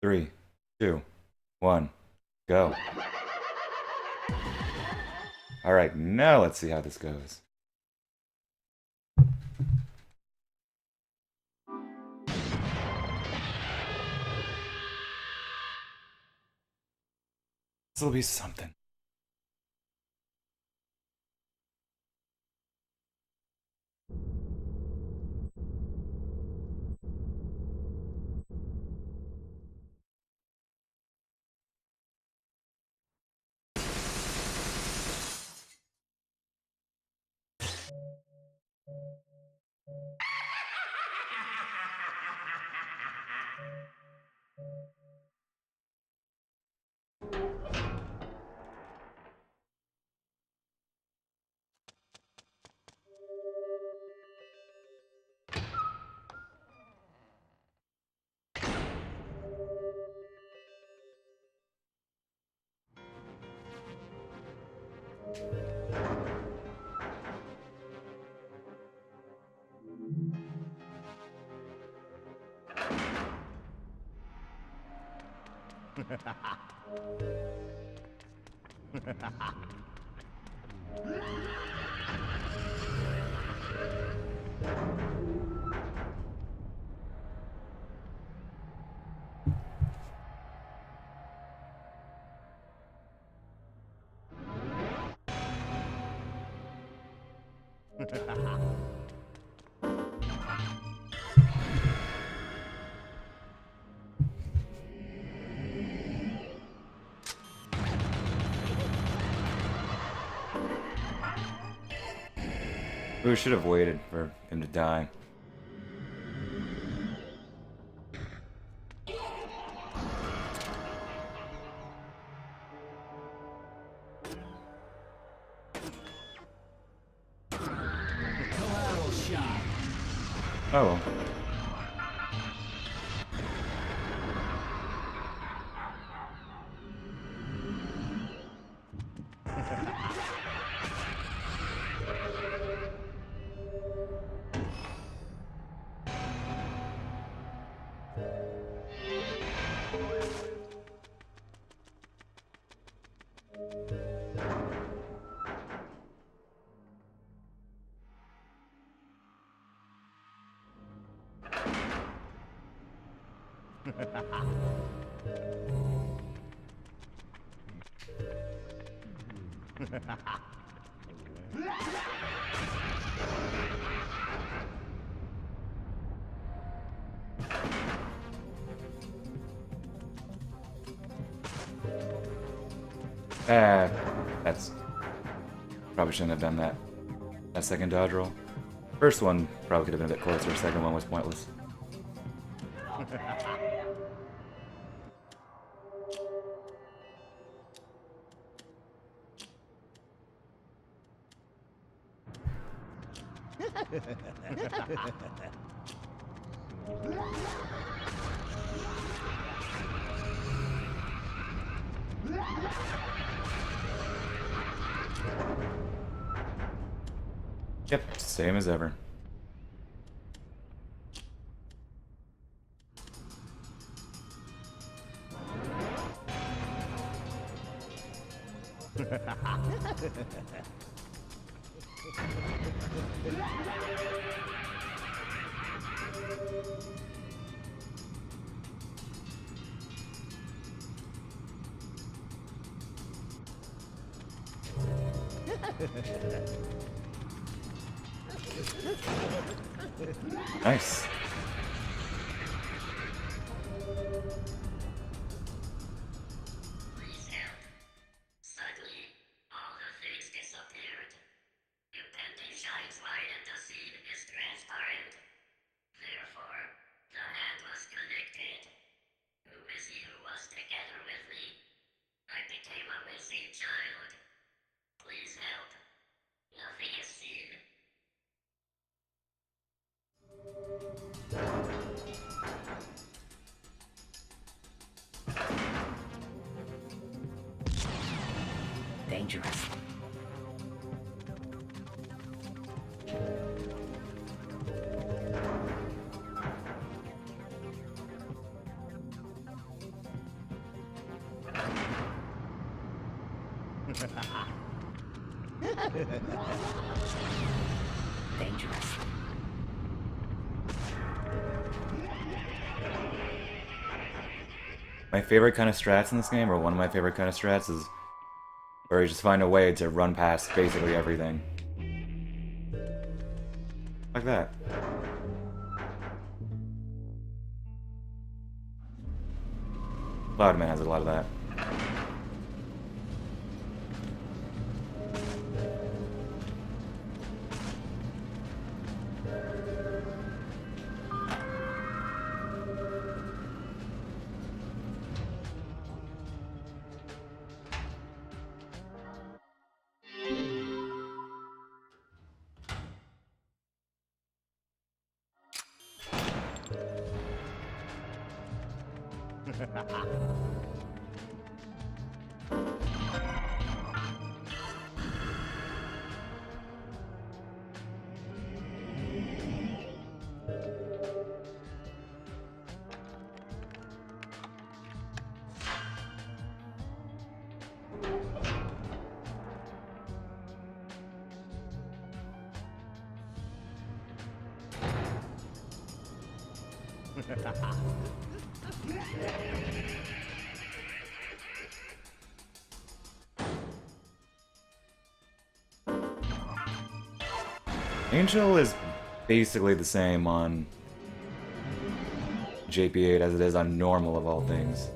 Three, two, one, go. All right, now let's see how this goes. This'll be something. We should have waited for him to die. Oh well. That's probably shouldn't have done that. That second dodge roll. First one probably could have been a bit closer. Second one was pointless. Yep, same as ever. Nice. Please help. Suddenly, all the things disappeared. Your painting shines white and the scene is transparent. Therefore, the hand was connected. Who is he who was together with me? I became a missing child. Please help. Nothing is seen. Dangerous. Dangerous. My favorite kind of strats in this game, or one of my favorite kind of strats, is where you just find a way to run past basically everything. Like that. Cloudman has a lot of that. Angel is basically the same on JP8 as it is on normal of all things.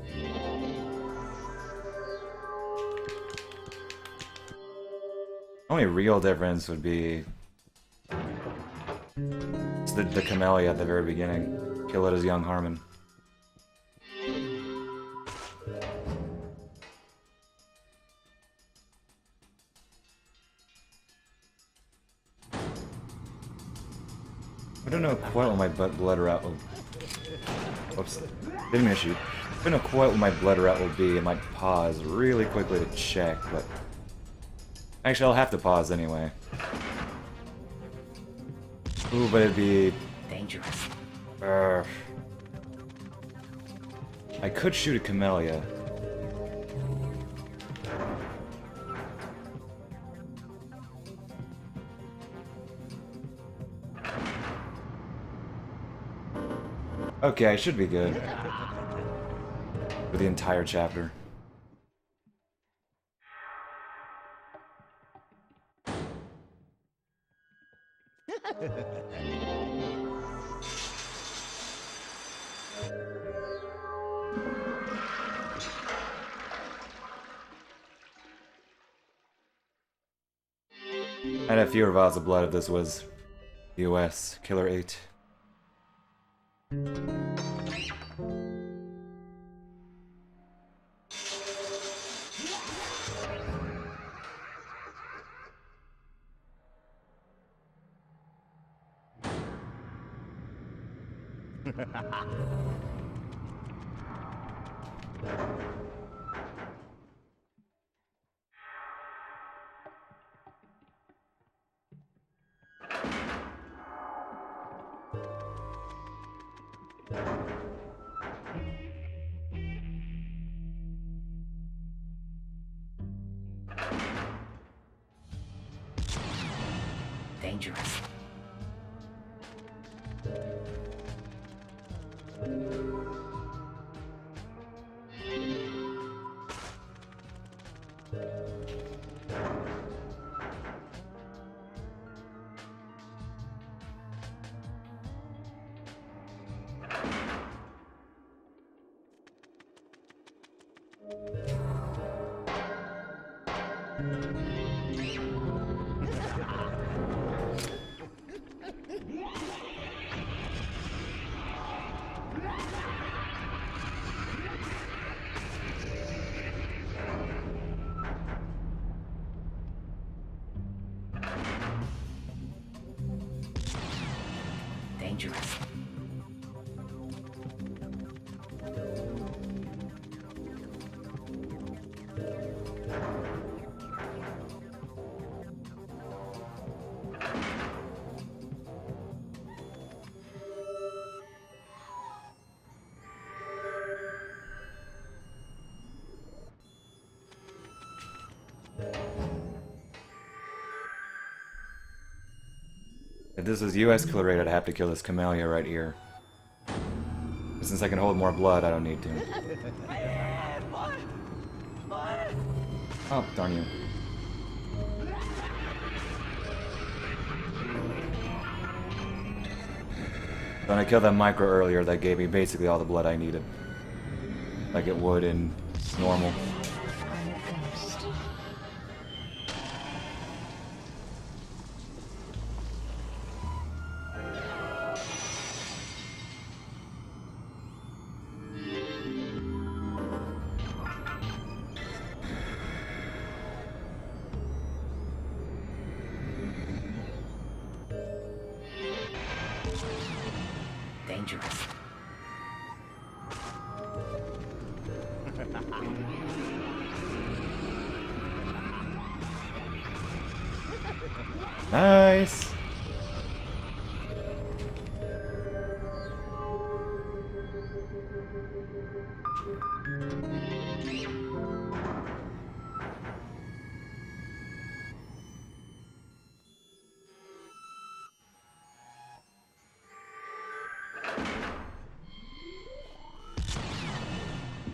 Only real difference would be it's the Camellia at the very beginning. Kill it as young Harmon. I don't know quite what my blood route will... Whoops. Didn't mean to shoot. I don't know quite what my blood route will be. I might pause really quickly to check, but... Actually, I'll have to pause anyway. Ooh, but it'd be... Dangerous. I could shoot a Camellia. Okay, I should be good. For the entire chapter. I'd have fewer vials of blood if this was US Killer8. Dangerous. Dangerous. If this is US Killer8, I'd have to kill this Camellia right here. But since I can hold more blood, I don't need to. Oh, darn you. When I killed that micro earlier, that gave me basically all the blood I needed. Like it would in normal. Dangerous. Nice!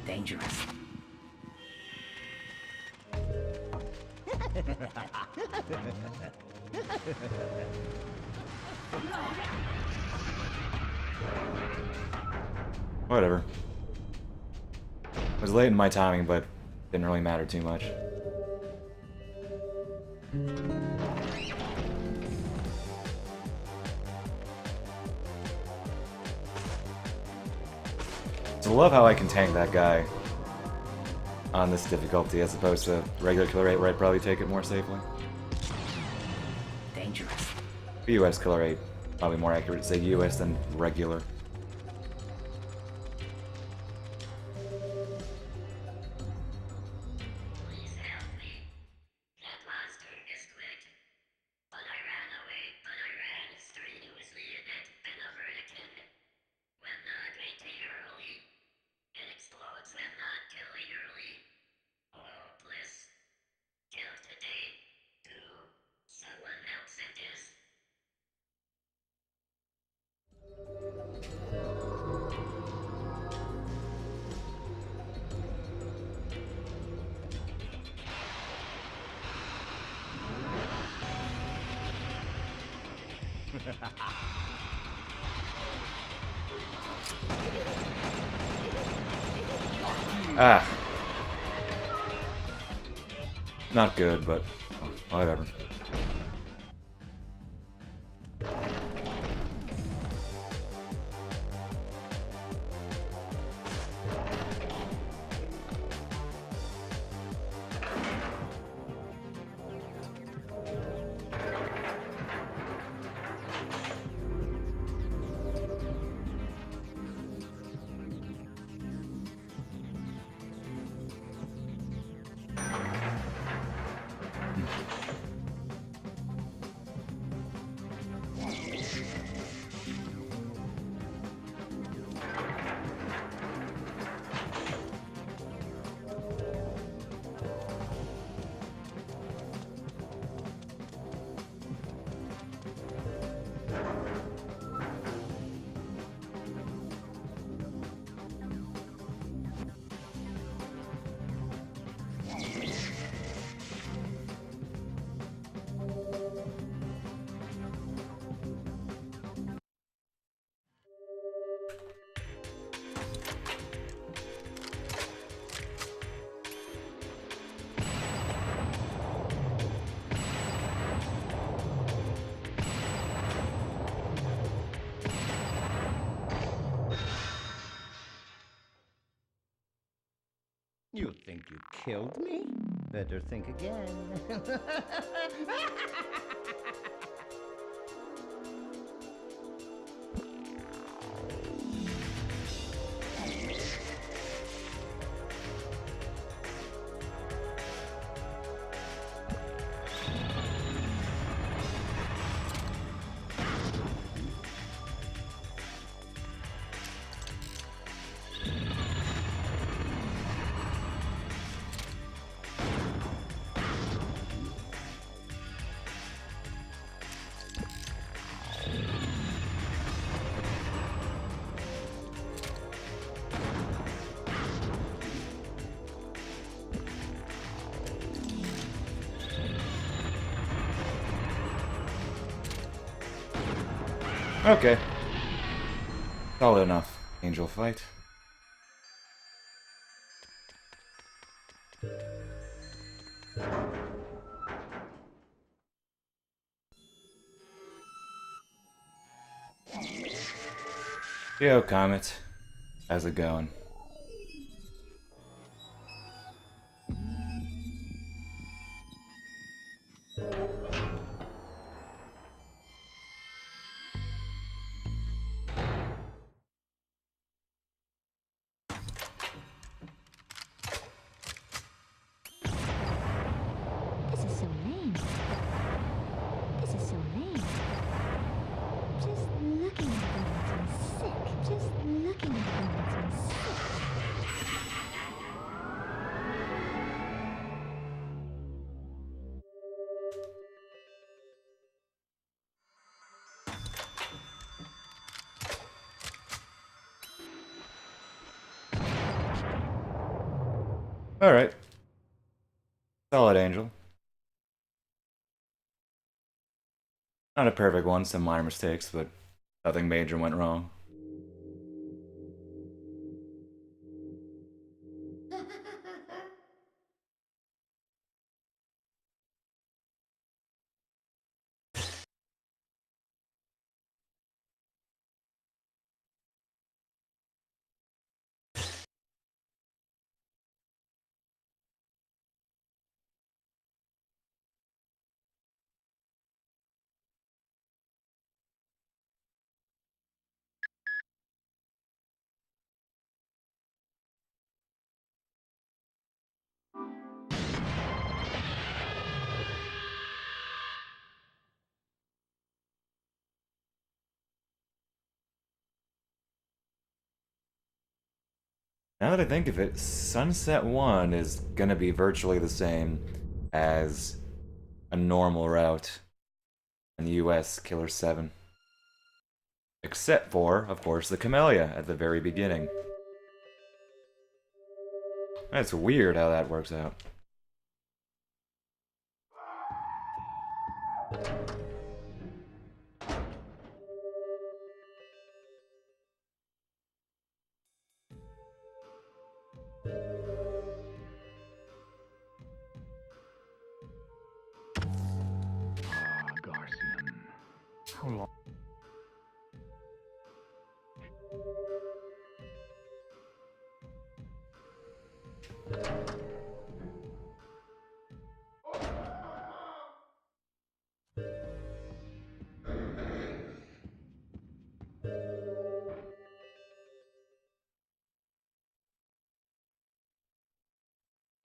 Dangerous. Whatever. It was late in my timing, but didn't really matter too much. So I love how I can tank that guy on this difficulty as opposed to regular Killer8 where I'd probably take it more safely. Dangerous. US Killer8, probably more accurate to say US than regular. Please help me. That monster is quick. But I ran away, but I ran strenuously in it, been a vertican. When not waiting early, it explodes when not killing early. Oh, bliss. Kill today, too. Someone else it is. Ah. Not good, but whatever. You think you killed me? Better think again. Okay. Solid enough. Angel fight. Yo, Comet. How's it going? This is so lame. This is so lame. Just looking at them makes me sick. Just looking at them makes me sick. Alright. Solid Angel. Not a perfect one, some minor mistakes, but nothing major went wrong. Now that I think of it, Sunset 1 is gonna be virtually the same as a normal route in the US Killer 7. Except for, of course, the Camellia at the very beginning. That's weird how that works out. Garcian. How long?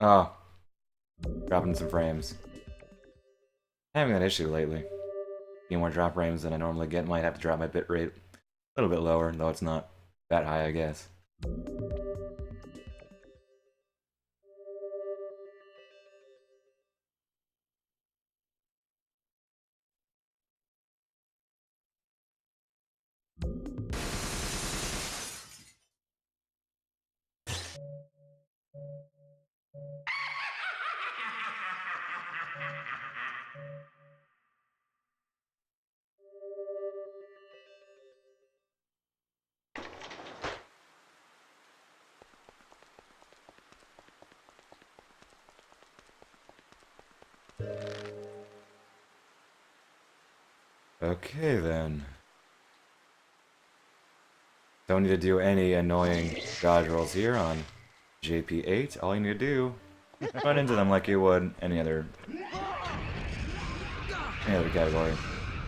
Oh, dropping some frames. Having that issue lately. Getting more drop frames than I normally get, might have to drop my bitrate a little bit lower, though it's not that high, I guess. Okay then. Don't need to do any annoying dodge rolls here on JP8. All you need to do, run into them like you would any other category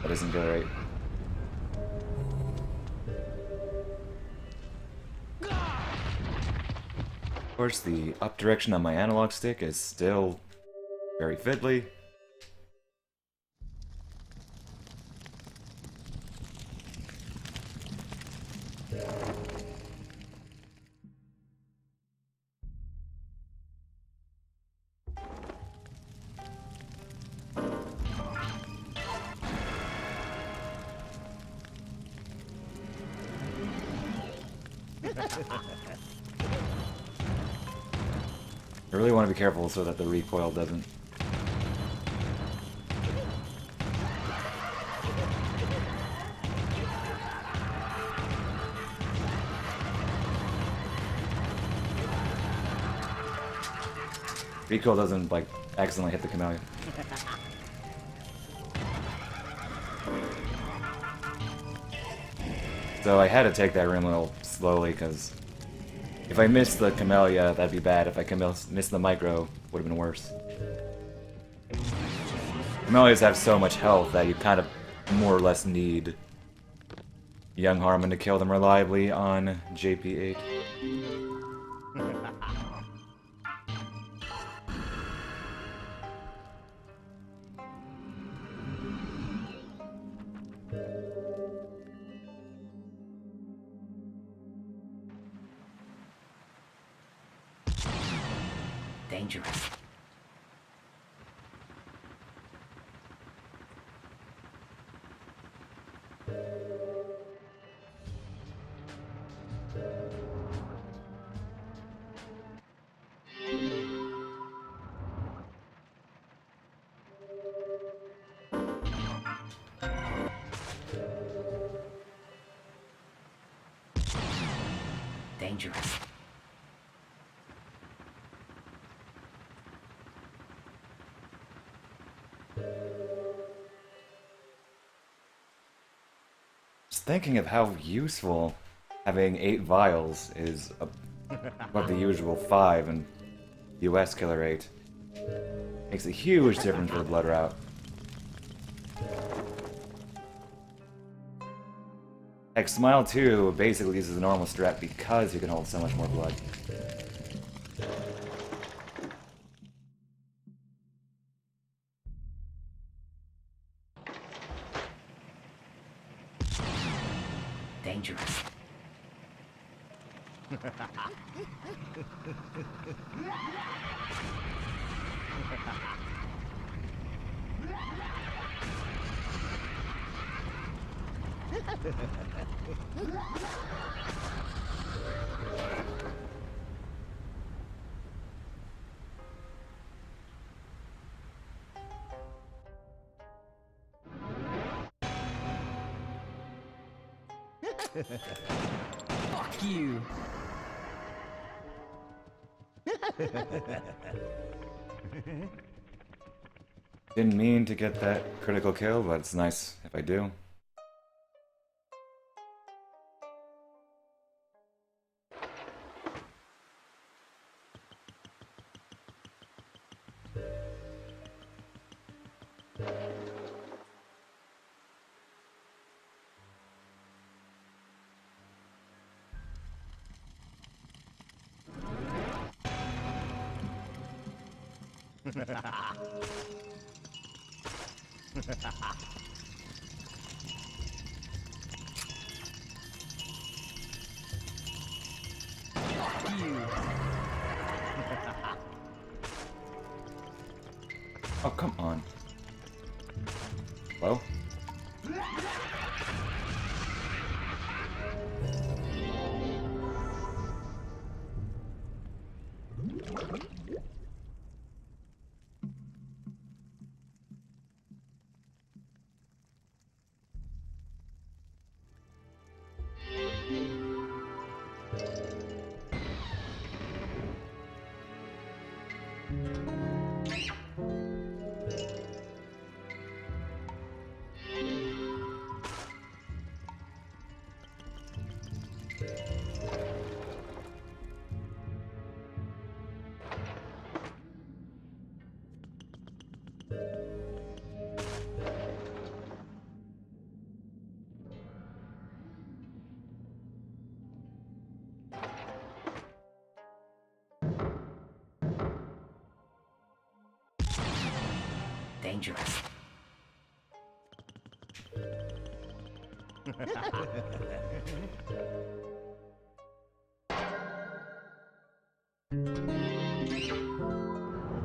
that isn't Killer 8. Of course, the up direction on my analog stick is still very fiddly. I really want to be careful so that the recoil doesn't... Recoil doesn't, like, accidentally hit the Camellia. So I had to take that room a little slowly, because if I missed the Camellia, that'd be bad. If I missed the Micro, would have been worse. Camellias have so much health that you kind of more or less need Young Harmon to kill them reliably on JP8. Dangerous. Dangerous. Just thinking of how useful having 8 vials is above the usual 5 in US Killer 8. Makes a huge difference for the blood route. Heck, Smile 2 basically uses a normal strat because you can hold so much more blood. Dangerous. Fuck you! Didn't mean to get that critical kill, but it's nice if I do. Oh, come on. Hello? Dangerous. I'm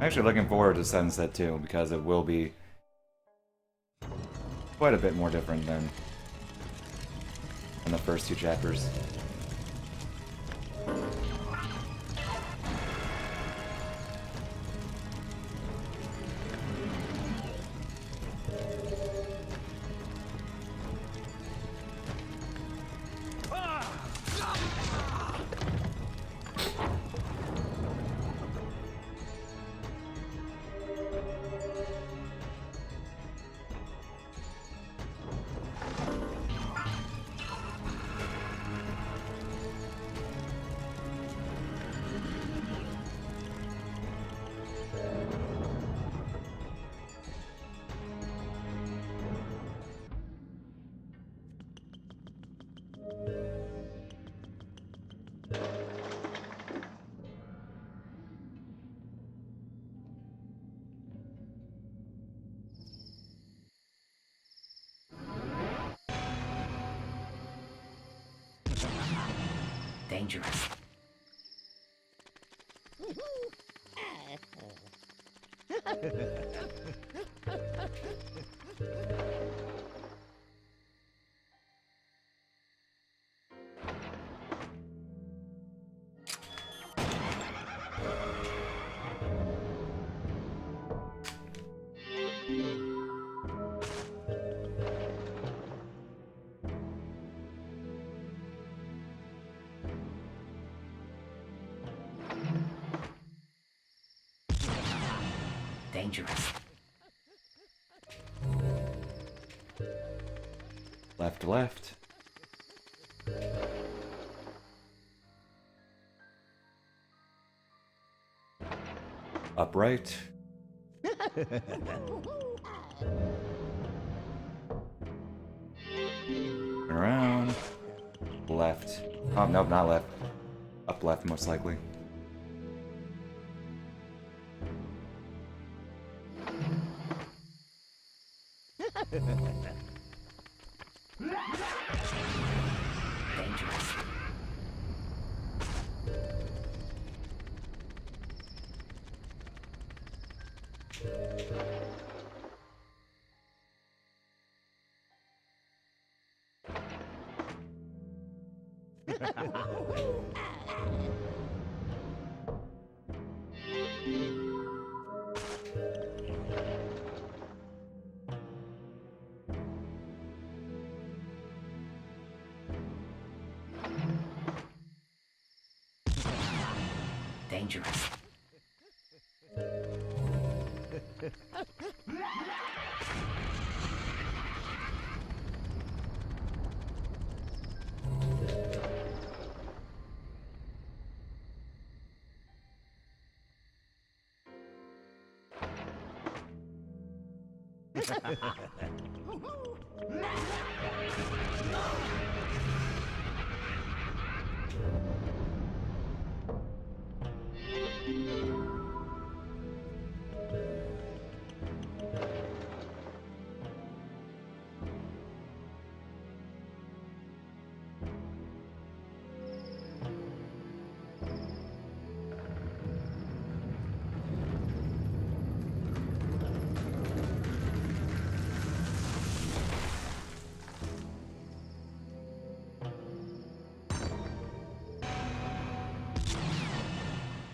actually looking forward to Sunset too, because it will be quite a bit more different than in the first 2 chapters. Dangerous. Dangerous. Left, left. Upright. Turn around. Left. Oh, nope, not left. Up left, most likely. Dangerous. Dangerous.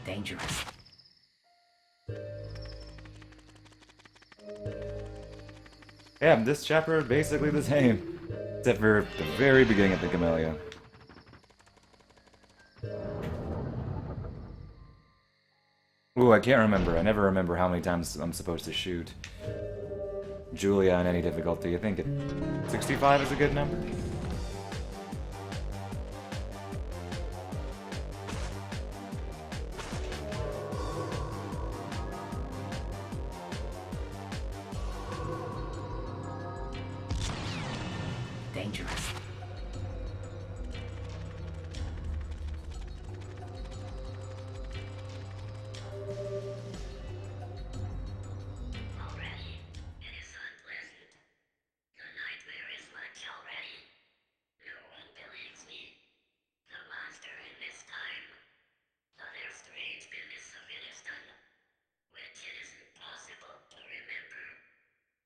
Dangerous. Yeah, this chapter basically the same. Except for the very beginning of the Camellia. Ooh, I can't remember. I never remember how many times I'm supposed to shoot. Julia on any difficulty. I think 65 is a good number. Dangerous. Already, it is unpleasant. The nightmare is much already. No one believes me. The monster in this time. Other strange business of it is done, which it is impossible to remember.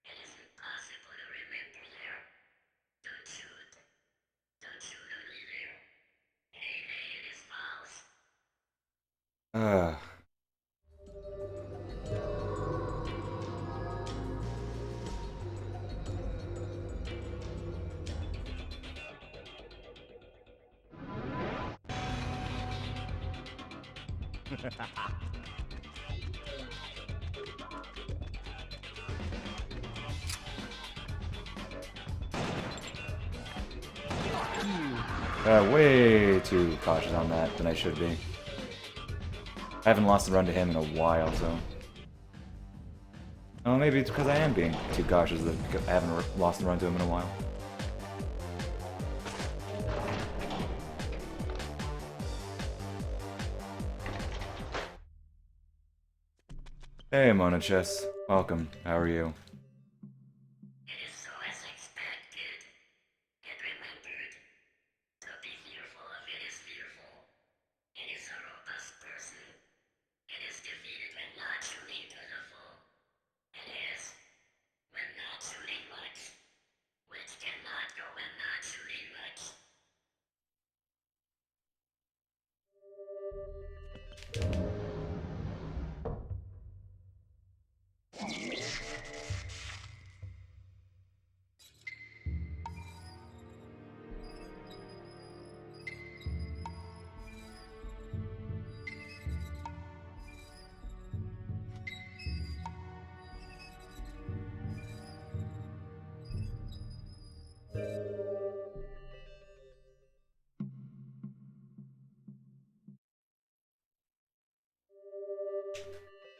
It is impossible to remember there. Don't shoot. Don't shoot only there. Hey, hey, it is false. Ugh. Way too cautious on that than I should be. I haven't lost the run to him in a while, so... Oh, maybe it's because I am being too cautious that I haven't lost the run to him in a while. Hey, Mona Chess. Welcome. How are you? It is so as expected. Get remembered. To be fearful of it is fearful. It is a robust person. It is defeated when not shooting pitiful. It is when not shooting much. Which cannot go when not shooting much.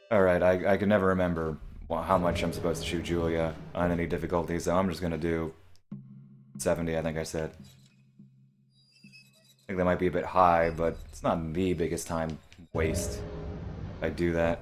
Alright, I can never remember how much I'm supposed to shoot Julia on any difficulty, so I'm just gonna do 70, I think I said. I think that might be a bit high, but it's not the biggest time waste if I do that.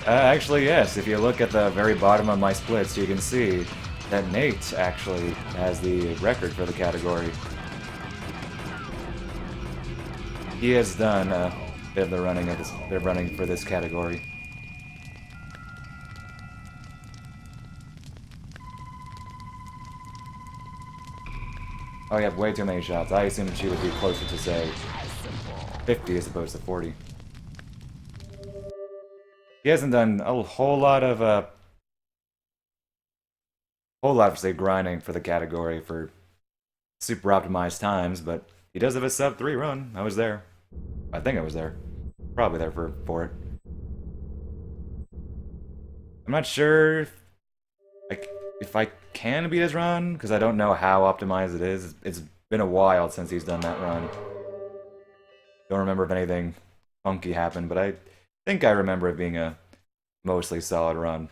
Actually, yes. If you look at the very bottom of my splits, you can see that Nate actually has the record for the category. He has done a bit of the running for this category. Oh, you have way too many shots. I assumed she would be closer to, say, 50 as opposed to 40. He hasn't done a whole lot of, say, grinding for the category for super optimized times, but he does have a sub 3 run. I was there. I think I was there. Probably there for it. I'm not sure if I can beat his run, because I don't know how optimized it is. It's been a while since he's done that run. Don't remember if anything funky happened, but I think I remember it being a mostly solid run.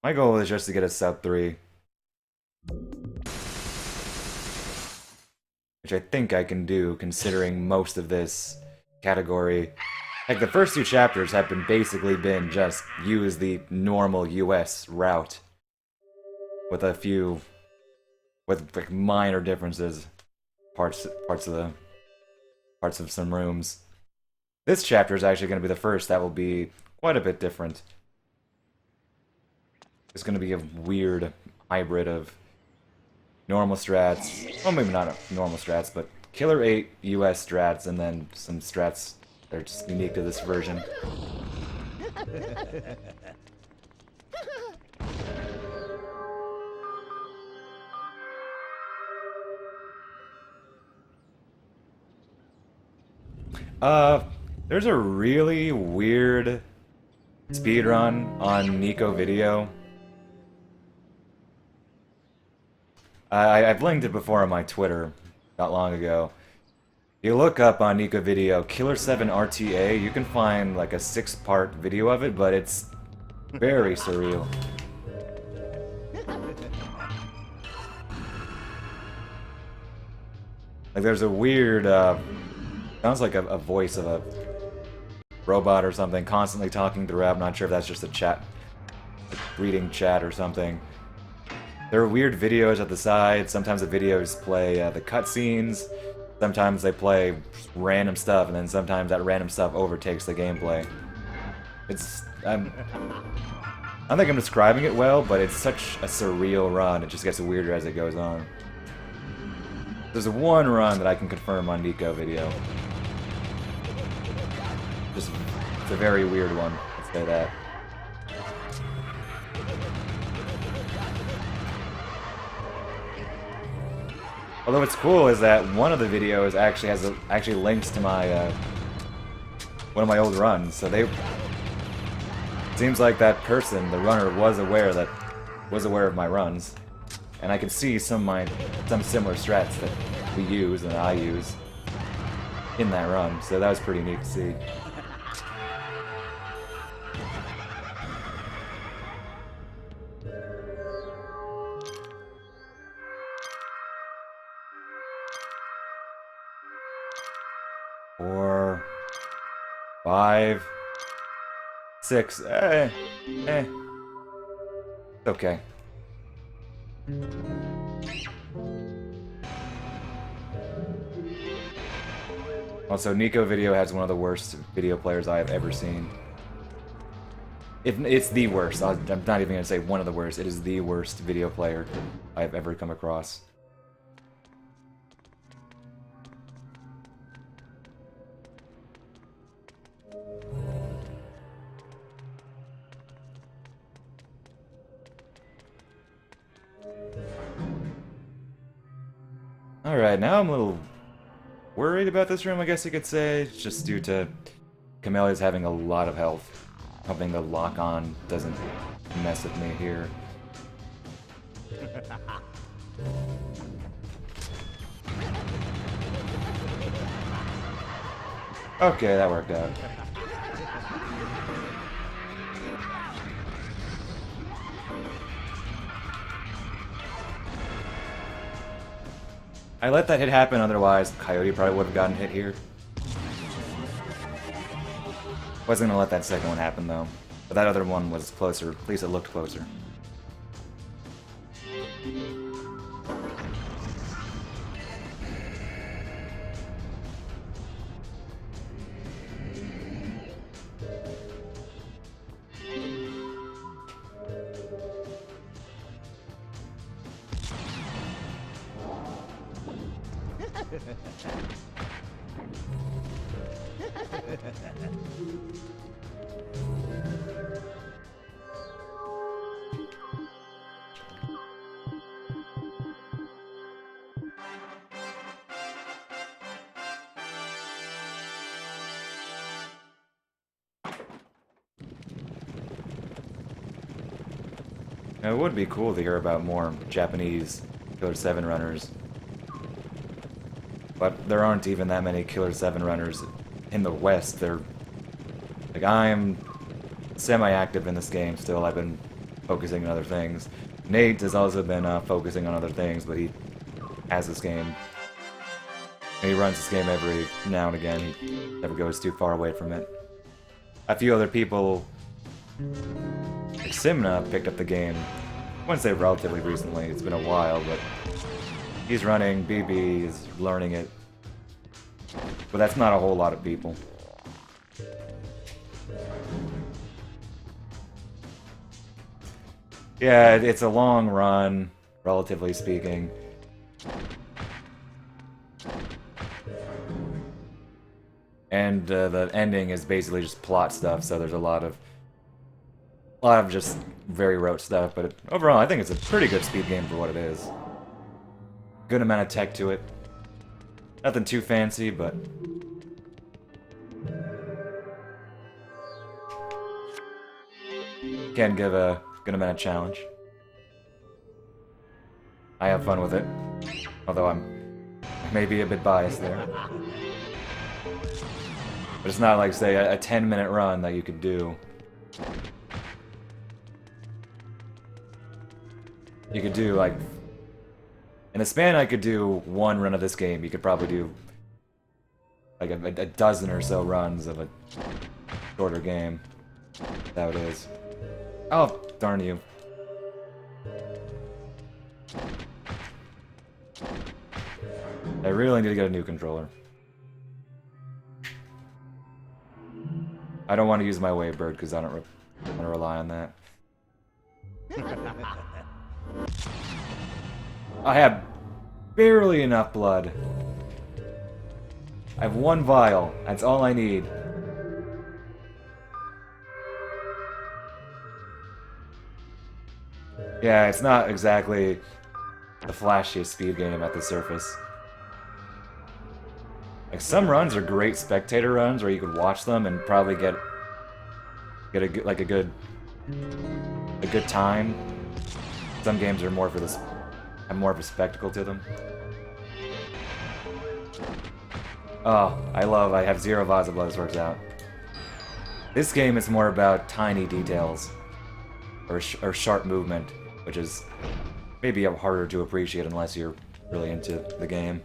My goal is just to get a sub 3. Which I think I can do, considering most of this category. Like, the first 2 chapters have basically been just use the normal US route. With a few... with like minor differences. Parts of some rooms. This chapter is actually going to be the first that will be quite a bit different. It's going to be a weird hybrid of normal strats, well, maybe not normal strats, but Killer8 US strats, and then some strats that are just unique to this version. There's a really weird speedrun on Nico Video. I've linked it before on my Twitter, not long ago. You look up on Nico Video, Killer7 RTA, you can find like a 6-part video of it, but it's Very surreal. Like there's a weird, sounds like a voice of a robot or something constantly talking throughout. I'm not sure if that's just a chat, like reading chat or something. There are weird videos at the side. Sometimes the videos play the cutscenes. Sometimes they play random stuff, and then sometimes that random stuff overtakes the gameplay. It's I don't think I'm describing it well, but it's such a surreal run. It just gets weirder as it goes on. There's one run that I can confirm on Nico video. Just, it's a very weird one, let's say that. Although what's cool is that one of the videos actually has actually links to my one of my old runs. So they seems like that person, the runner, was aware of my runs, and I can see some similar strats that we use and I use in that run. So that was pretty neat to see. Four, 5, 6, it's okay. Also, Nico Video has one of the worst video players I have ever seen. It's the worst. I'm not even going to say one of the worst. It is the worst video player I have ever come across. Alright, now I'm a little worried about this room, I guess you could say. It's just due to Camellia's having a lot of health. Hoping the lock-on doesn't mess with me here. Okay, that worked out. I let that hit happen, otherwise Coyote probably would have gotten hit here. Wasn't gonna let that second one happen though. But that other one was closer, at least it looked closer. Now, it would be cool to hear about more Japanese Killer7 runners. But there aren't even that many Killer7 runners in the West. They're... like, I'm semi-active in this game still. I've been focusing on other things. Nate has also been focusing on other things, but he has this game. And he runs this game every now and again. He never goes too far away from it. A few other people... like Simna picked up the game. I wouldn't say relatively recently, it's been a while, but he's running, BB is learning it. But that's not a whole lot of people. Yeah, it's a long run, relatively speaking. And the ending is basically just plot stuff, so there's a lot of just very rote stuff, but overall I think it's a pretty good speed game for what it is. Good amount of tech to it. Nothing too fancy, but... can give a good amount of challenge. I have fun with it, although I'm maybe a bit biased there. But it's not like, say, a 10-minute run that you could do. You could do, like... In a span, I could do one run of this game. You could probably do, like, a dozen or so runs of a shorter game. That's how it is. Oh, darn you. I really need to get a new controller. I don't want to use my Wavebird because I don't want to rely on that. I have barely enough blood. I have one vial. That's all I need. Yeah, it's not exactly the flashiest speed game at the surface. Like, some runs are great spectator runs where you could watch them and probably get a good time. Some games are more for this, have more of a spectacle to them. Oh, I have 0 vials of blood. This works out. This game is more about tiny details or sharp movement, which is maybe harder to appreciate unless you're really into the game.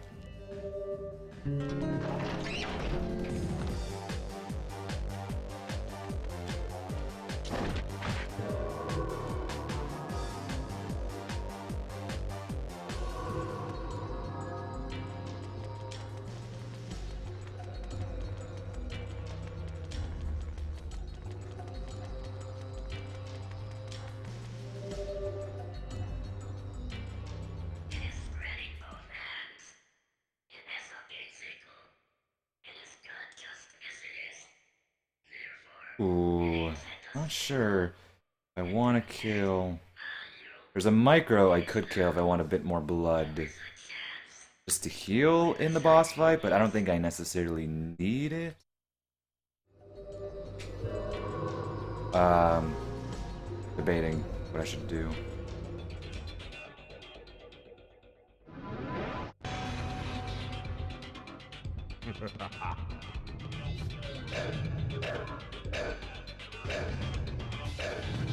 It is spreading both hands. It has a big sickle. It is good just as it is. Therefore, Ooh, not sure. I want to kill... There's a micro I could kill if I want a bit more blood. Just to heal in the boss fight, but I don't think I necessarily need it. Debating what I should do.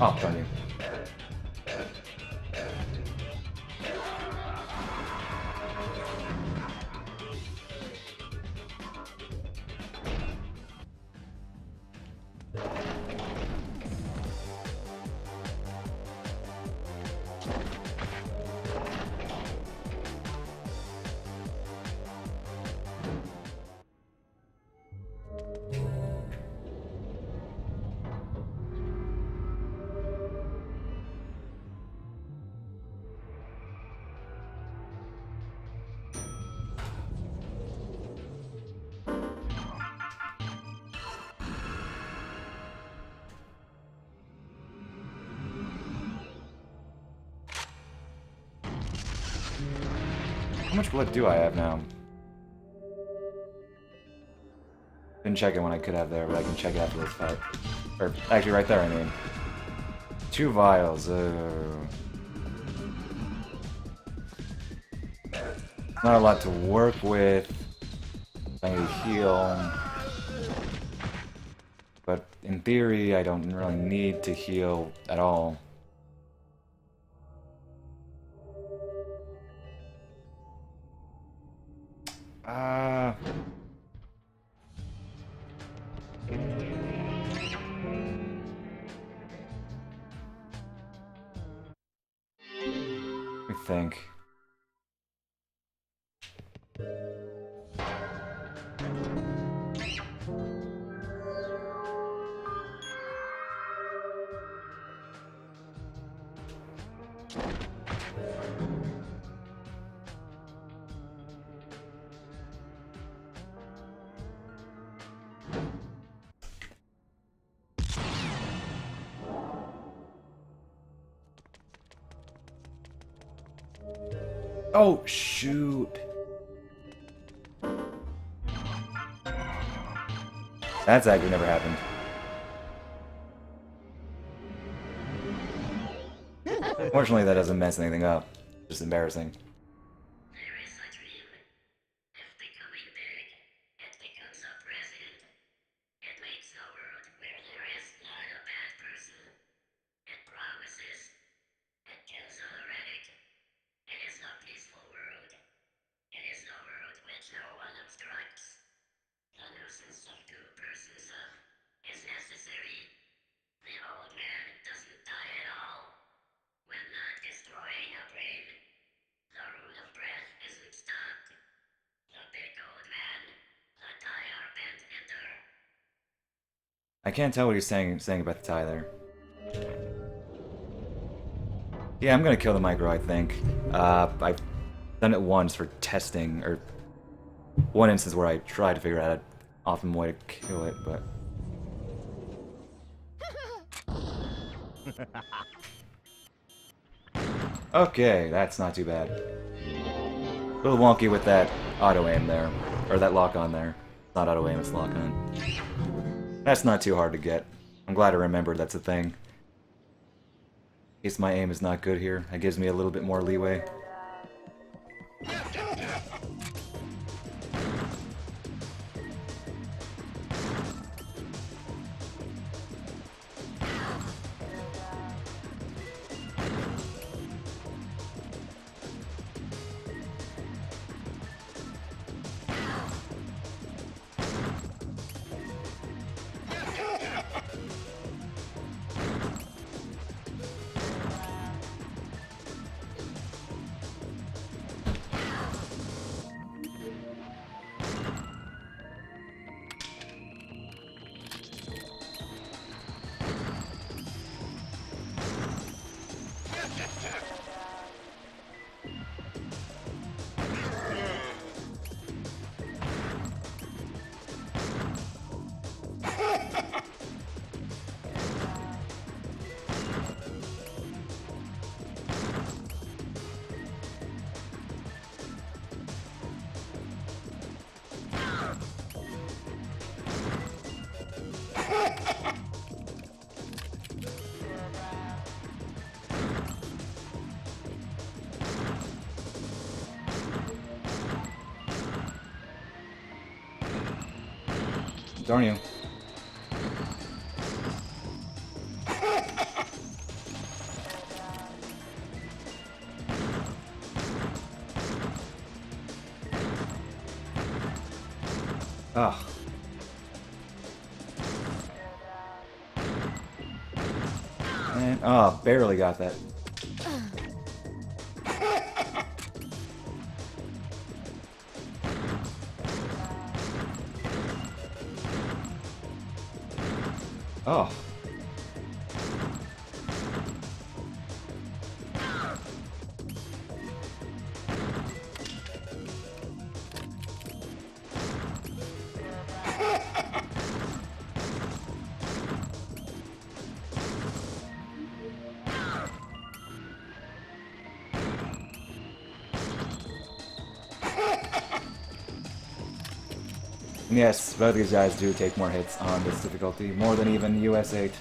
Oh, darn you. How much blood do I have now? Didn't check it when I could have there, but I can check it after this fight. Or, actually, right there, I mean. 2 vials, not a lot to work with. I need to heal. But in theory, I don't really need to heal at all. Let me think. Oh, shoot. That's actually never happened. Fortunately, that doesn't mess anything up. Just embarrassing. there is a dream. If becoming big, it becomes a president. It makes a world where there is not a bad person. It promises. It gives a heretic. I can't tell what he's saying about the tie there. Yeah, I'm gonna kill the micro, I think. I've done it once for testing, or one instance where I tried to figure out an optimal way to kill it, but... Okay, that's not too bad. A little wonky with that auto-aim there, or that lock-on there. Not auto-aim, it's lock-on. That's not too hard to get. I'm glad I remembered that's a thing. In case my aim is not good here, that gives me a little bit more leeway. Darn you. Ugh. And, oh, barely got that. Oh. And yes, both of these guys do take more hits on this difficulty, more than even US8.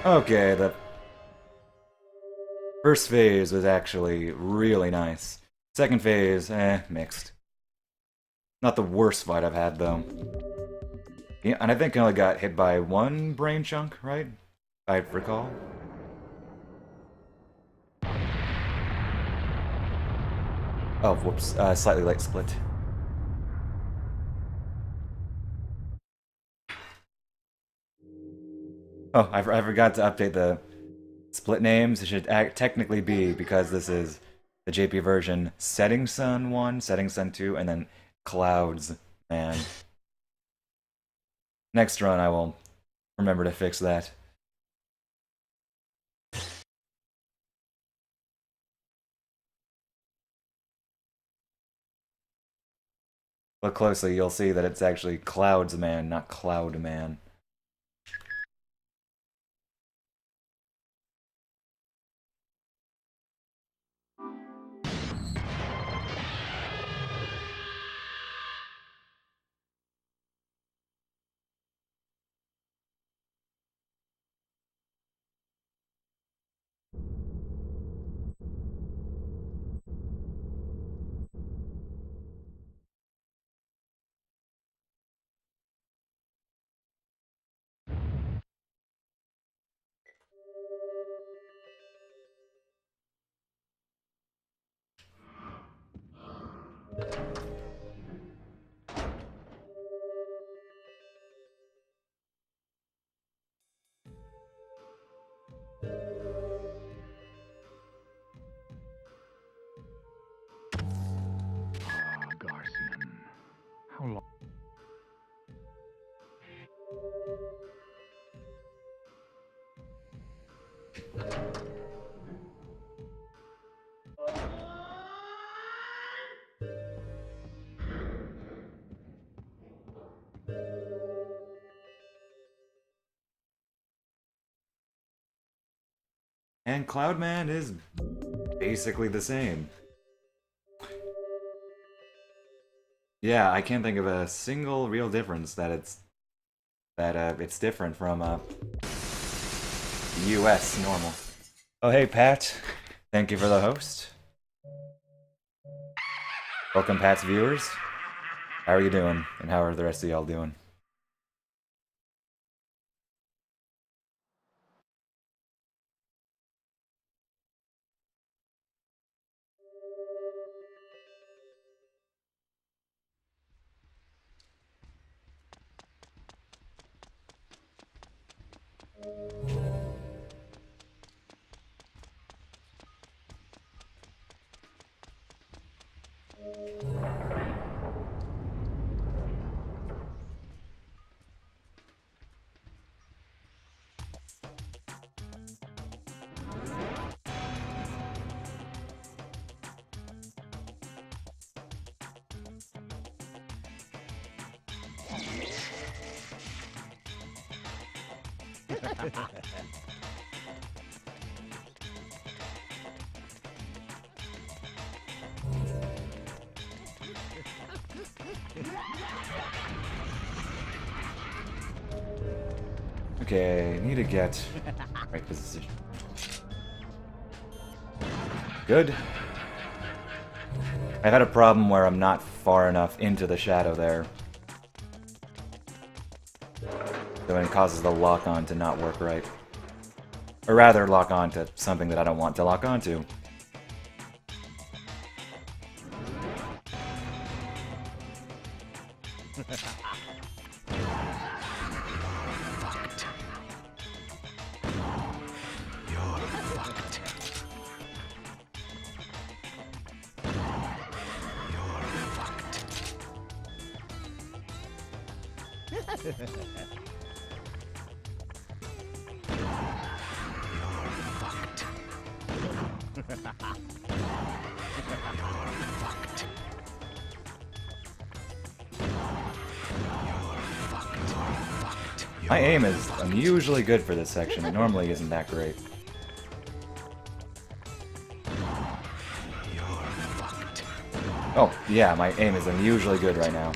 Okay, the first phase was actually really nice. Second phase, mixed. Not the worst fight I've had, though. Yeah, and I think I only got hit by one brain chunk, right? If I recall. Oh, whoops. Slightly late split. Oh, I forgot to update the split names. It should technically be, because this is the JP version, Setting Sun 1, Setting Sun 2, and then Clouds Man. Next run, I will remember to fix that. Look closely, you'll see that it's actually Clouds Man, not Cloud Man. And Cloudman is basically the same. Yeah, I can't think of a single real difference that it's different from US normal. Oh hey Pat, thank you for the host. Welcome Pat's viewers. How are you doing? And how are the rest of y'all doing? Okay, need to get right position. Good. I've had a problem where I'm not far enough into the shadow there. So it causes the lock-on to not work right. Or rather, lock on to something that I don't want to lock onto. My aim is unusually good for this section. It normally isn't that great. Oh, yeah, my aim is unusually good right now.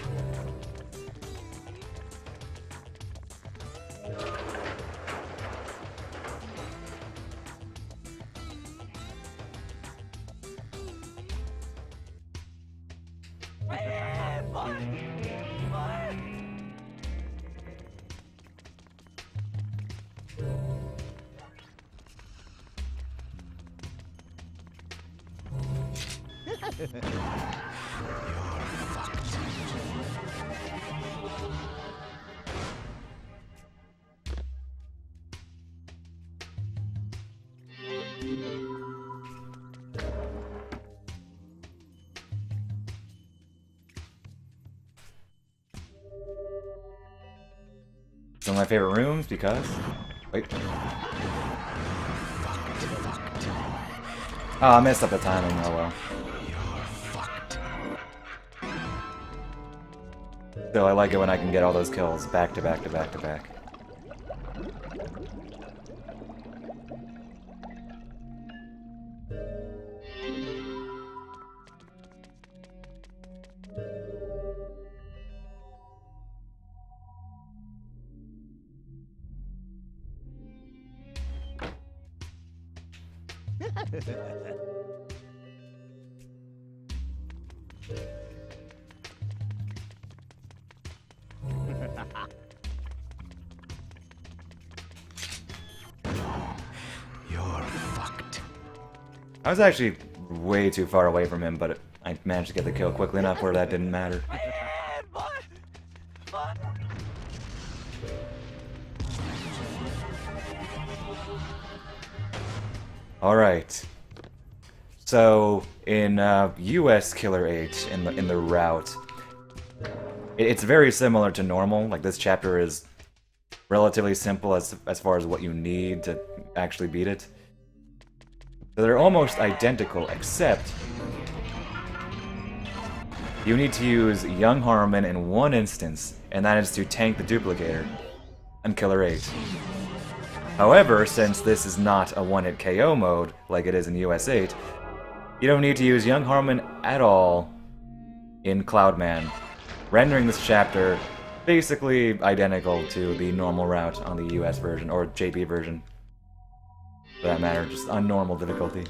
It's one of my favorite rooms because... Wait. Oh, I messed up the timing, oh well. Still, I like it when I can get all those kills back to back to back to back. I was actually way too far away from him, but I managed to get the kill quickly enough where that didn't matter. Alright. So, in US Killer 8, in the route, it's very similar to normal. Like, this chapter is relatively simple as far as what you need to actually beat it. So they're almost identical, except you need to use Young Harmon in one instance, and that is to tank the duplicator on Killer 8. However, since this is not a one-hit KO mode like it is in US 8, you don't need to use Young Harmon at all in Cloudman, rendering this chapter basically identical to the normal route on the US version, or JP version, for that matter, just on normal difficulty.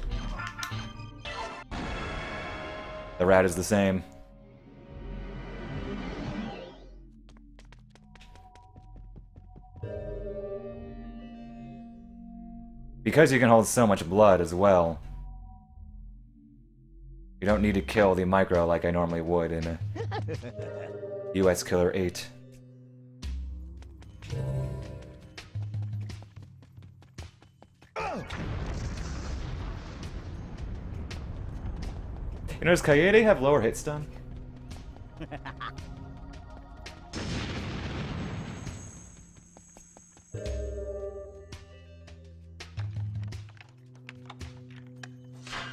The route is the same. Because you can hold so much blood as well, you don't need to kill the micro like I normally would in a US Killer 8. You know, does Killer8 have lower hit stun?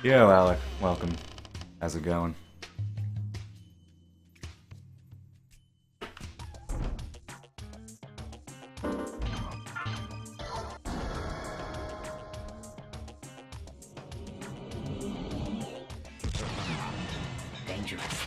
Yo, Alec. Welcome. How's it going? Dangerous.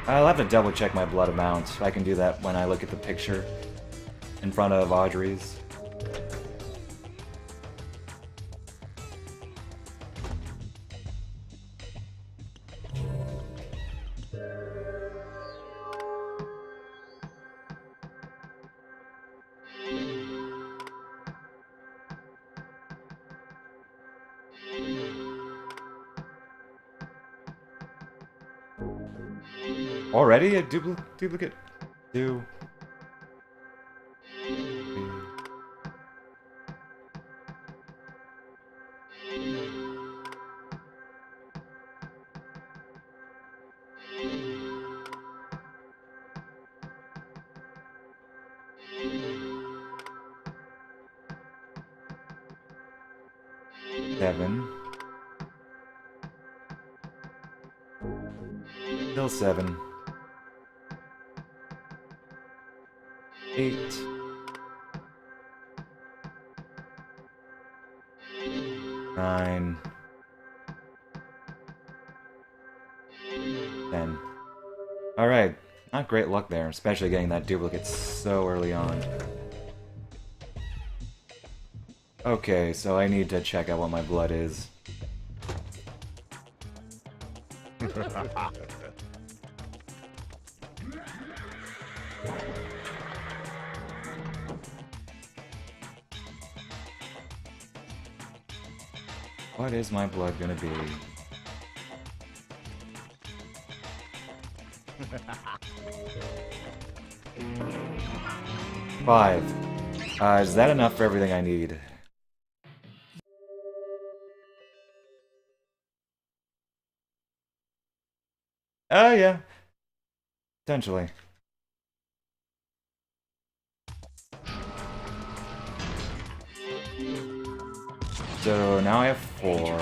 I'll have to double check my blood amount. I can do that when I look at the picture in front of Audrey's. Already a duplicate? Two. Seven. Still seven. 8. 9. 10. Alright, not great luck there, especially getting that duplicate so early on. Okay, so I need to check out what my blood is. What is my blood gonna be? Five. Is that enough for everything I need? Oh, yeah. Potentially. So now I have 4.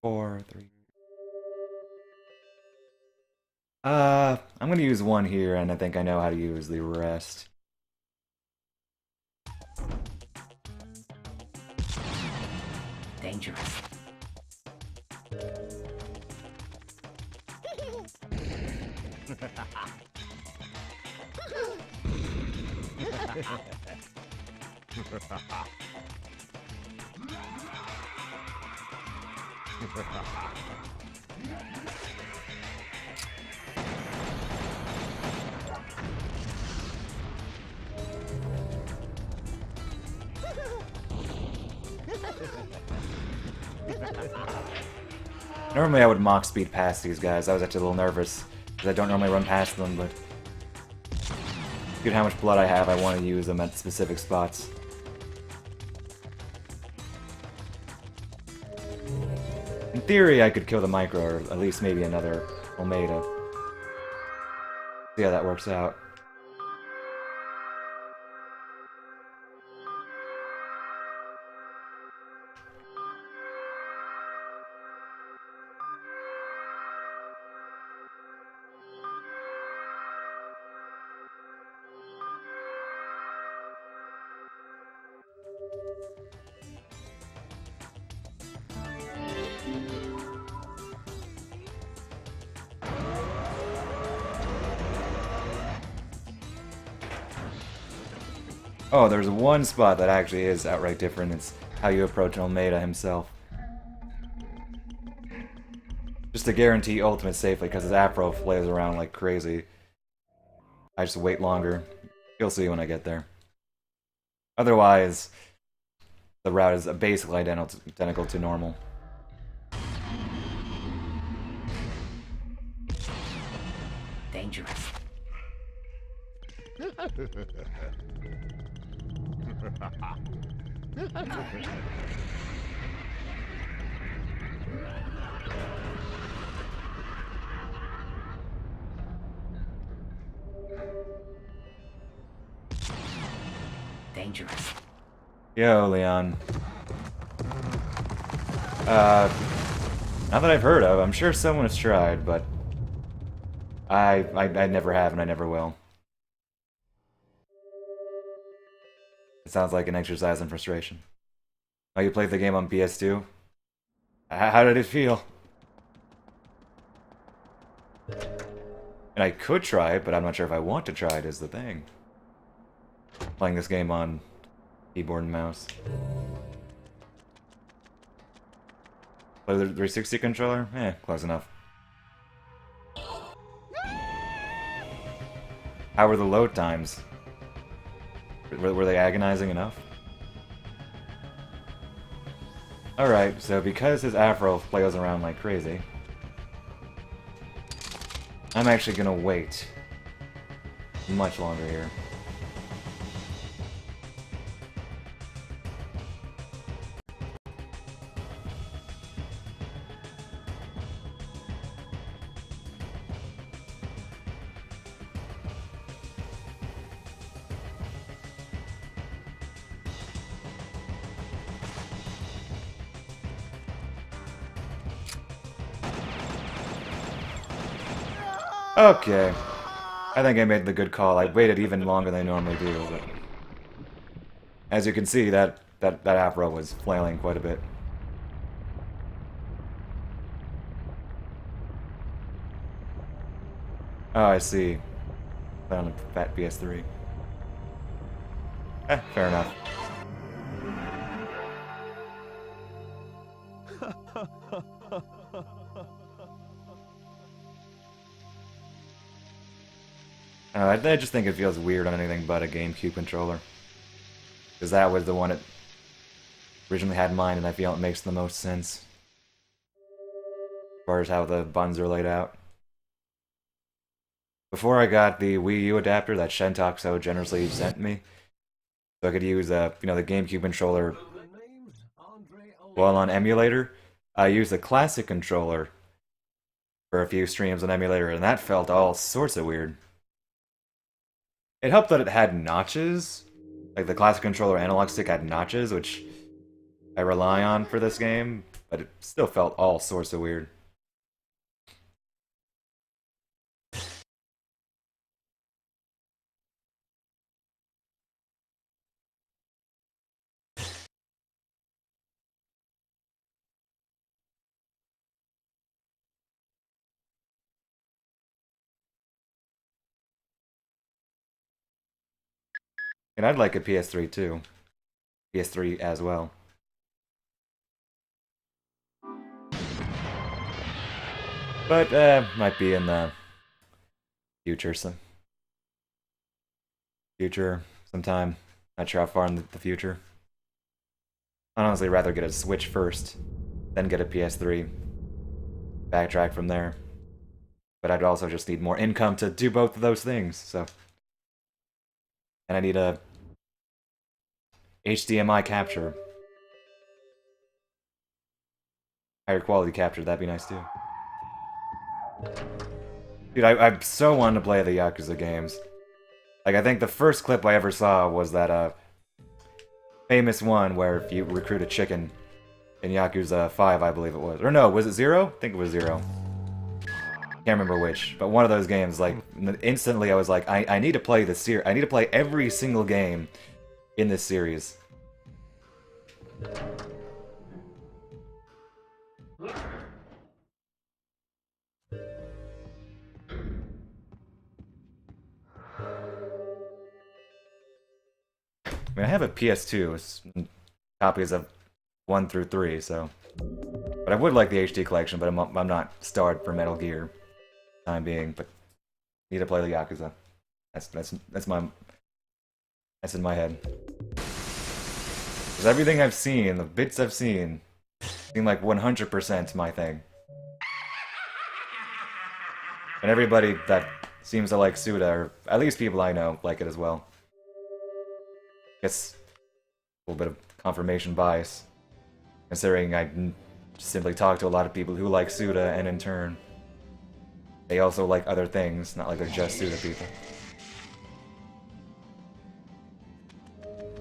Four, 3. I'm gonna use 1 here, and I think I know how to use the rest. Dangerous. Normally I would mock speed past these guys. I was actually a little nervous, because I don't normally run past them, but... Due to how much blood I have, I want to use them at specific spots. In theory, I could kill the Micro, or at least maybe another Omega. See how that works out. Oh, there's one spot that actually is outright different. It's how you approach Almeida himself. Just to guarantee ultimate safely, because his Afro flails around like crazy. I just wait longer. You'll see when I get there. Otherwise, the route is basically identical to normal. Dangerous. Dangerous. Yo, Leon. Not that I've heard of. I'm sure someone has tried, but I never have and I never will. It sounds like an exercise in frustration. Oh, you played the game on PS2? How did it feel? And I could try it, but I'm not sure if I want to try it is the thing. Playing this game on keyboard and mouse. Play the 360 controller? Eh, close enough. How were the load times? Were they agonizing enough? Alright, so because his Afro flails around like crazy, I'm actually gonna wait much longer here. Okay. I think I made the good call. I waited even longer than I normally do, but... As you can see, that Afro was flailing quite a bit. Oh, I see. Found a fat PS3. Fair enough. I just think it feels weird on anything but a GameCube controller. Because that was the one it originally had in mind, and I feel it makes the most sense. As far as how the buttons are laid out. Before I got the Wii U adapter that Shentok so generously sent me, so I could use the GameCube controller while on emulator, I used the classic controller for a few streams on emulator, and that felt all sorts of weird. It helped that it had notches. Like the classic controller analog stick had notches, which I rely on for this game, but it still felt all sorts of weird. And I'd like a PS3 too. PS3 as well. But, might be in the future sometime. Not sure how far in the future. I'd honestly rather get a Switch first, then get a PS3. Backtrack from there. But I'd also just need more income to do both of those things, so. And I need a HDMI capture. Higher quality capture, that'd be nice too. Dude, I so wanted to play the Yakuza games. Like, I think the first clip I ever saw was that, famous one where if you recruit a chicken in Yakuza 5, I believe it was. Or no, was it 0? I think it was 0. Can't remember which, but one of those games, like, instantly I was like, I need to play this series. I need to play every single game in this series. I mean, I have a PS2, copies of 1 through 3, so. But I would like the HD collection, but I'm not starved for Metal Gear, time being. But need to play the Yakuza. That's in my head. Because everything I've seen, the bits I've seen, seem like 100% my thing. And everybody that seems to like Suda, or at least people I know, like it as well. Guess a little bit of confirmation bias, considering I simply talk to a lot of people who like Suda, and in turn, they also like other things, not like they're just Suda people.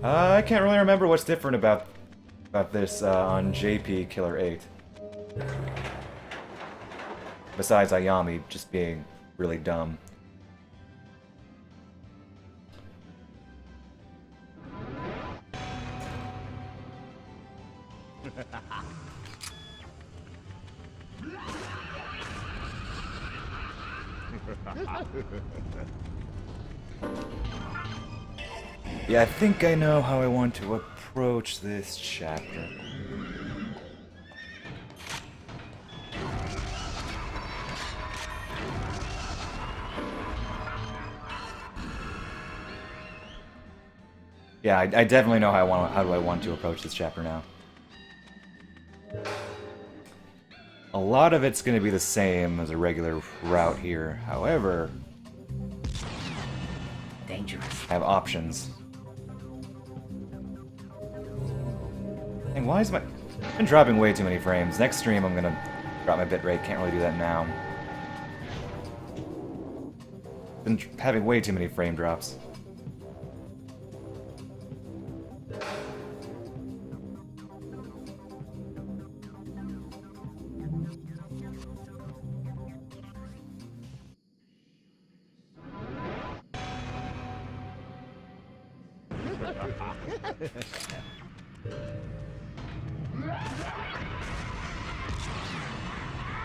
I can't really remember what's different about this on JP Killer8. Besides Ayami just being really dumb. Yeah, I think I know how I want to approach this chapter. Yeah, I definitely know how do I want to approach this chapter now. A lot of it's going to be the same as a regular route here. However, Dangerous. I have options. And why is my... I've been dropping way too many frames. Next stream I'm gonna drop my bitrate. Can't really do that now. Been having way too many frame drops.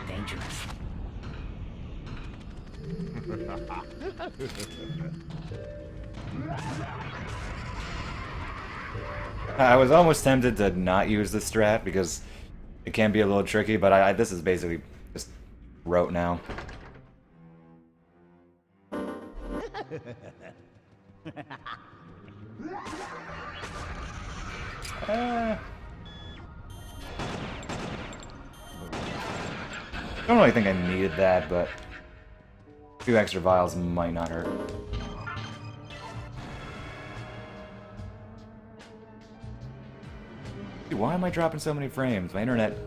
Dangerous. I was almost tempted to not use the strat because it can be a little tricky, but this is basically just rote now. I don't really think I needed that, but a few extra vials might not hurt. Dude, why am I dropping so many frames? My internet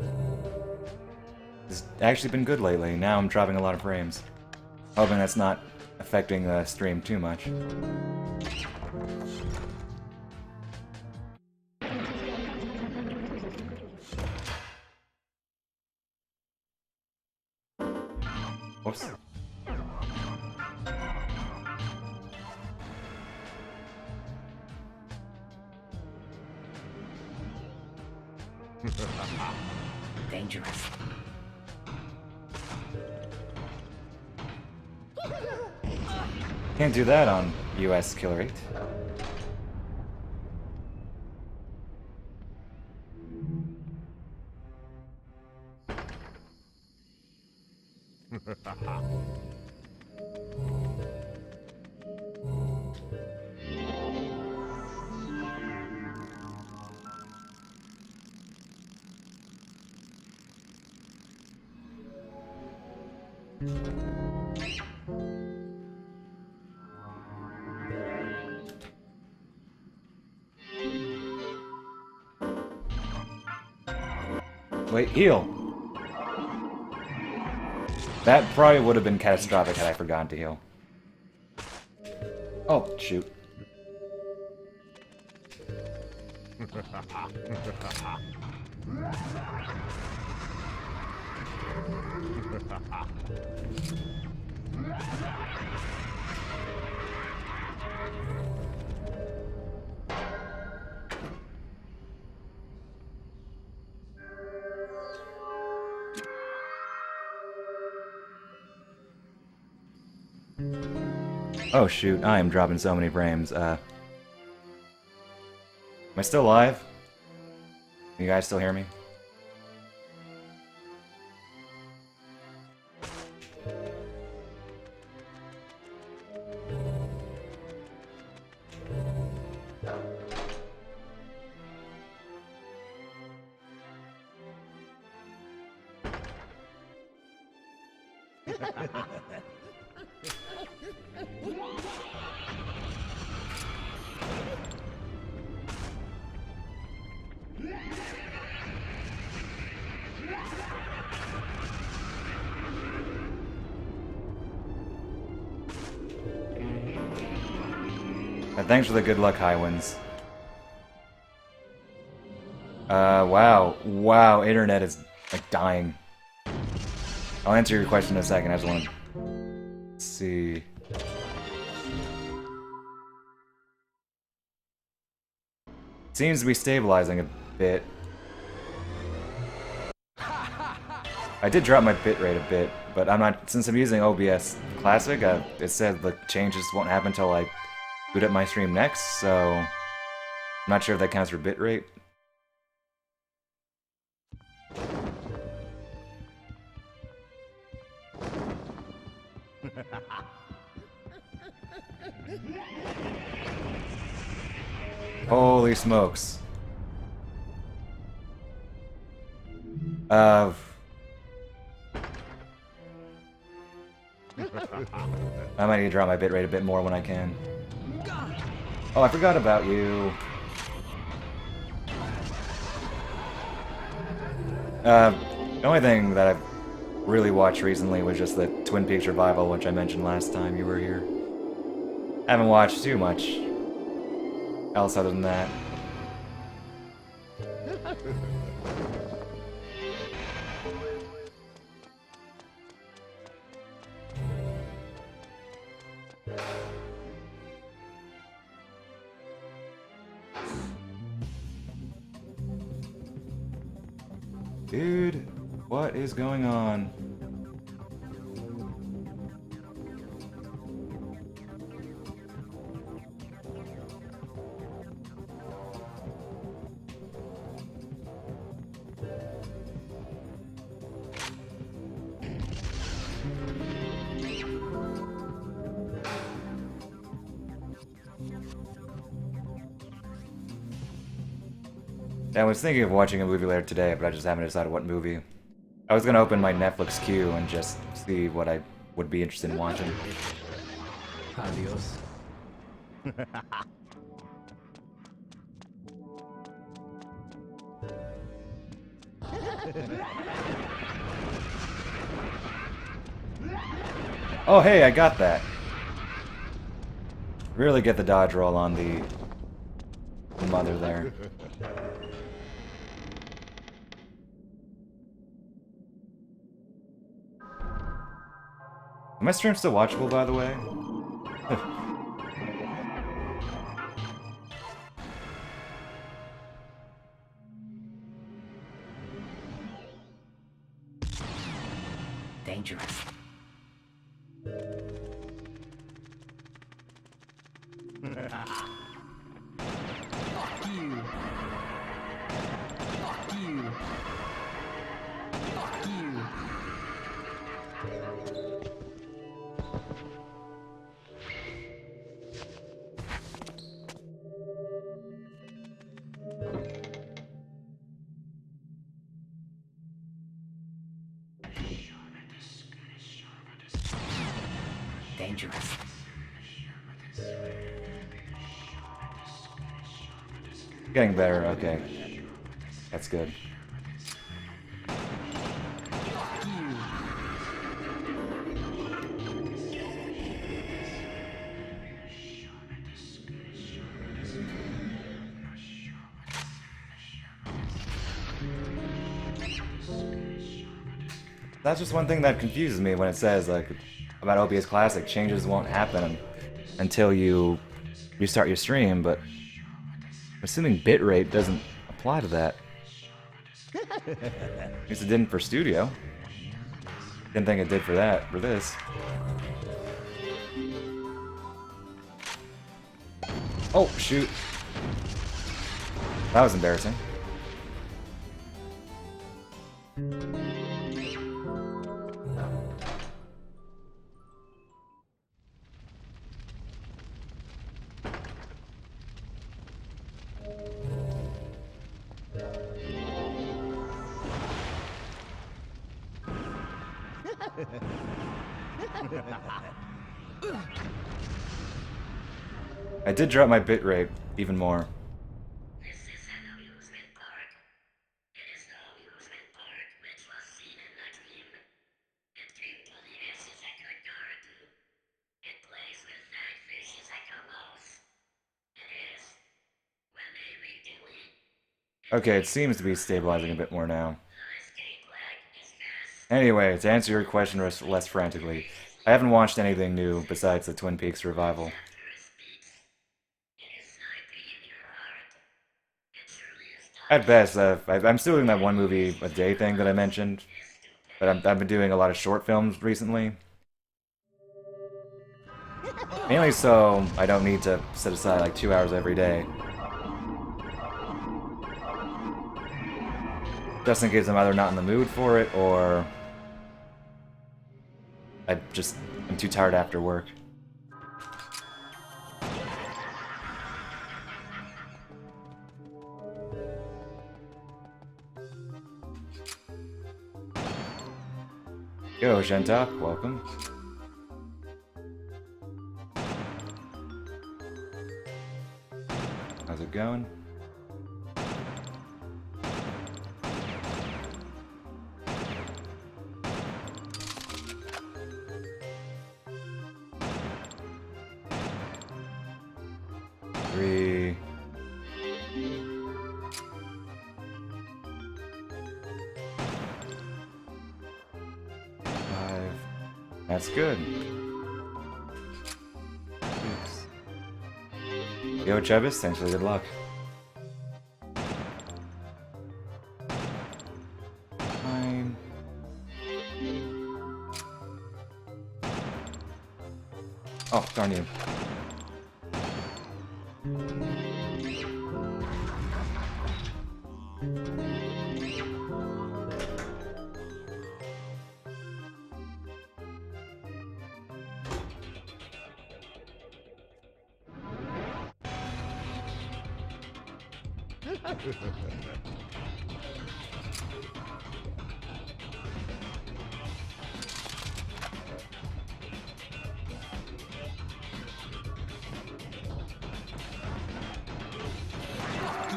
has actually been good lately. Now I'm dropping a lot of frames. Hoping that's not affecting the stream too much. Whoops. Dangerous. Can't do that on US Killer8. Wait, heal! That probably would have been catastrophic had I forgotten to heal. Oh, shoot. Oh shoot, I am dropping so many frames. Am I still alive? Can you guys still hear me? Thanks for the good luck, Highwinds. Wow. Wow, internet is, like, dying. I'll answer your question in a second, I just want to see. Seems to be stabilizing a bit. I did drop my bitrate a bit, but I'm not, since I'm using OBS Classic, it said the changes won't happen until I boot up my stream next, so I'm not sure if that counts for bitrate. Holy smokes. I might need to drop my bitrate a bit more when I can. Oh, I forgot about you. The only thing that I've really watched recently was just the Twin Peaks Revival, which I mentioned last time you were here. I haven't watched too much else other than that. Dude, what is going on? I was thinking of watching a movie later today, but I just haven't decided what movie. I was gonna open my Netflix queue and just see what I would be interested in watching. Adios. Oh hey, I got that. Really get the dodge roll on the mother there. Are my streams still watchable, by the way? Dangerous. Fuck you. Fuck you. Fuck you. Dangerous. Getting better, okay. That's good. That's just one thing that confuses me when it says, like, about OBS Classic, changes won't happen until you restart your stream, but I'm assuming bitrate doesn't apply to that. At least it didn't for Studio. Didn't think it did for that, for this. Oh, shoot. That was embarrassing. I did drop my bitrate even more. This is an amusement park. It is the amusement park which was seen in the dream. It came to the Esizeka garden. It plays with that fishes like a mouse. It is. When they redo it, Okay, it seems to be stabilizing a bit more now. the escape lag is fast. Anyway, to answer your question less frantically, I haven't watched anything new besides the Twin Peaks revival. After it speaks, it is sniping in your heart. It surely is At best, I'm still doing that one movie a day thing that I mentioned, but I've been doing a lot of short films recently. Mainly so I don't need to set aside like 2 hours every day. Just in case I'm either not in the mood for it, or I'm too tired after work. Yo, Gentok, welcome. How's it going? Three. Five. That's good. Six. Yo, Chevis, thanks for the good luck. Nine. Oh, darn you.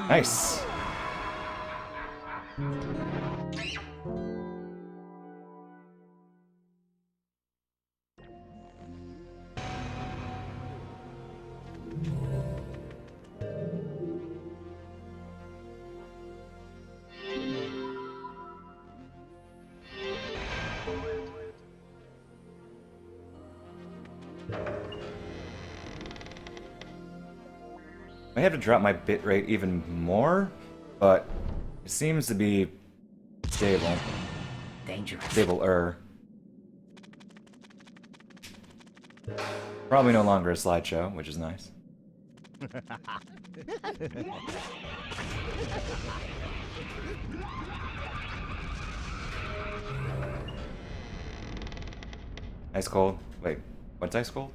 Nice. I have to drop my bitrate even more, but it seems to be stable. Dangerous. Stable-er. Probably no longer a slideshow, which is nice. Ice cold. Wait, What's ice cold?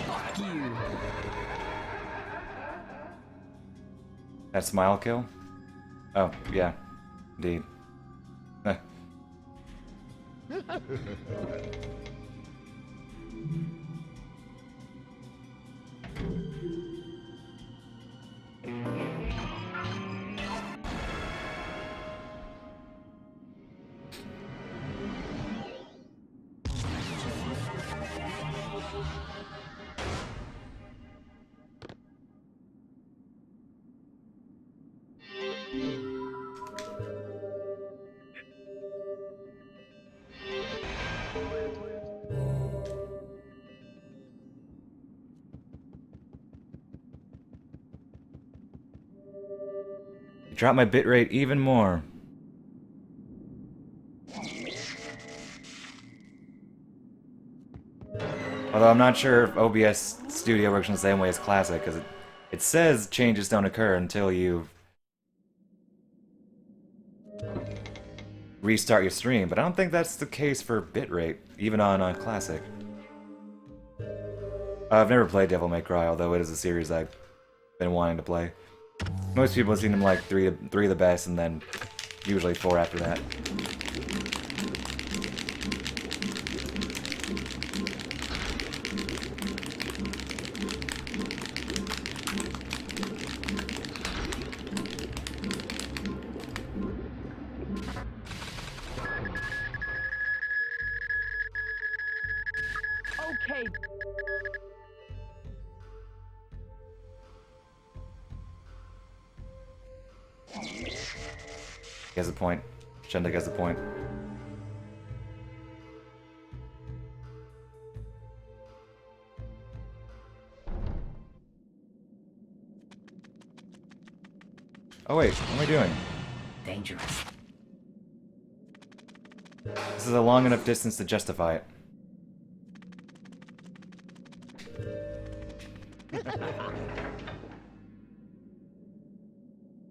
Fuck you! That smile kill? Oh, yeah. Indeed. Heh. Drop my bitrate even more. Although I'm not sure if OBS Studio works in the same way as Classic, because it says changes don't occur until you restart your stream, but I don't think that's the case for bitrate, even on Classic. I've never played Devil May Cry, although it is a series I've been wanting to play. Most people seem to like three the best, and then usually 4 after that. Okay. He has a point. Shendik has a point. Oh wait, what am I doing? Dangerous. This is a long enough distance to justify it.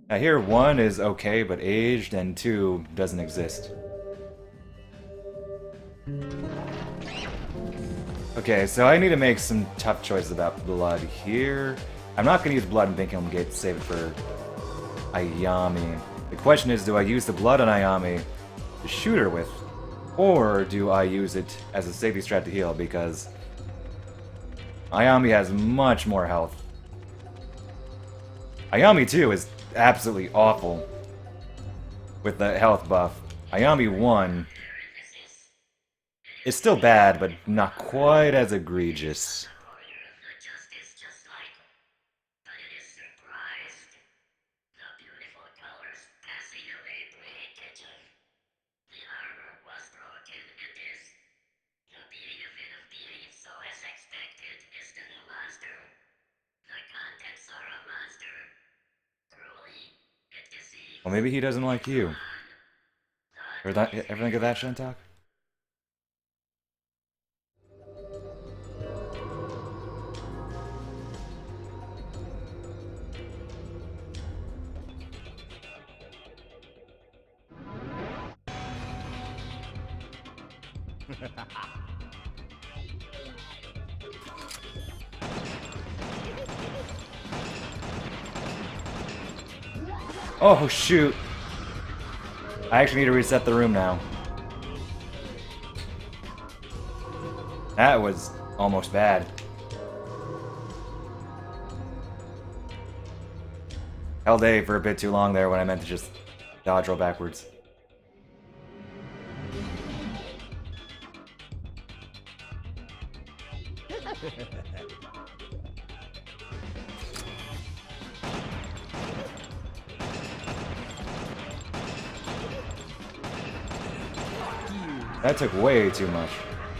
Now here, 1 is okay, but aged, and 2 doesn't exist. Okay, so I need to make some tough choices about blood here. I'm not going to use blood in Binkham Gate to save it for Ayami. The question is, do I use the blood on Ayami to shoot her with, or do I use it as a safety strat to heal, because Ayami has much more health. Ayami 2 is absolutely awful with the health buff. Ayami 1 is still bad, but not quite as egregious. Well, maybe he doesn't like you. Or that, ever think of that, Shentok? Oh, shoot. I actually need to reset the room now. That was almost bad. Held A for a bit too long there when I meant to just dodge roll backwards. That took way too much.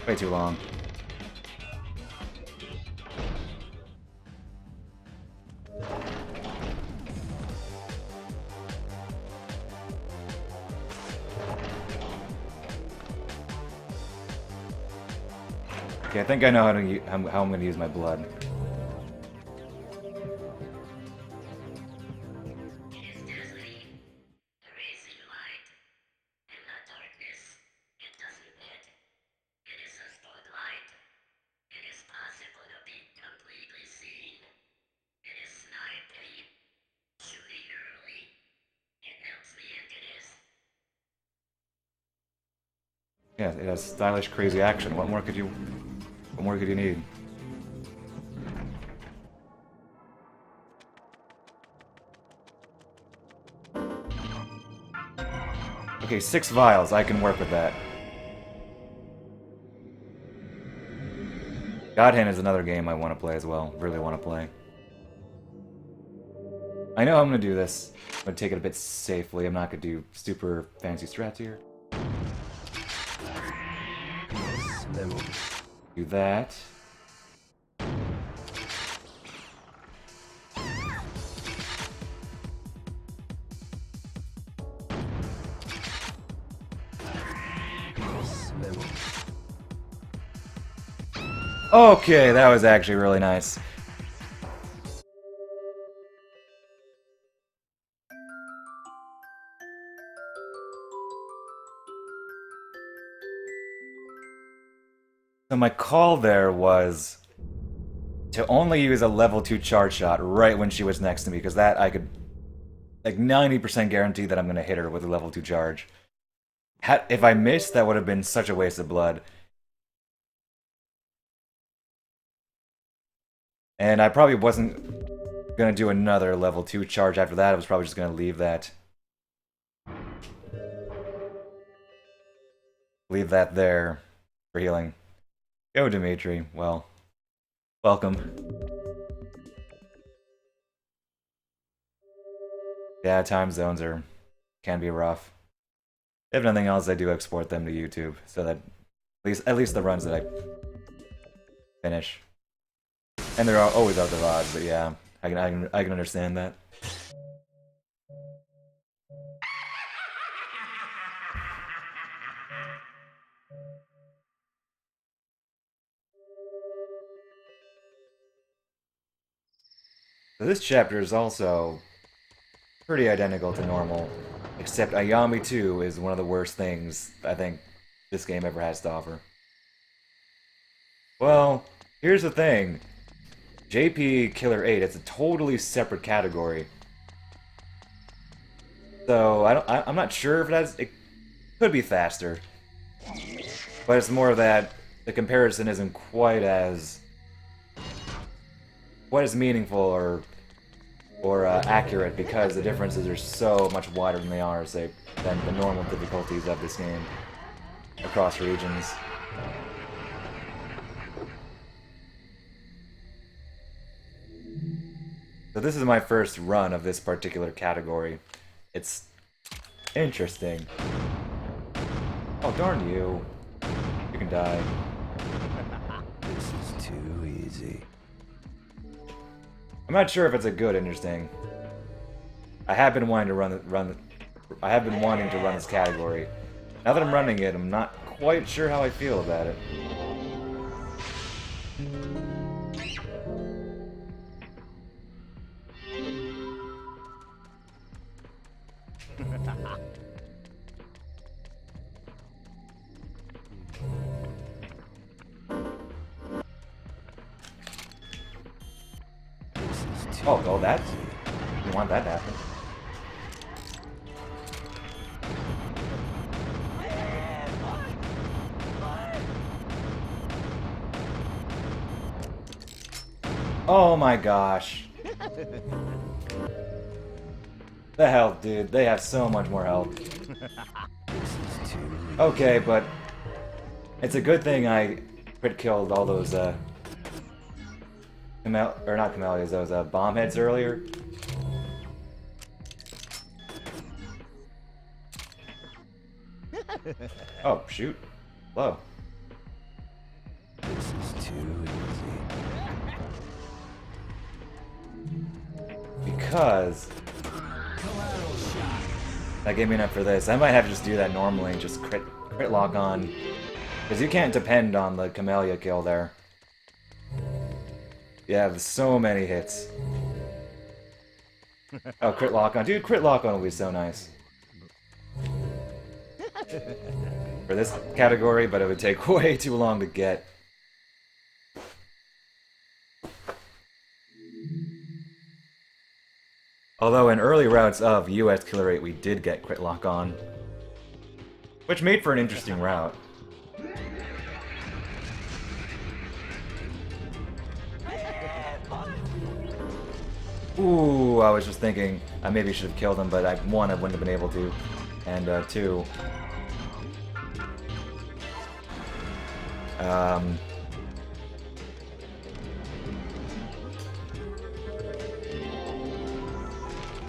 Way too long. Okay, I think I know how I'm going to use my blood. It is dazzling, erasing light, and the darkness. It doesn't hit. It is a spotlight. It is possible to be completely seen. It is sniping, shooting early. It helps me into this. Yeah, it has stylish, crazy action. What more could you need? Okay, 6 vials. I can work with that. God Hand is another game I want to play as well. Really want to play. I know I'm going to do this. I'm going to take it a bit safely. I'm not going to do super fancy strats here. Do that. Okay, that was actually really nice. So my call there was to only use a level 2 charge shot right when she was next to me, because that I could like 90% guarantee that I'm going to hit her with a level 2 charge. If I missed, that would have been such a waste of blood. And I probably wasn't going to do another level 2 charge after that. I was probably just going to leave that. Leave that there for healing. Go, Dimitri. Well, welcome. Yeah, time zones can be rough. If nothing else, I do export them to YouTube, so that at least the runs that I finish. And there are always other odds, but yeah, I can understand that. So this chapter is also pretty identical to normal, except Ayami 2 is one of the worst things I think this game ever has to offer. Well, here's the thing. JP Killer 8, it's a totally separate category. So I'm not sure if it could be faster. But it's more that the comparison isn't quite as meaningful or accurate, because the differences are so much wider than they are, say, than the normal difficulties of this game across regions. So this is my first run of this particular category. It's interesting. Oh, darn you. You can die. This is too easy. I'm not sure if it's a good interesting. I have been wanting to I have been wanting to run this category. Now that I'm running it, I'm not quite sure how I feel about it. Oh, that's... You want that to happen. Oh my gosh. The health, dude. They have so much more health. Okay, but... It's a good thing I crit killed all those, or not camellias, those bomb heads earlier. Oh, shoot. Hello. This is too easy. Because that gave me enough for this. I might have to just do that normally, just crit lock on. Because you can't depend on the Camellia kill there. You have so many hits. Oh, crit lock on. Dude, crit lock on will be so nice. For this category, but it would take way too long to get. Although in early routes of US Killer 8 we did get crit lock on. Which made for an interesting route. Ooh, I was just thinking I maybe should have killed him, but one, I wouldn't have been able to. And two...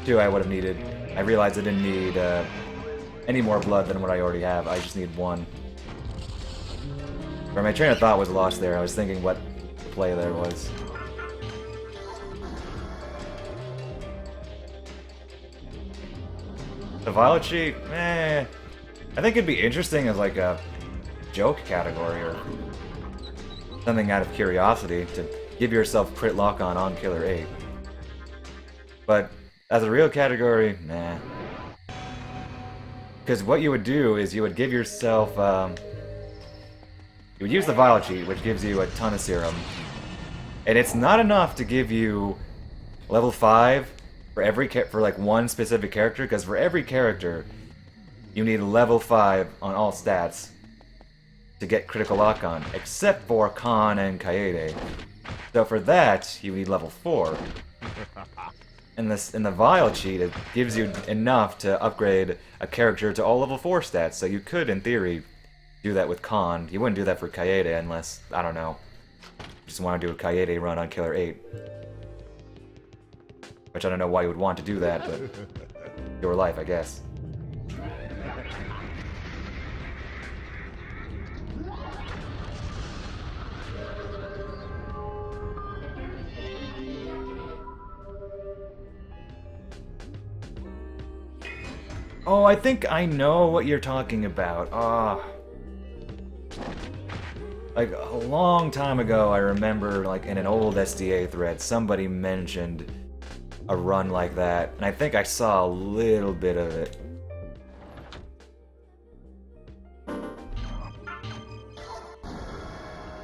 Two, I would have needed. I realized I didn't need any more blood than what I already have. I just need one. Where my train of thought was lost there. I was thinking what the play there was. The Violet Sheet, I think it'd be interesting as like a joke category or something out of curiosity to give yourself crit lock on Killer 8. But as a real category, nah. Because what you would do is you would give yourself, you would use the Violet Sheet, which gives you a ton of serum. And it's not enough to give you level 5 for like one specific character, because for every character, you need level 5 on all stats to get critical lock on, except for Khan and Kaede. So for that, you need level 4. In the Violet Sheet, it gives you enough to upgrade a character to all level 4 stats, so you could, in theory, do that with Khan. You wouldn't do that for Kaede unless, I don't know, just want to do a Kaede run on Killer 8. Which I don't know why you would want to do that, but your life, I guess. Oh, I think I know what you're talking about. Like, a long time ago, I remember, like, in an old SDA thread, somebody mentioned a run like that, and I think I saw a little bit of it.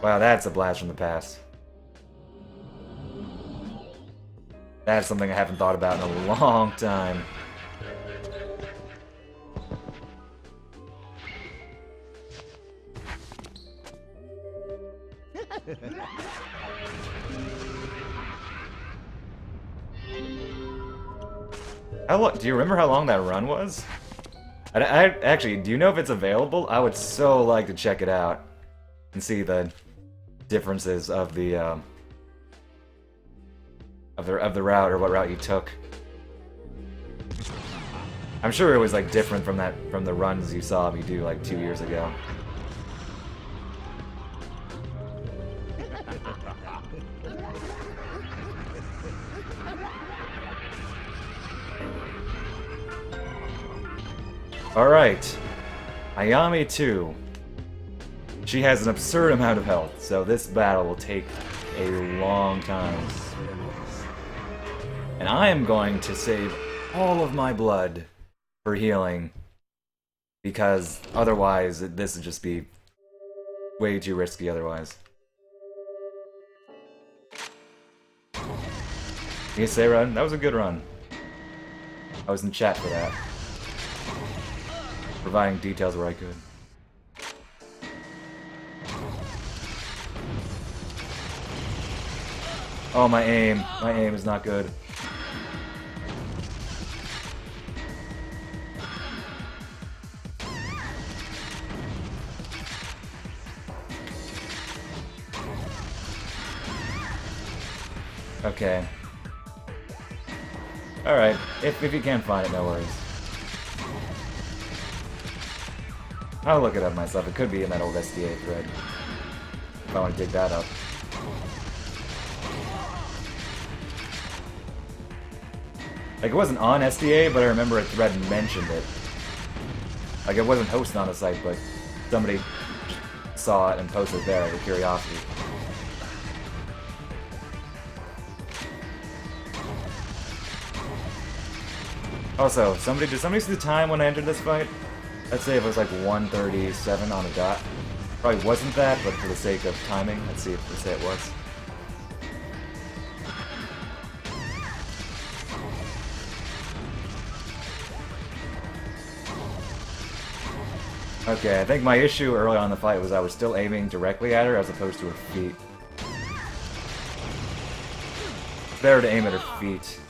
Wow, that's a blast from the past. That's something I haven't thought about in a long time. Do you remember how long that run was? I actually, do you know if it's available? I would so like to check it out and see the differences of the route, or what route you took. I'm sure it was like different from the runs you saw me do like 2 years ago. Alright, Ayami 2. She has an absurd amount of health, so this battle will take a long time. And I am going to save all of my blood for healing, because otherwise this would just be way too risky otherwise. You say run? That was a good run. I was in chat for that. Providing details where I could. Oh, my aim is not good. Okay. Alright, if you can't find it, no worries. I'll look it up myself. It could be in that old SDA thread. If I want to dig that up. Like, it wasn't on SDA, but I remember a thread mentioned it. Like, it wasn't hosted on the site, but somebody saw it and posted it there out of curiosity. Also, did somebody see the time when I entered this fight? Let's say it was like 1:37 on the dot. Probably wasn't that, but for the sake of timing, let's see if we say it was. Okay, I think my issue early on in the fight was I was still aiming directly at her as opposed to her feet. It's better to aim at her feet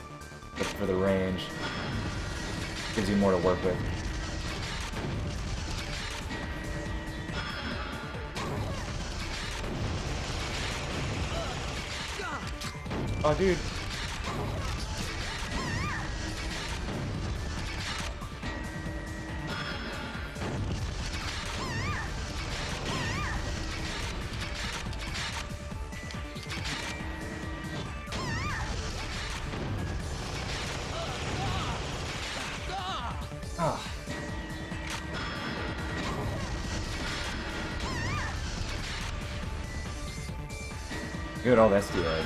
for the range. Gives you more to work with. Oh, dude. Oh. Good old SDA.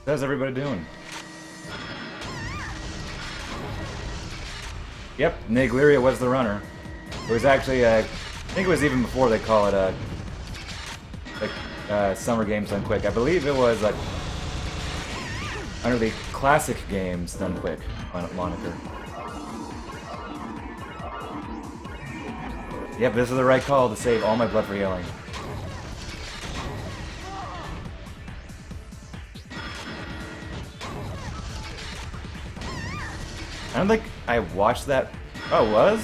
How's everybody doing? Yep, Nigleria was the runner. It was actually, I think it was even before they call it Summer Games Done Quick. I believe it was under the Classic Games Done Quick moniker. Yep, this is the right call to save all my blood for healing. I don't think I watched that. Oh, it was?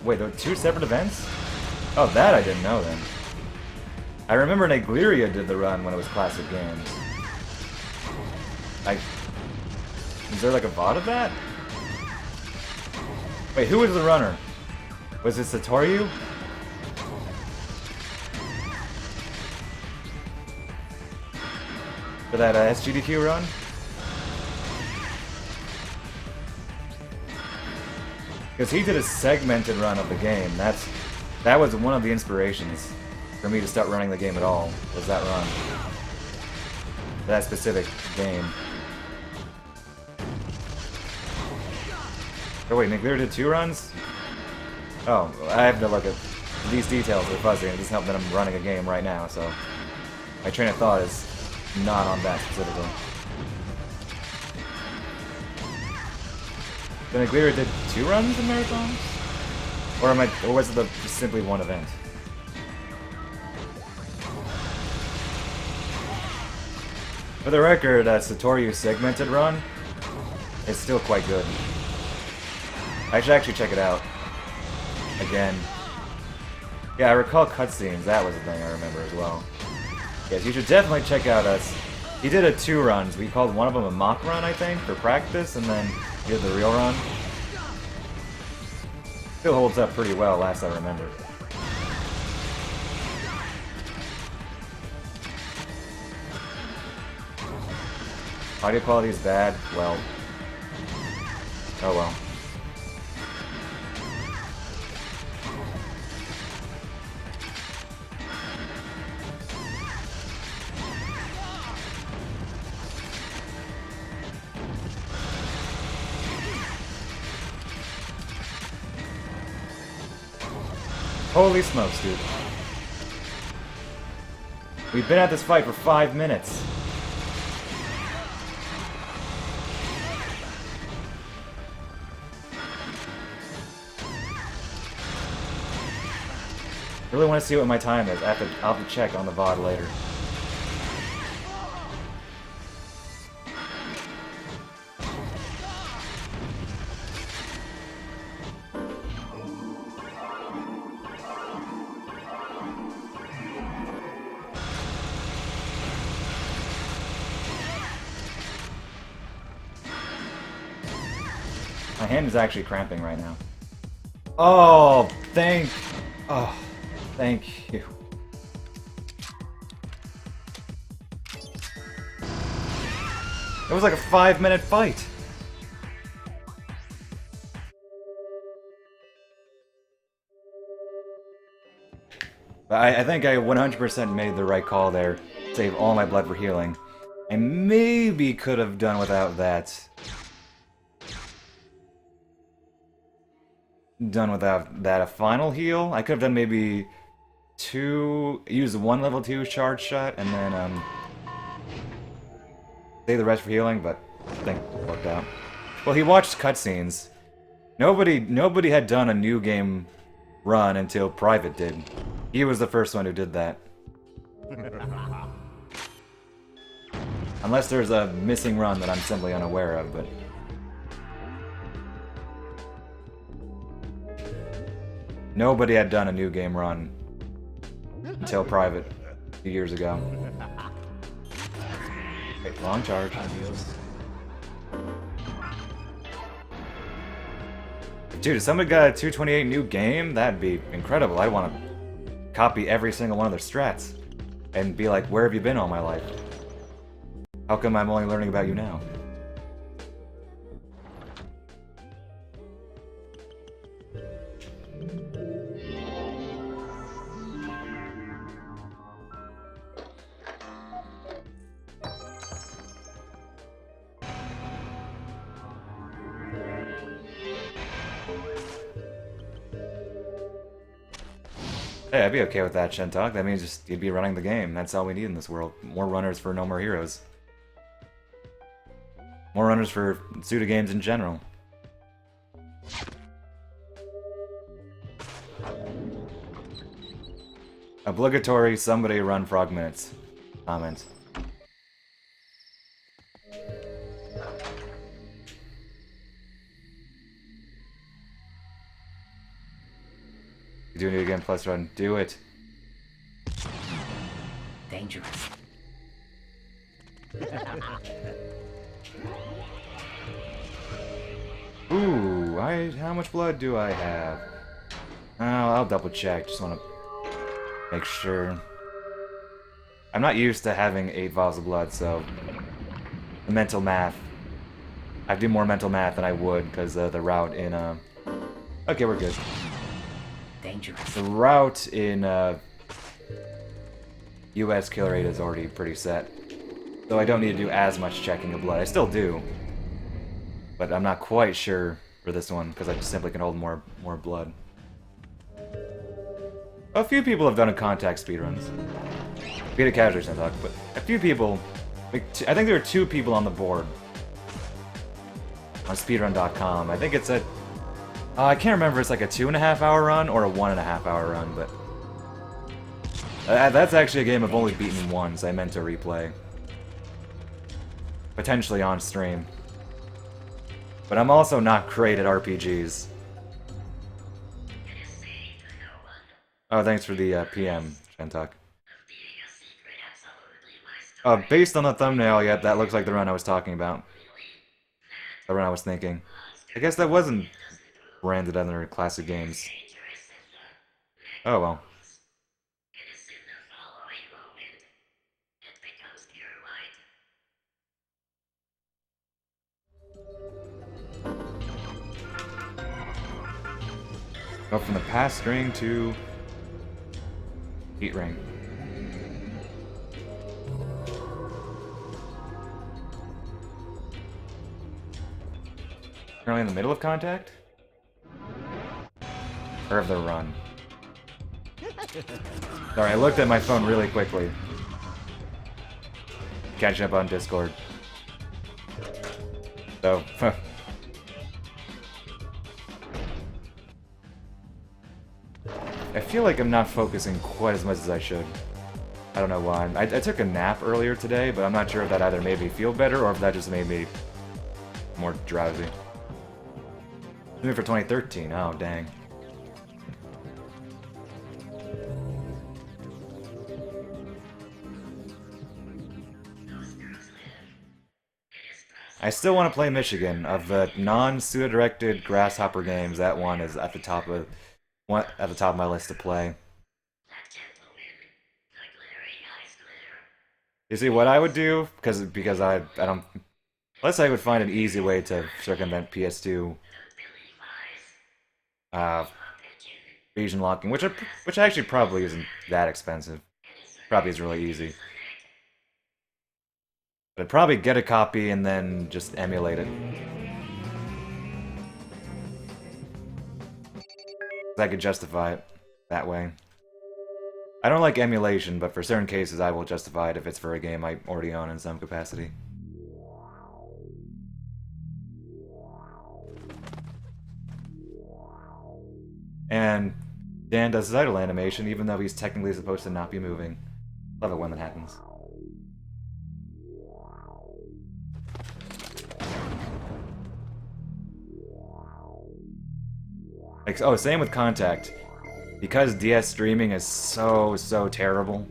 Wait, there were two separate events? Oh, that I didn't know then. I remember Nigleria did the run when it was Classic Games. Is there like a VOD of that? Wait, who was the runner? Was it Satoryu? For that SGDQ run? Because he did a segmented run of the game. That was one of the inspirations for me to start running the game at all, was that run. That specific game. Oh wait, Nigleria did 2 runs? Oh, I have to look at these details. They're fuzzy. It doesn't help that I'm running a game right now, so my train of thought is not on that specifically. Then Nigleria did 2 runs in marathons? Or was it just simply one event? For the record, Satoryu's segmented run is still quite good. I should actually check it out. Again. Yeah, I recall cutscenes. That was the thing I remember as well. Yes, you should definitely check out he did 2 runs. We called one of them a mock run, I think, for practice, and then he did the real run. Still holds up pretty well, last I remember. Audio quality is bad. Well. Oh well. Holy smokes, dude. We've been at this fight for 5 minutes. I really want to see what my time is. I'll have to check on the VOD later. My hand is actually cramping right now. Oh, thank you. It was like a 5-minute fight. But I think I 100% made the right call there. Save all my blood for healing. I maybe could have done without that. A final heal. I could have done maybe use one level 2 charge shot and then save the rest for healing, but I think it worked out. Well, he watched cutscenes. Nobody had done a new game run until Private did. He was the first one who did that. Unless there's a missing run that I'm simply unaware of, but nobody had done a new game run until Private a few years ago. Okay, long charge. Dude, if somebody got a 228 new game, that'd be incredible. I'd want to copy every single one of their strats and be like, where have you been all my life? How come I'm only learning about you now? Hey, I'd be okay with that, Shentok. That means just you'd be running the game. That's all we need in this world. More runners for no more heroes. More runners for Suda games in general. Obligatory somebody run frog minutes. Comment. You do it again, plus run. Do it. Dangerous. Ooh, how much blood do I have? Oh, I'll double check. Just want to make sure. I'm not used to having 8 vials of blood, so the mental math. I do more mental math than I would because the route in Okay, we're good. Dangerous. The route in US Killer8 is already pretty set, so I don't need to do as much checking of blood. I still do, but I'm not quite sure for this one because I just simply can hold more blood. A few people have done a contact speedruns. Beat it casually, Shentok, but a few people, like I think there are 2 people on the board on speedrun.com. I think it's a I can't remember if it's like a 2.5 hour run or a 1.5 hour run, but that's actually a game I've only beaten once. I meant to replay. Potentially on stream. But I'm also not great at RPGs. Oh, thanks for the PM, Shentok. Based on the thumbnail, yep, that looks like the run I was talking about. The run I was thinking. I guess that wasn't branded under classic games. Oh well. Go from the past ring to heat ring. Currently in the middle of contact? Or of the run? Sorry, I looked at my phone really quickly. Catching up on Discord. So, I feel like I'm not focusing quite as much as I should. I don't know why. I took a nap earlier today, but I'm not sure if that either made me feel better or if that just made me more drowsy. Even for 2013, oh dang. I still want to play Michigan. Of the non-pseudo-directed Grasshopper games, that one is at the top of my list to play. You see, what I would do, because I don't, unless I would find an easy way to circumvent PS2 region locking, which actually probably isn't that expensive. Probably is really easy. But I'd probably get a copy and then just emulate it. I could justify it that way. I don't like emulation, but for certain cases I will justify it if it's for a game I already own in some capacity. And Dan does his idle animation, even though he's technically supposed to not be moving. Love it when that happens. Like, oh, same with Contact. Because DS streaming is so terrible,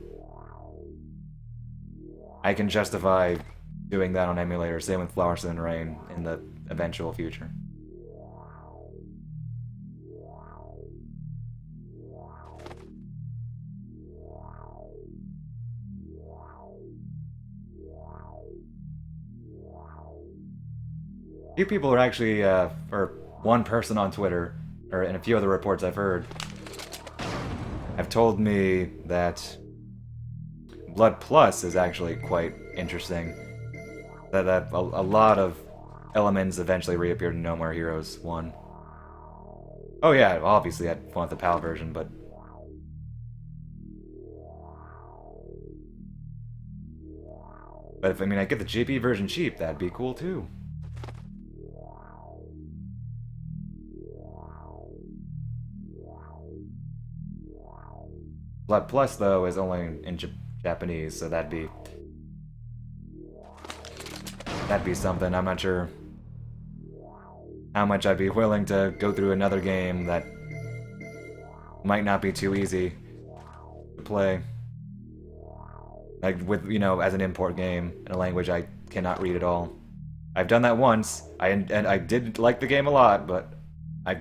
I can justify doing that on emulator. Same with Flowers and Rain in the eventual future. A few people are actually, or one person on Twitter, or in a few other reports I've heard, have told me that Blood Plus is actually quite interesting. That a lot of elements eventually reappeared in No More Heroes 1. Oh yeah, obviously I'd want the PAL version, but... But if, I mean, I get the JP version cheap, that'd be cool too. Blood Plus, though, is only in Japanese, so that'd be something. I'm not sure how much I'd be willing to go through another game that might not be too easy to play. Like, with, you know, as an import game in a language I cannot read at all. I've done that once, and I did like the game a lot, but I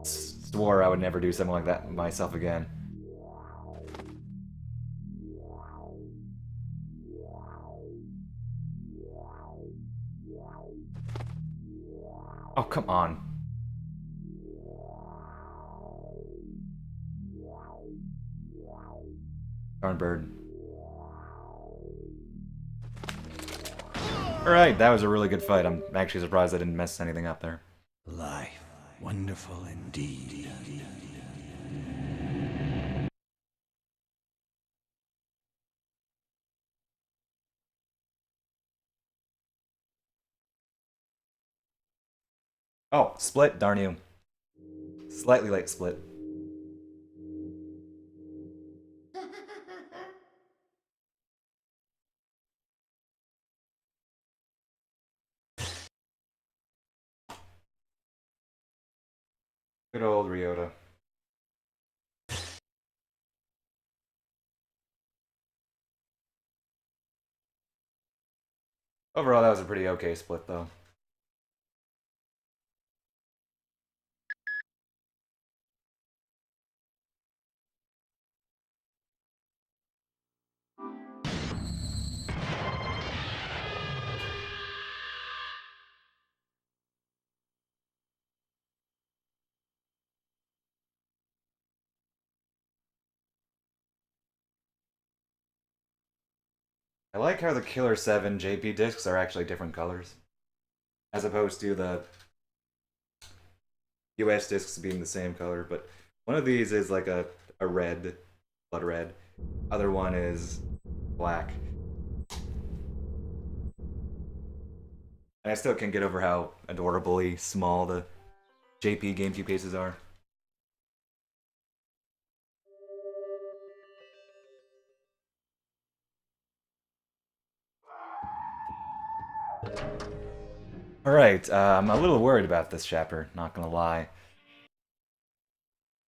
swore I would never do something like that myself again. Oh, come on. Darn bird. Alright, that was a really good fight. I'm actually surprised I didn't mess anything up there. Life, wonderful indeed. Oh, split, darn you. Slightly late split. Good old Ryota. Overall, that was a pretty okay split, though. I like how the Killer7 JP discs are actually different colors, as opposed to the US discs being the same color, but one of these is like a red, blood red. Other one is black. And I still can't get over how adorably small the JP GameCube cases are. Alright, I'm a little worried about this chapter, not gonna lie.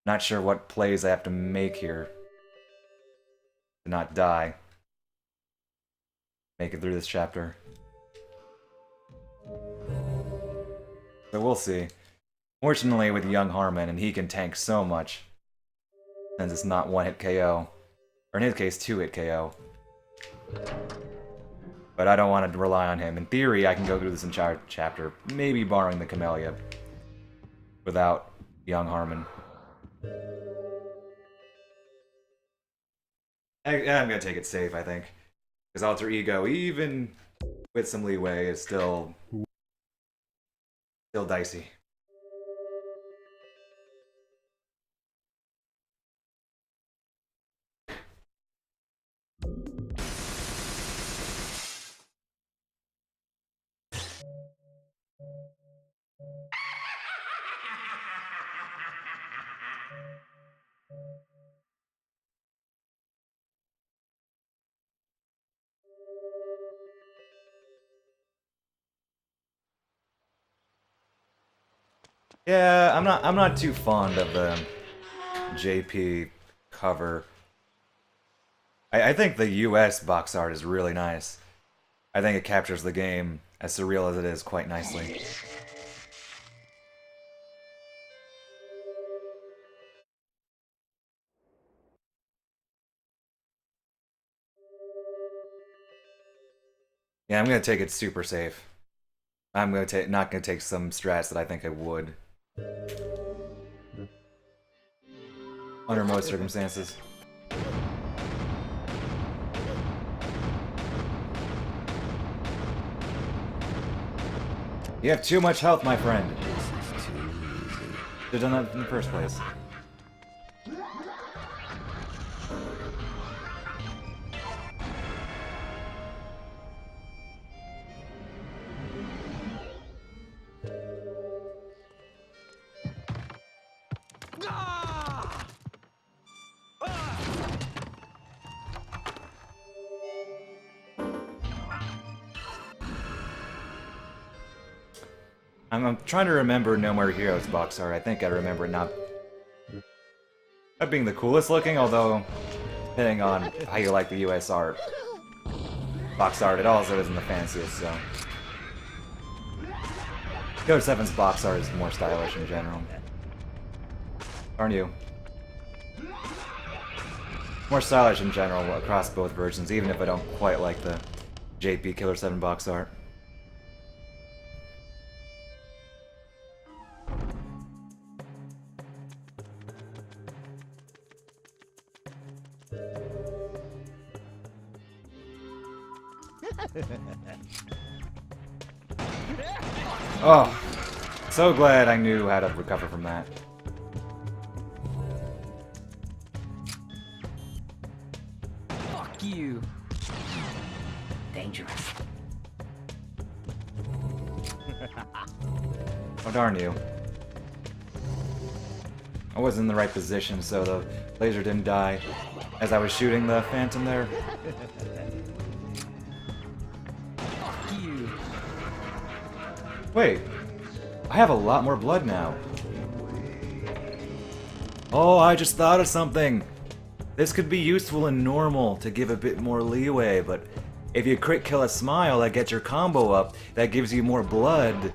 Not sure what plays I have to make here to not die. Make it through this chapter. So we'll see. Fortunately, with young Harmon, and he can tank so much, since it's not one-hit KO. Or in his case, two-hit KO. But I don't want to rely on him. In theory, I can go through this entire chapter, maybe barring the Camellia, without young Harmon. I'm gonna take it safe, I think. Because Alter Ego, even with some leeway, is still dicey. Yeah, I'm not too fond of the JP cover. I think the US box art is really nice. I think it captures the game, as surreal as it is, quite nicely. Yeah, I'm gonna take it super safe. I'm not gonna take some strats that I think I would. Under most circumstances. You have too much health, my friend. Should've done that in the first place. I'm trying to remember No More Heroes box art. I think I remember it not being the coolest looking, although depending on how you like the US art. Box art, it also isn't the fanciest, so. Killer7's box art is more stylish in general. Aren't you? More stylish in general across both versions, even if I don't quite like the JP Killer7 box art. Oh, so glad I knew how to recover from that. Fuck you. Dangerous. Oh, darn you. I wasn't in the right position, so the laser didn't die as I was shooting the Phantom there. Fuck you. Wait, I have a lot more blood now. Oh, I just thought of something. This could be useful in normal to give a bit more leeway, but if you crit kill a Smile, that gets your combo up. That gives you more blood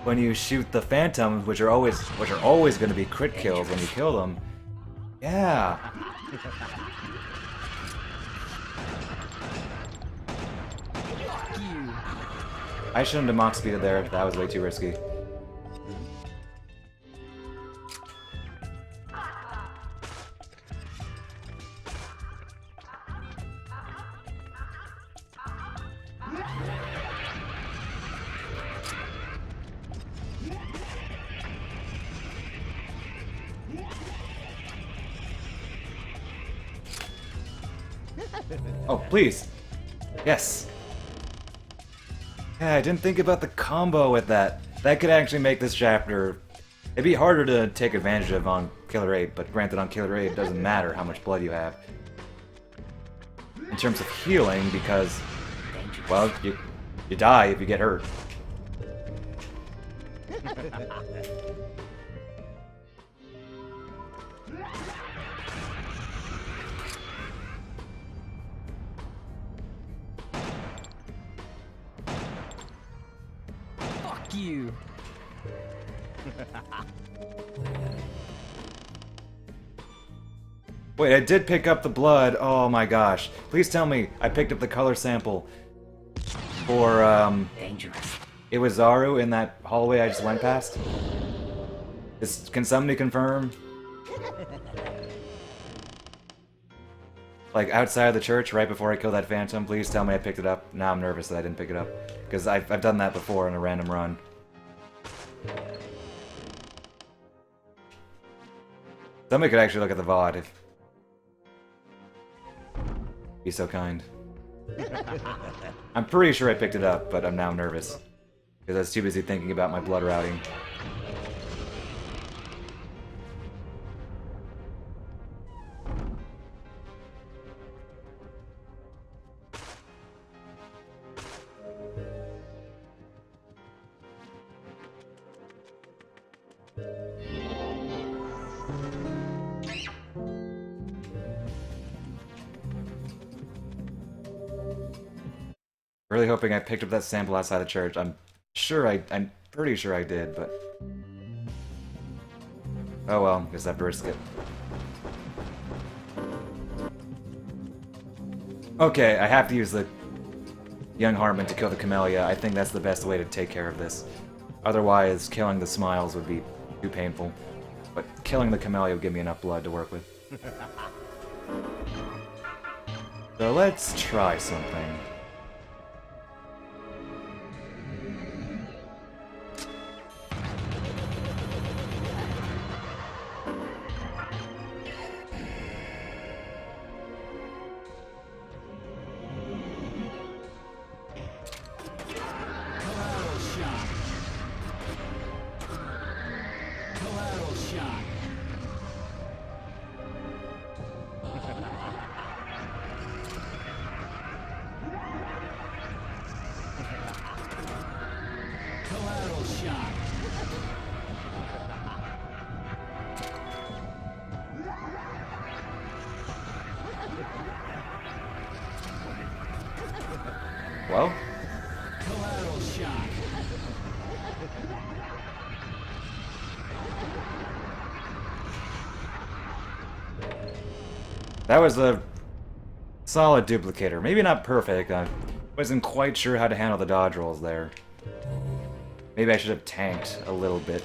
when you shoot the Phantoms, which are always going to be crit kills when you kill them. Yeah. I shouldn't have mock speeded there. That was way too risky. Oh, please. Yes. Yeah, I didn't think about the combo with that. That could actually make this chapter... It'd be harder to take advantage of on Killer 8, but granted on Killer 8 it doesn't matter how much blood you have. In terms of healing, because... Well, you die if you get hurt. Fuck you. Wait, I did pick up the blood. Oh my gosh. Please tell me I picked up the color sample for, Dangerous. it was Zaru in that hallway I just went past? Can somebody confirm? Like, outside of the church, right before I killed that phantom, please tell me I picked it up. Now I'm nervous that I didn't pick it up. Because I've done that before in a random run. Somebody could actually look at the VOD if... Be so kind. I'm pretty sure I picked it up, but I'm now nervous. Because I was too busy thinking about my blood routing. Really hoping I picked up that sample outside the church. I'm pretty sure I did, but... Oh well, guess I have to risk it. Okay, I have to use the young Hartman to kill the Camellia. I think that's the best way to take care of this. Otherwise, killing the Smiles would be too painful. But killing the Camellia would give me enough blood to work with. So let's try something. Well? That was a solid duplicator. Maybe not perfect. I wasn't quite sure how to handle the dodge rolls there. Maybe I should have tanked a little bit.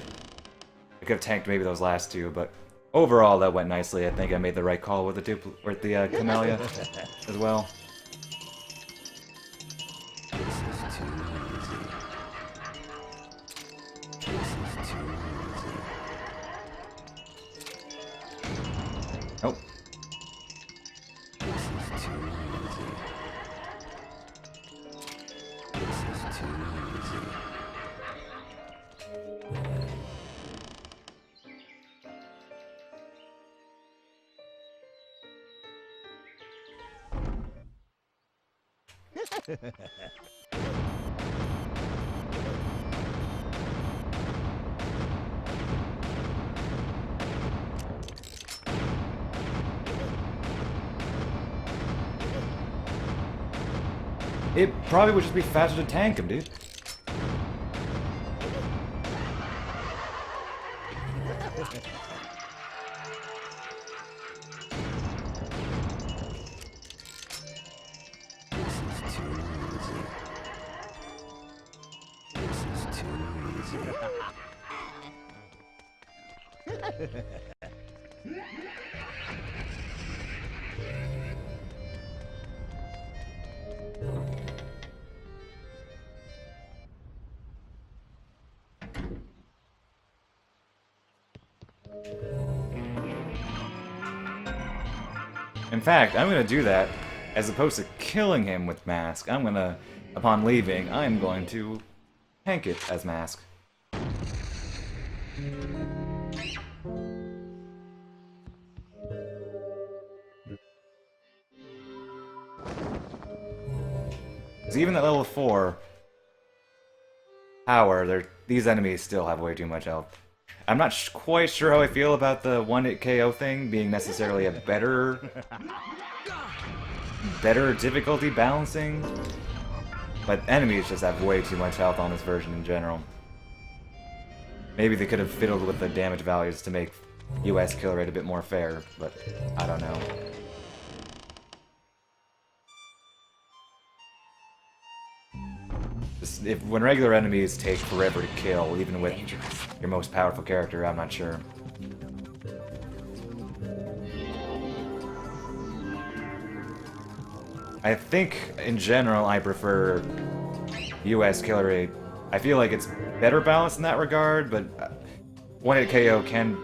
I could have tanked maybe those last two, but overall that went nicely. I think I made the right call with the Camellia as well. Nope. It probably would just be faster to tank him, dude. In fact, I'm gonna do that. as opposed to killing him with Mask, I'm gonna, upon leaving, I'm going to tank it as Mask. Because even at level 4 power, these enemies still have way too much health. I'm not quite sure how I feel about the 1-hit KO thing being necessarily a better difficulty balancing, but enemies just have way too much health on this version in general. Maybe they could have fiddled with the damage values to make US Killer8 a bit more fair, but I don't know. When regular enemies take forever to kill, even with your most powerful character, I'm not sure. I think, in general, I prefer US Killer8. I feel like it's better balanced in that regard, but 1-hit KO can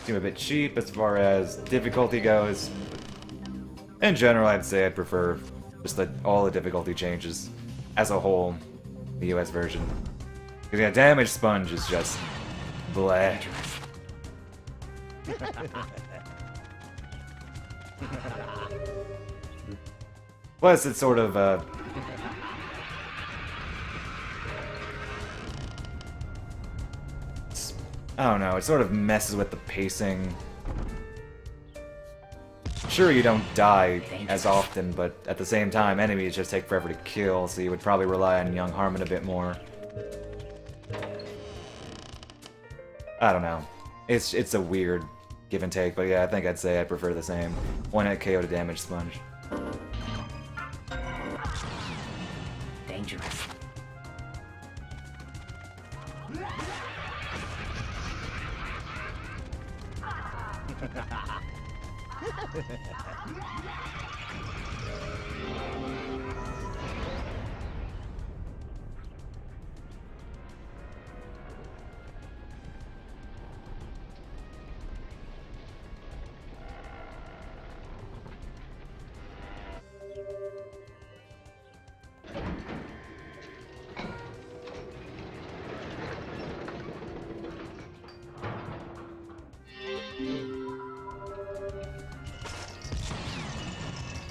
seem a bit cheap as far as difficulty goes. In general, I'd say I'd prefer just all the difficulty changes as a whole, the US version. Because yeah, Damage Sponge is just bleh. Plus, it's sort of I don't know, it sort of messes with the pacing. Sure, you don't die as often, but at the same time, enemies just take forever to kill, so you would probably rely on Young Harmon a bit more. I don't know. It's a weird give and take, but yeah, I think I'd say I prefer the same. 1-hit KO to Damage Sponge. Dangerous.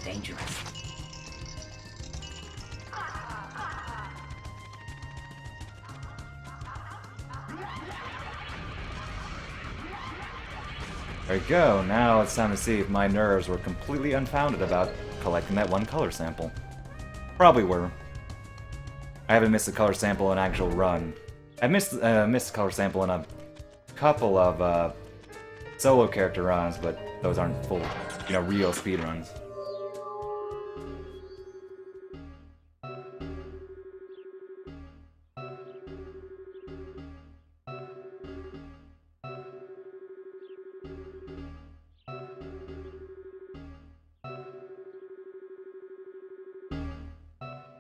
Dangerous. There we go, now it's time to see if my nerves were completely unfounded about collecting that one color sample. Probably were. I haven't missed a color sample in an actual run. I've missed a color sample in a couple of solo character runs, but those aren't full, real speed runs.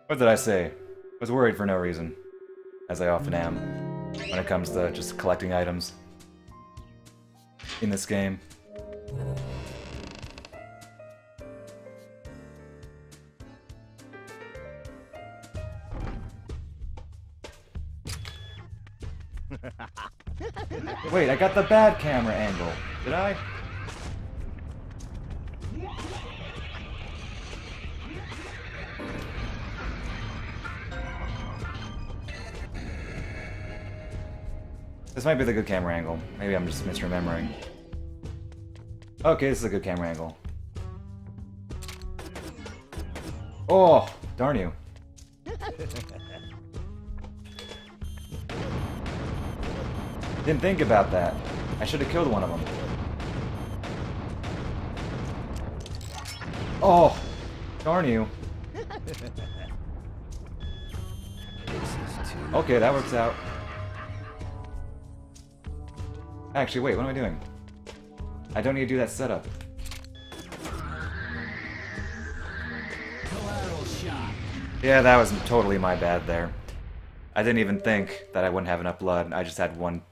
What did I say? I was worried for no reason, as I often am, when it comes to just collecting items in this game. Wait, I got the bad camera angle. Did I? This might be the good camera angle. Maybe I'm just misremembering. Okay, this is a good camera angle. Oh, darn you. Didn't think about that. I should have killed one of them. Oh, darn you. Okay, that works out. Actually, wait, what am I doing? I don't need to do that setup. Yeah, that was totally my bad there. I didn't even think that I wouldn't have enough blood. I just had one...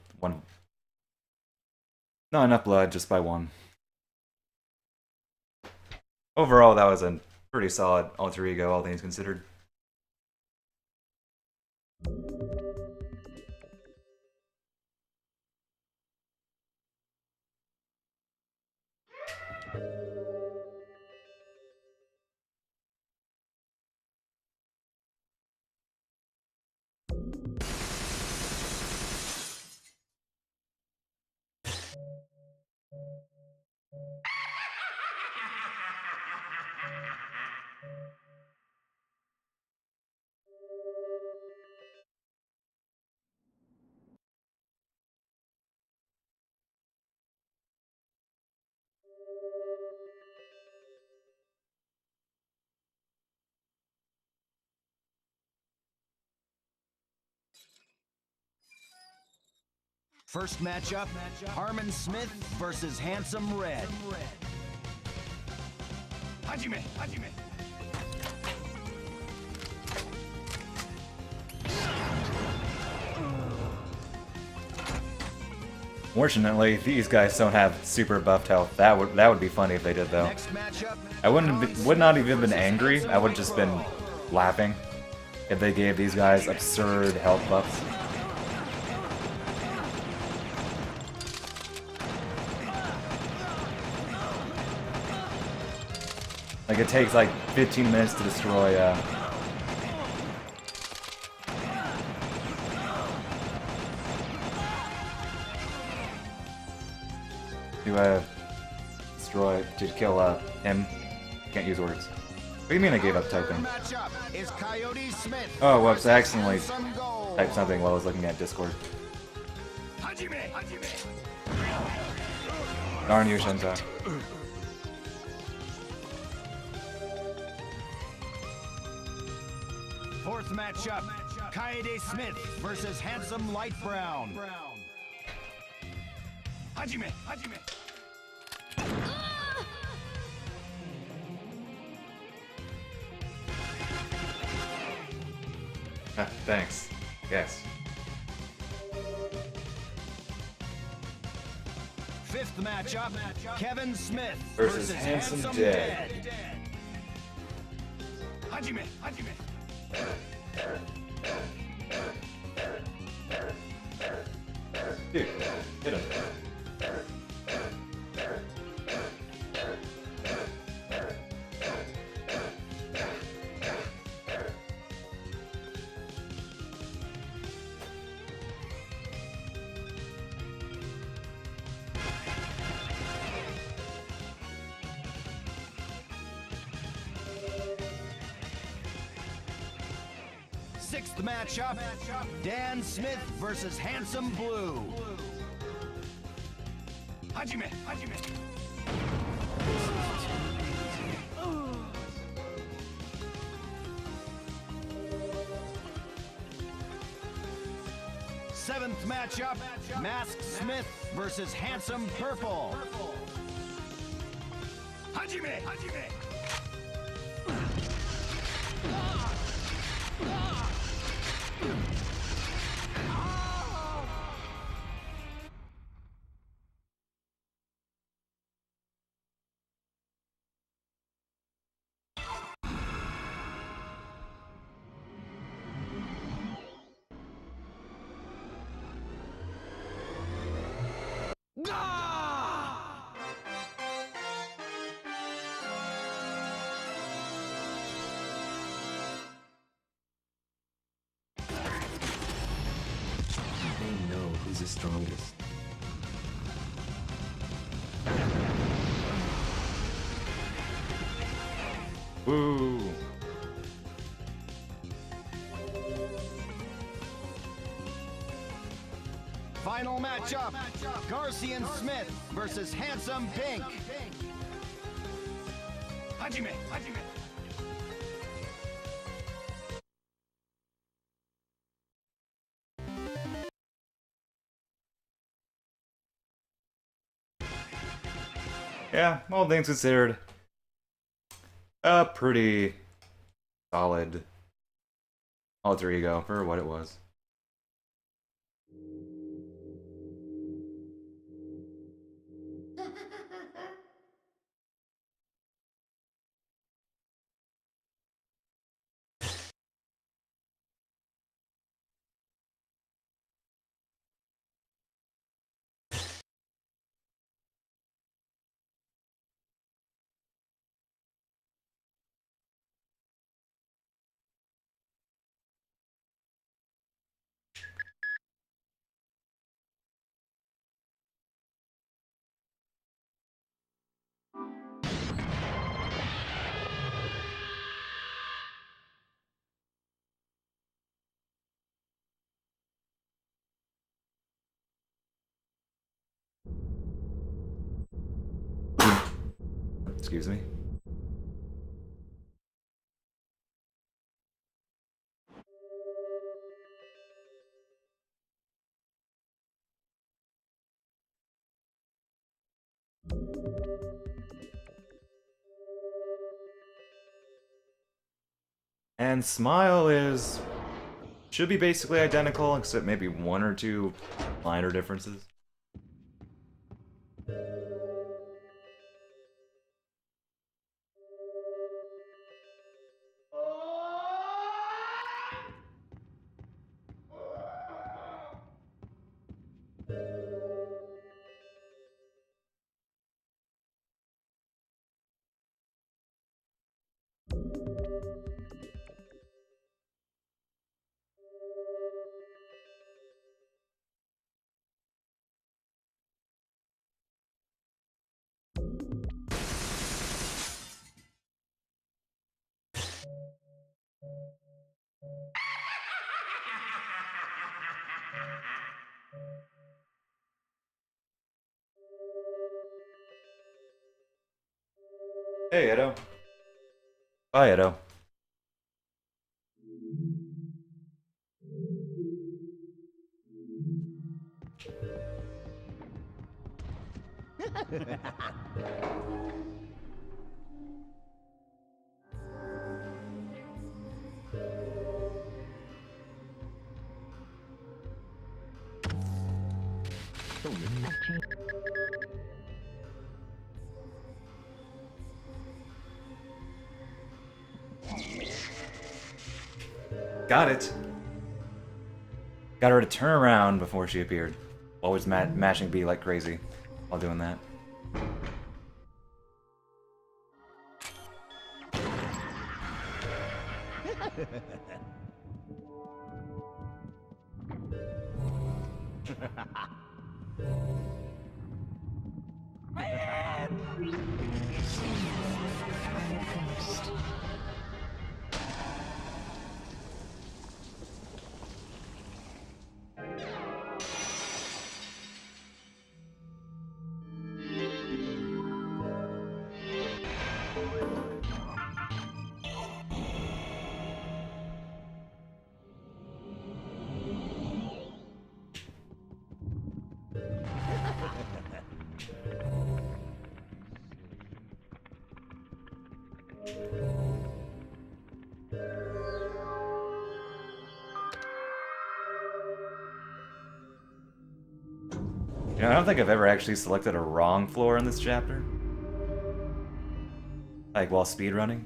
Not enough blood, just by one. Overall, that was a pretty solid alter ego, all things considered. First matchup, Harmon Smith versus Handsome Red. Hajime, Hajime. Fortunately, these guys don't have super buffed health. That would be funny if they did, though. Next matchup, I would not even been angry. I would have just been laughing if they gave these guys absurd health buffs. Like it takes like 15 minutes to destroy. To kill him. Can't use words. What do you mean I gave up typing? matchup is Coyote Smith. Oh, whoops! I accidentally versus Handsome Gold. typed something while I was looking at Discord. Hajime, Hajime. Darn you, Shinzo. Fourth matchup, Kaede Smith versus Handsome Light Brown. Hajime, Hajime. Thanks. Yes. Fifth matchup, Kevin Smith Versus Handsome Dead. Hajime, Hajime. Dude, hit him. Sixth matchup, Dan Smith versus Handsome Blue. Hajime, Hajime. Seventh matchup, Mask Smith versus Handsome Purple. Hajime, Hajime. They know who's the strongest. Woo! Final matchup, Garcian Smith versus Handsome Pink. Hajime, Hajime. Yeah, all things considered, a pretty solid alter ego for what it was. Excuse me. And Smile should be basically identical, except maybe one or two minor differences. Hey, Edo. Bye, Edo. Got it. Got her to turn around before she appeared. Always mashing B like crazy while doing that. You know, I don't think I've ever actually selected a wrong floor in this chapter. Like, while speedrunning.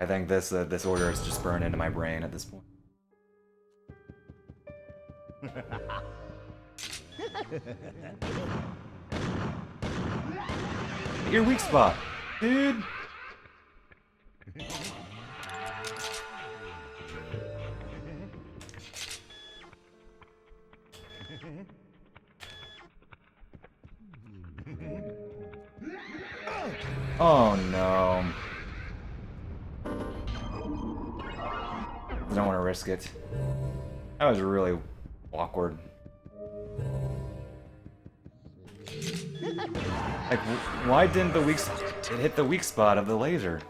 I think this order is just burned into my brain at this point. Your weak spot, dude. Oh no. I don't want to risk it. That was really awkward. Like, why didn't the weak spot... It hit the weak spot of the laser.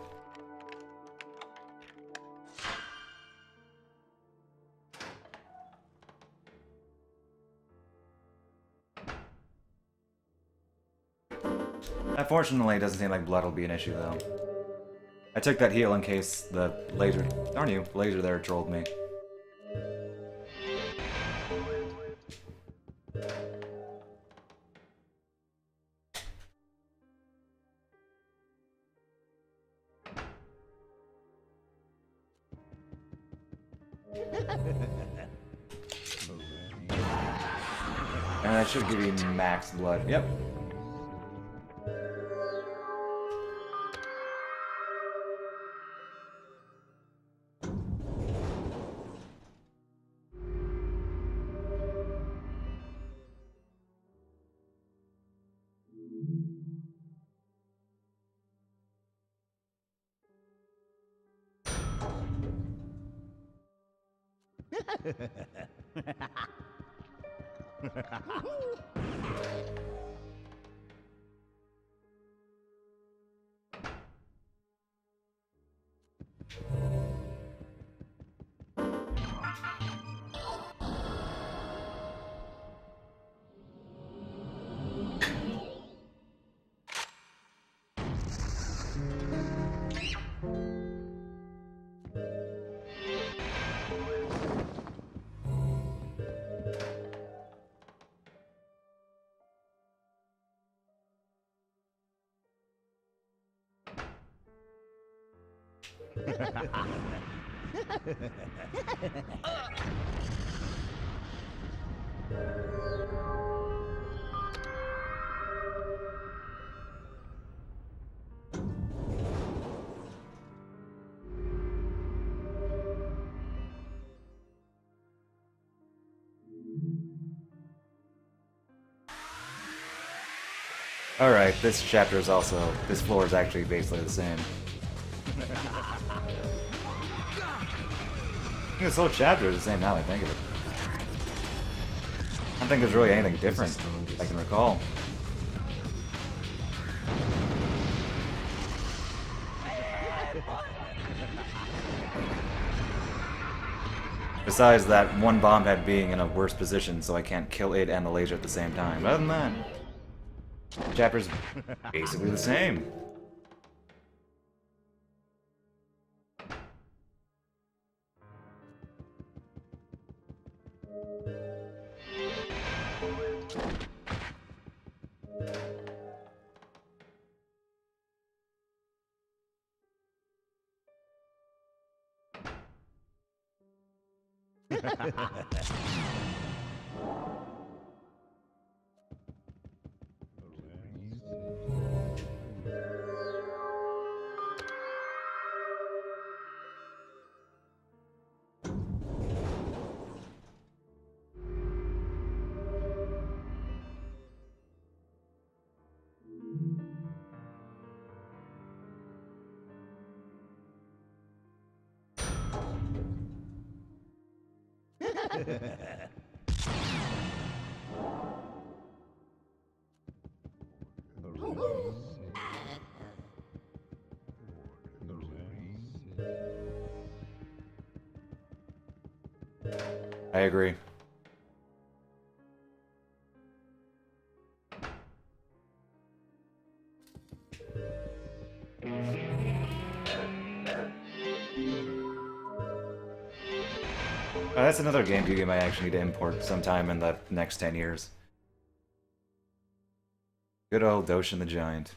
Unfortunately, it doesn't seem like blood will be an issue, though. I took that heal in case the laser... Darn you, laser there trolled me. And that should give you max blood. Yep. Alright, this chapter is also... This floor is actually basically the same. I think this whole chapter is the same now that I think of it. I don't think there's really anything different I can recall. Besides that one bomb head being in a worse position, so I can't kill it and the laser at the same time. But other than that, the chapter's basically the same. I agree. That's another GameCube game I actually need to import sometime in the next 10 years. Good old Doshin the Giant.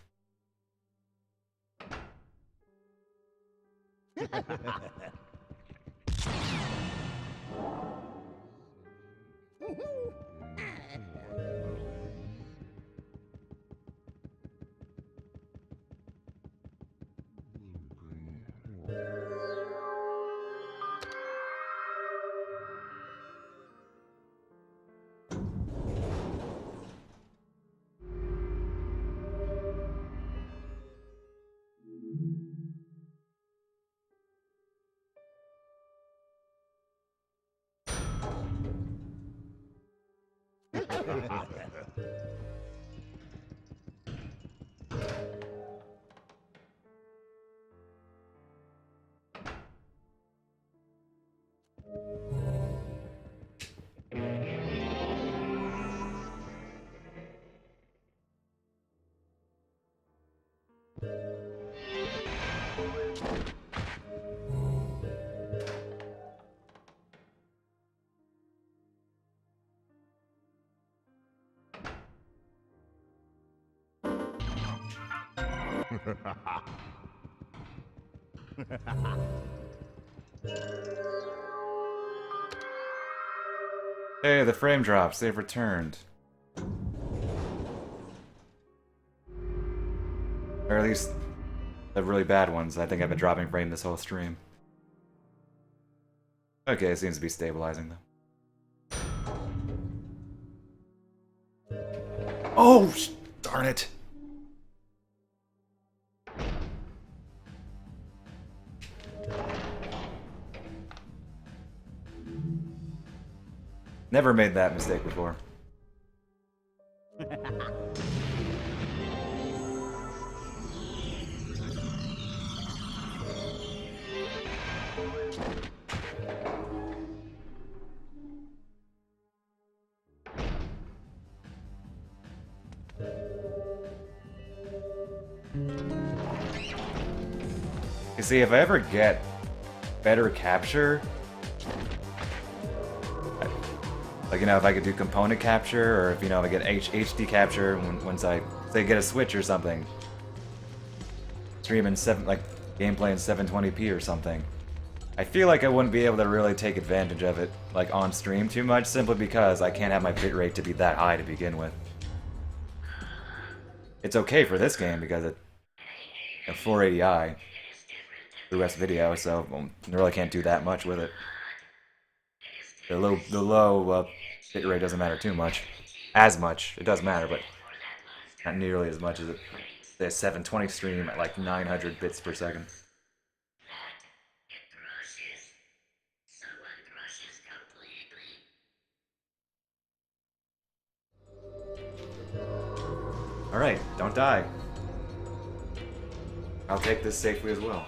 Hey, the frame drops. They've returned. Or at least the really bad ones. I think I've been dropping frame this whole stream. Okay, it seems to be stabilizing though. Oh, darn it. Never made that mistake before. You see, if I ever get better capture, like, you know, if I could do component capture, or if, you know, if I get HD capture once I, say, get a Switch or something, stream in gameplay in 720p or something, I feel like I wouldn't be able to really take advantage of it, like, on stream too much, simply because I can't have my bitrate to be that high to begin with. It's okay for this game because it's a 480i through S-Video, so I really can't do that much with it. The low bitrate doesn't matter too much. As much. It does matter, but not nearly as much as the 720 stream at like 900 bits per second. Alright, don't die. I'll take this safely as well.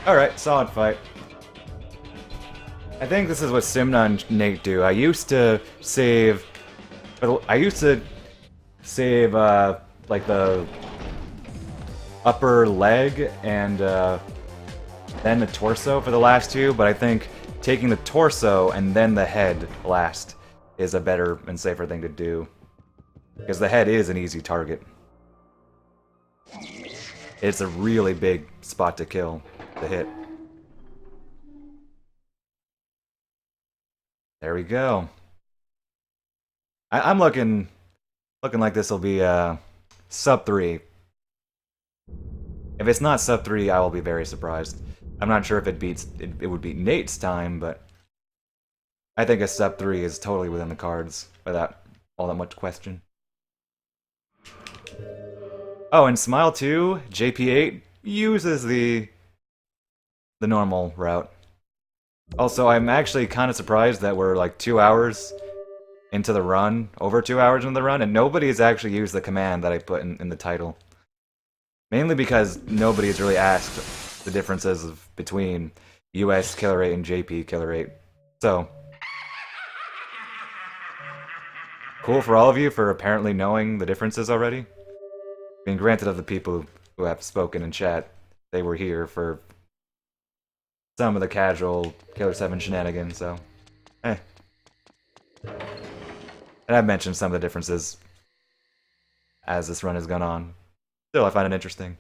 Alright, solid fight. I think this is what Simna and Nate do. I used to save... like, the upper leg and, then the torso for the last two, but I think taking the torso and then the head last is a better and safer thing to do. Because the head is an easy target. It's a really big spot to kill. To hit. There we go. I'm looking like this will be sub 3. If it's not sub 3, I will be very surprised. I'm not sure if it would beat Nate's time, but I think a sub 3 is totally within the cards without all that much question. Oh, and Smile 2, JP8 uses the normal route. Also, I'm actually kind of surprised that we're like 2 hours into the run, over 2 hours into the run, and nobody has actually used the command that I put in the title. Mainly because nobody has really asked the differences between US Killer8 and JP Killer8. So, cool for all of you for apparently knowing the differences already. I mean, granted, of the people who have spoken in chat, they were here for some of the casual Killer7 shenanigans, so And I've mentioned some of the differences as this run has gone on. Still, I find it interesting.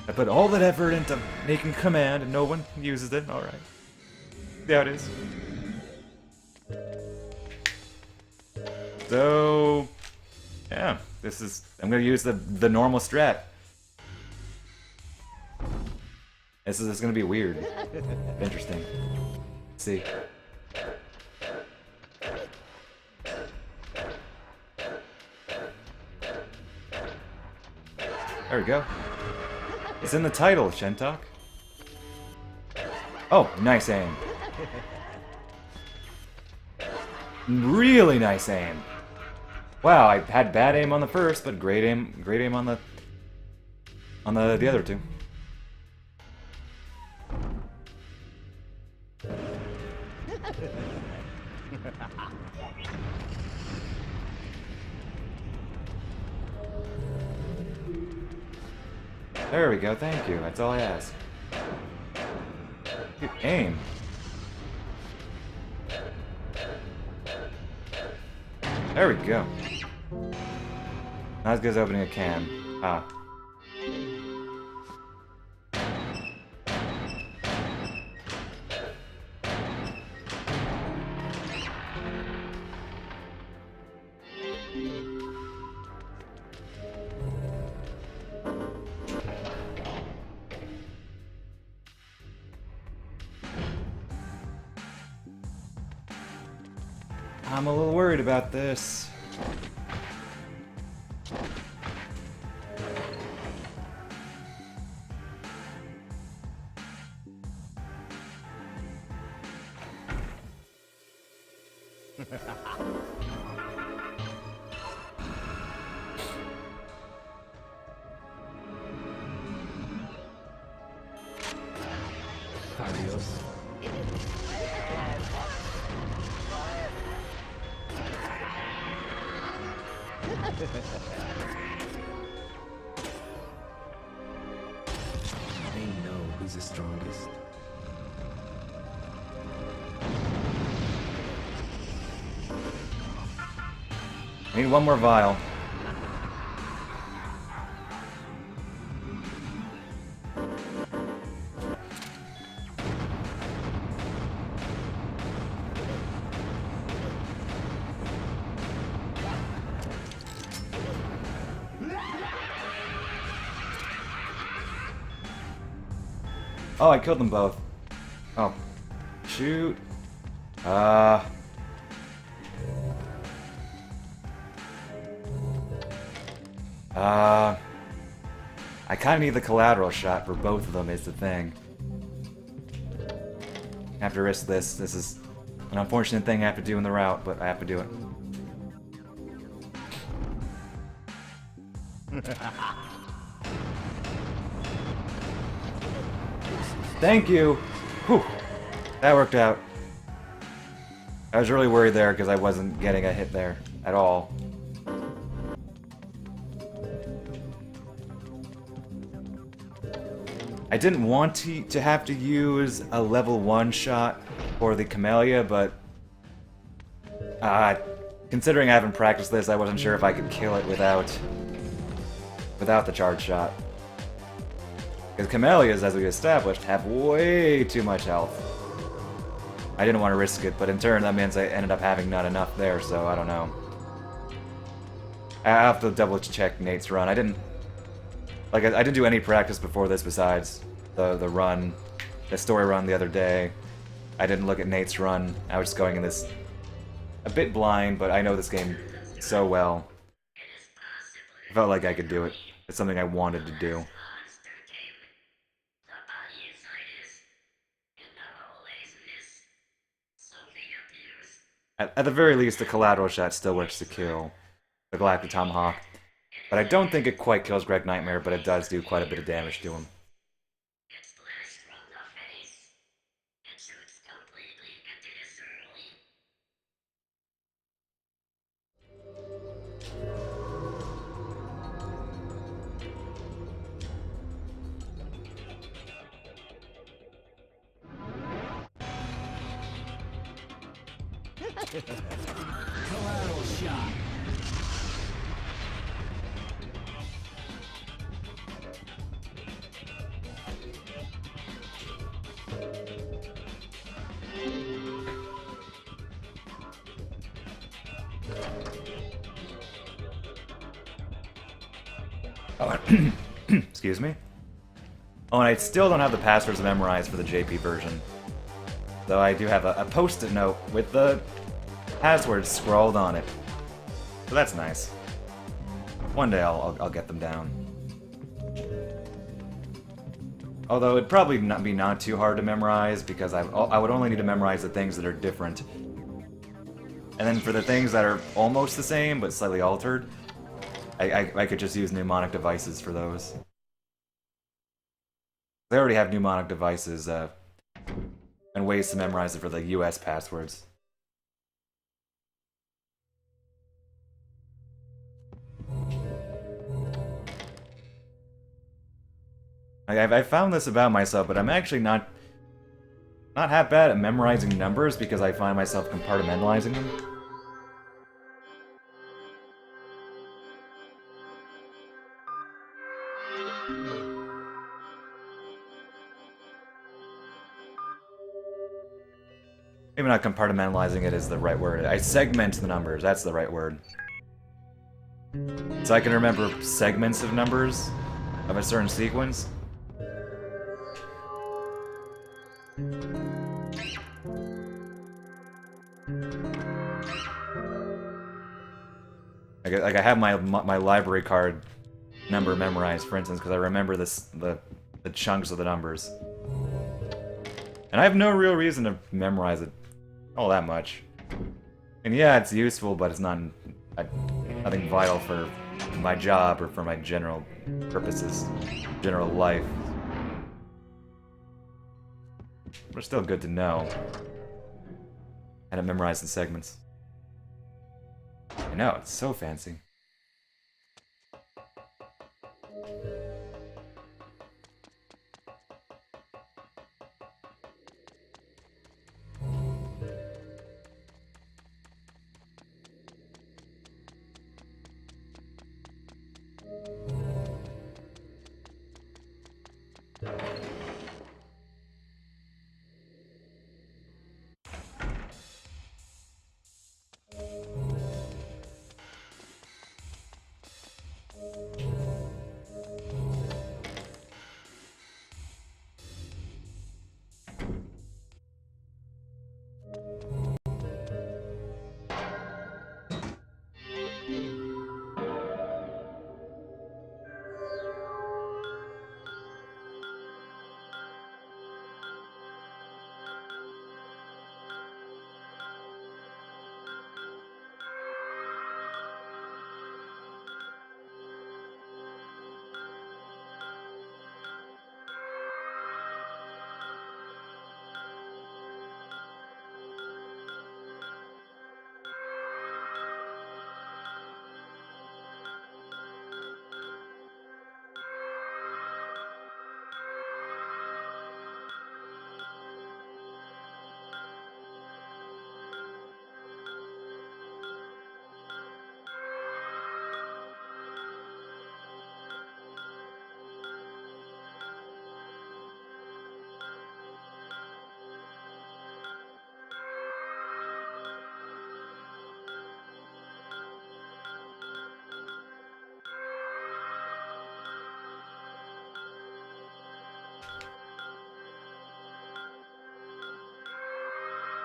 I put all that effort into making command and no one uses it. Alright. See how it is. So, yeah, I'm gonna use the normal strat. This is gonna be weird. Interesting. Let's see. There we go. It's in the title, Shentok. Oh, nice aim. Really nice aim. Wow, I had bad aim on the first, but great aim on the other two. There we go, thank you. That's all I ask. Good aim. There we go. Not as good as opening a can. Ah. I'm a little worried about this. Adios. They know who's the strongest. I need one more vial. Oh, I killed them both. Oh. Shoot. I kind of need the collateral shot for both of them is the thing. I have to risk this. This is an unfortunate thing I have to do in the route, but I have to do it. Thank you! Whew. That worked out. I was really worried there because I wasn't getting a hit there at all. I didn't want to have to use a level 1 shot for the Camellia, but considering I haven't practiced this, I wasn't sure if I could kill it without the charge shot. Because Camellias, as we established, have way too much health. I didn't want to risk it, but in turn that means I ended up having not enough there, so I don't know. I have to double check Nate's run. I didn't do any practice before this besides the run, the story run the other day. I didn't look at Nate's run. I was just going in this a bit blind, but I know this game so well. I felt like I could do it. It's something I wanted to do. At the very least, the collateral shot still works to kill the Galactic Tomahawk. But I don't think it quite kills Greg Nightmare, but it does do quite a bit of damage to him. Collateral shot. Oh, excuse me. Oh, and I still don't have the passwords memorized for the JP version. Though I do have a post-it note with the passwords scrawled on it. So that's nice. One day I'll get them down. Although it'd probably not too hard to memorize because I would only need to memorize the things that are different. And then for the things that are almost the same but slightly altered, I could just use mnemonic devices for those. They already have mnemonic devices and ways to memorize it for the US passwords. I found this about myself, but I'm actually not half bad at memorizing numbers because I find myself compartmentalizing them. Maybe not compartmentalizing it is the right word. I segment the numbers, that's the right word. So I can remember segments of numbers of a certain sequence. Like I have my library card number memorized, for instance, because I remember the chunks of the numbers. And I have no real reason to memorize it all that much. And yeah, it's useful, but it's not nothing vital for my job or for my general purposes, general life. But it's still good to know. And it memorized in segments. I know, it's so fancy.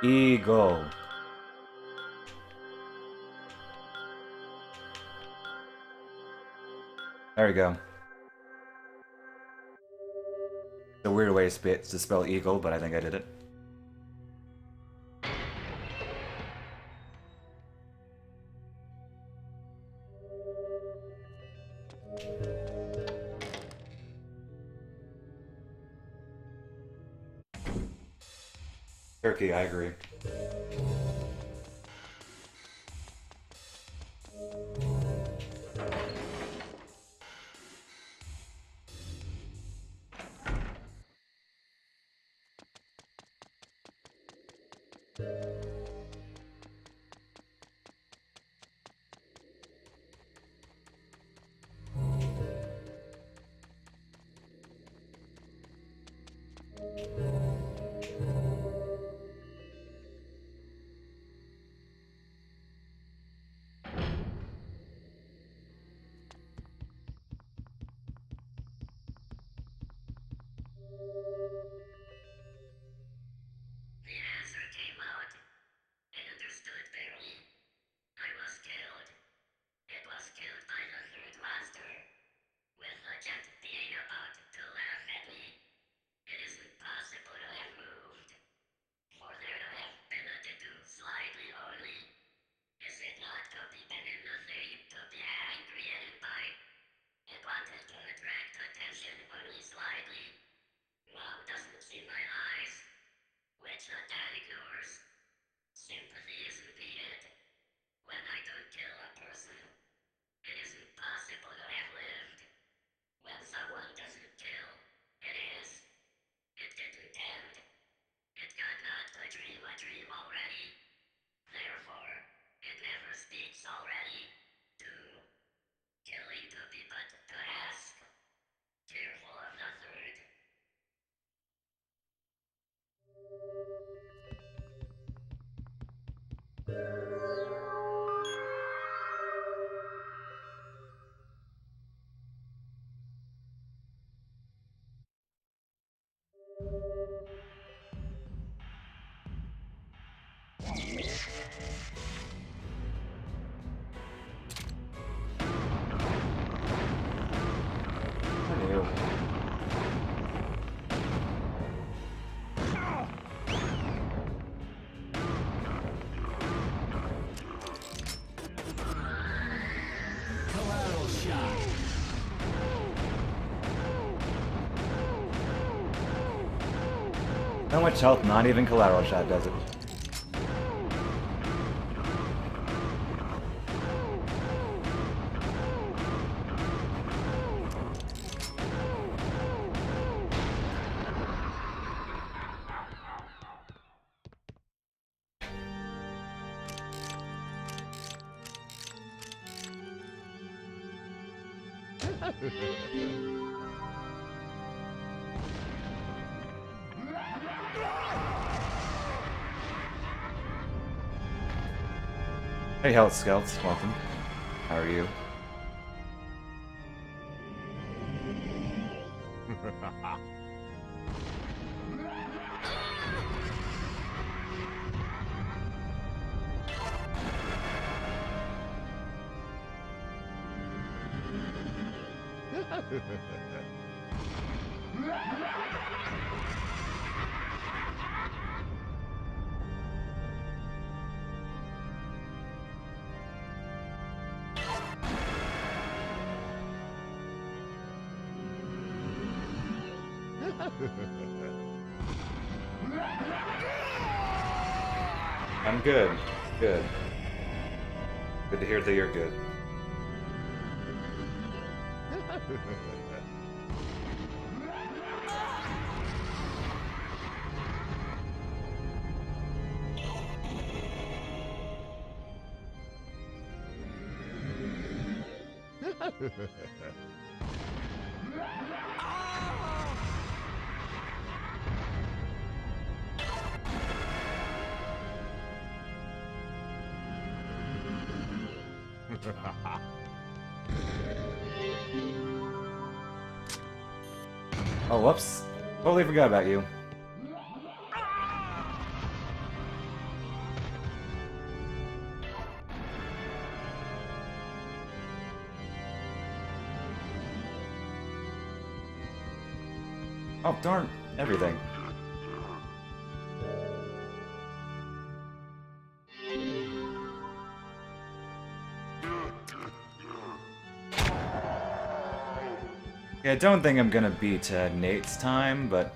Eagle. There we go. It's a weird way to spell eagle, but I think I did it. Turkey, I agree. The answer came out. I understood barely. I was killed. It was killed by the third master. With the jet being about to laugh at me. It is impossible to have moved. For there to have been a tattoo slightly only. Is it not to be been in the thing to be angry at it by? It wanted to attract attention only slightly. Mom doesn't see my eyes. Which the dad ignores. Sympathy isn't needed. When I don't kill a person, it is impossible to have lived. When someone doesn't kill, it is. It didn't end. It got not a dream already. Therefore, it never speaks already. Two. Killing to be but to ask. Tearful of the third. How much health? Not even collateral shot does it. Hey, Health Scouts, welcome. How are you? I'm good. Good. Good to hear that you're good. Oh, whoops. Totally forgot about you. Oh, darn everything. Yeah, I don't think I'm gonna beat Nate's time, but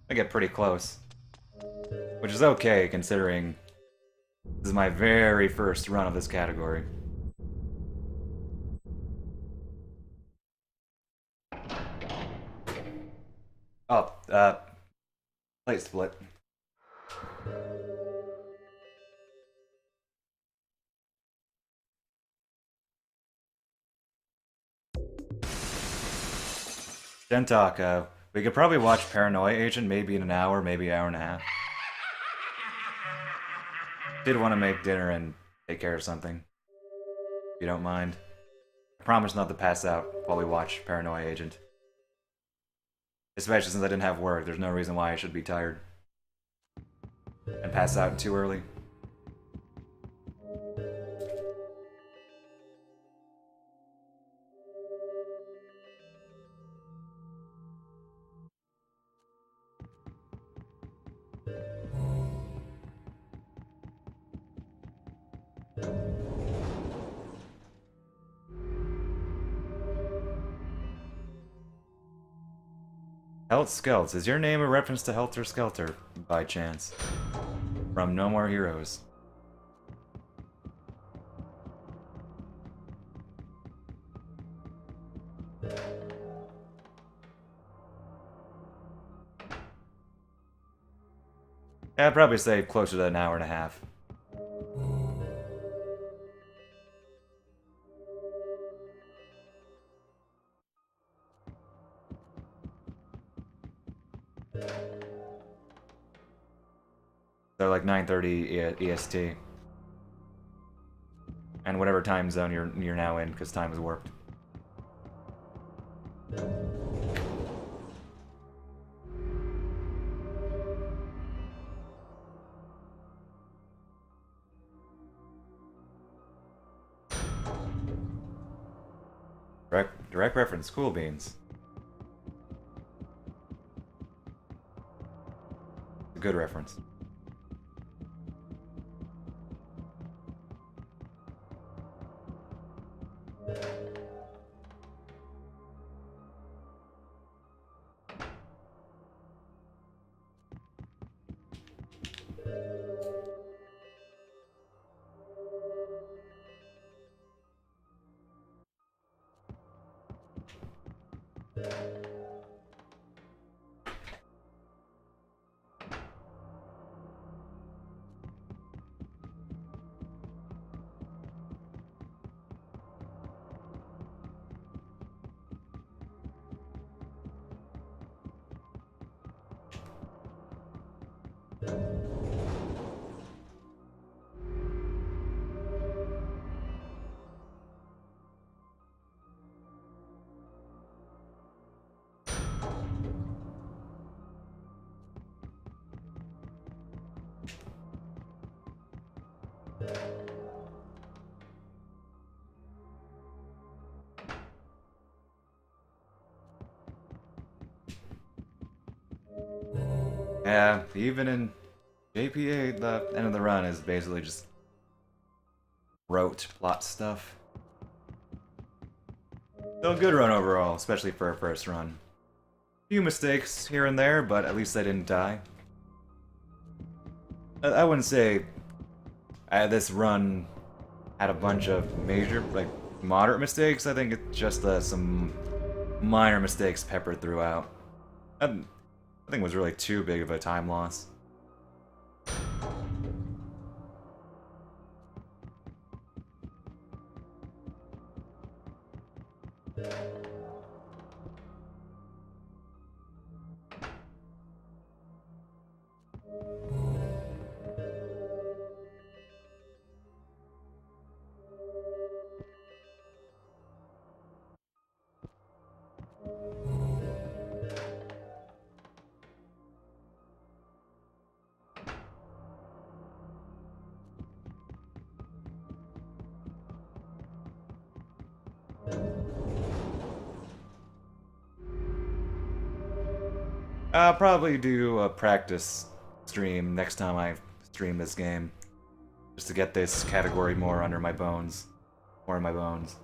I get pretty close. Which is okay, considering this is my very first run of this category. Oh, plate split. Gentalk, we could probably watch Paranoia Agent maybe in an hour, maybe an hour and a half. Did want to make dinner and take care of something. If you don't mind. I promise not to pass out while we watch Paranoia Agent. Especially since I didn't have work, there's no reason why I should be tired. And pass out too early. Helt Skelts, is your name a reference to Helter Skelter, by chance? From No More Heroes. Yeah, I'd probably say closer to an hour and a half. They're like 9:30 EST. And whatever time zone you're now in, because time has warped. Direct reference, Cool Beans. A good reference. Yeah, even in JPA, the end of the run is basically just rote plot stuff. Still a good run overall, especially for a first run. Few mistakes here and there, but at least I didn't die. I wouldn't say this run had a bunch of major, like, moderate mistakes. I think it's just some minor mistakes peppered throughout. I think it was really too big of a time loss. I'll probably do a practice stream next time I stream this game. Just to get this category more under my bones. More in my bones.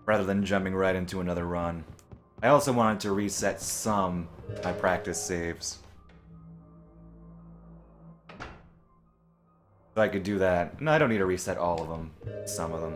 Rather than jumping right into another run. I also wanted to reset some of my practice saves. So I could do that. No, I don't need to reset all of them. Some of them.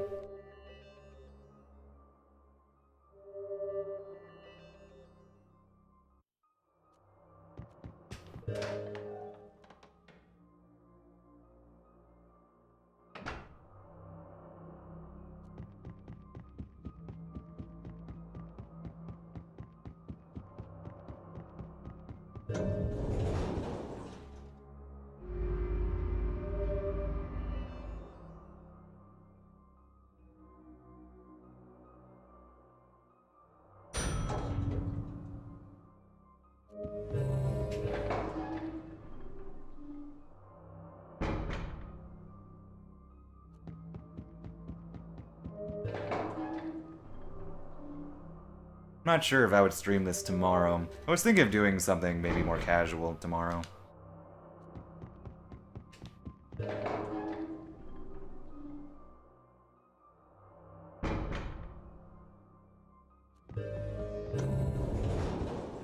I'm not sure if I would stream this tomorrow. I was thinking of doing something maybe more casual tomorrow.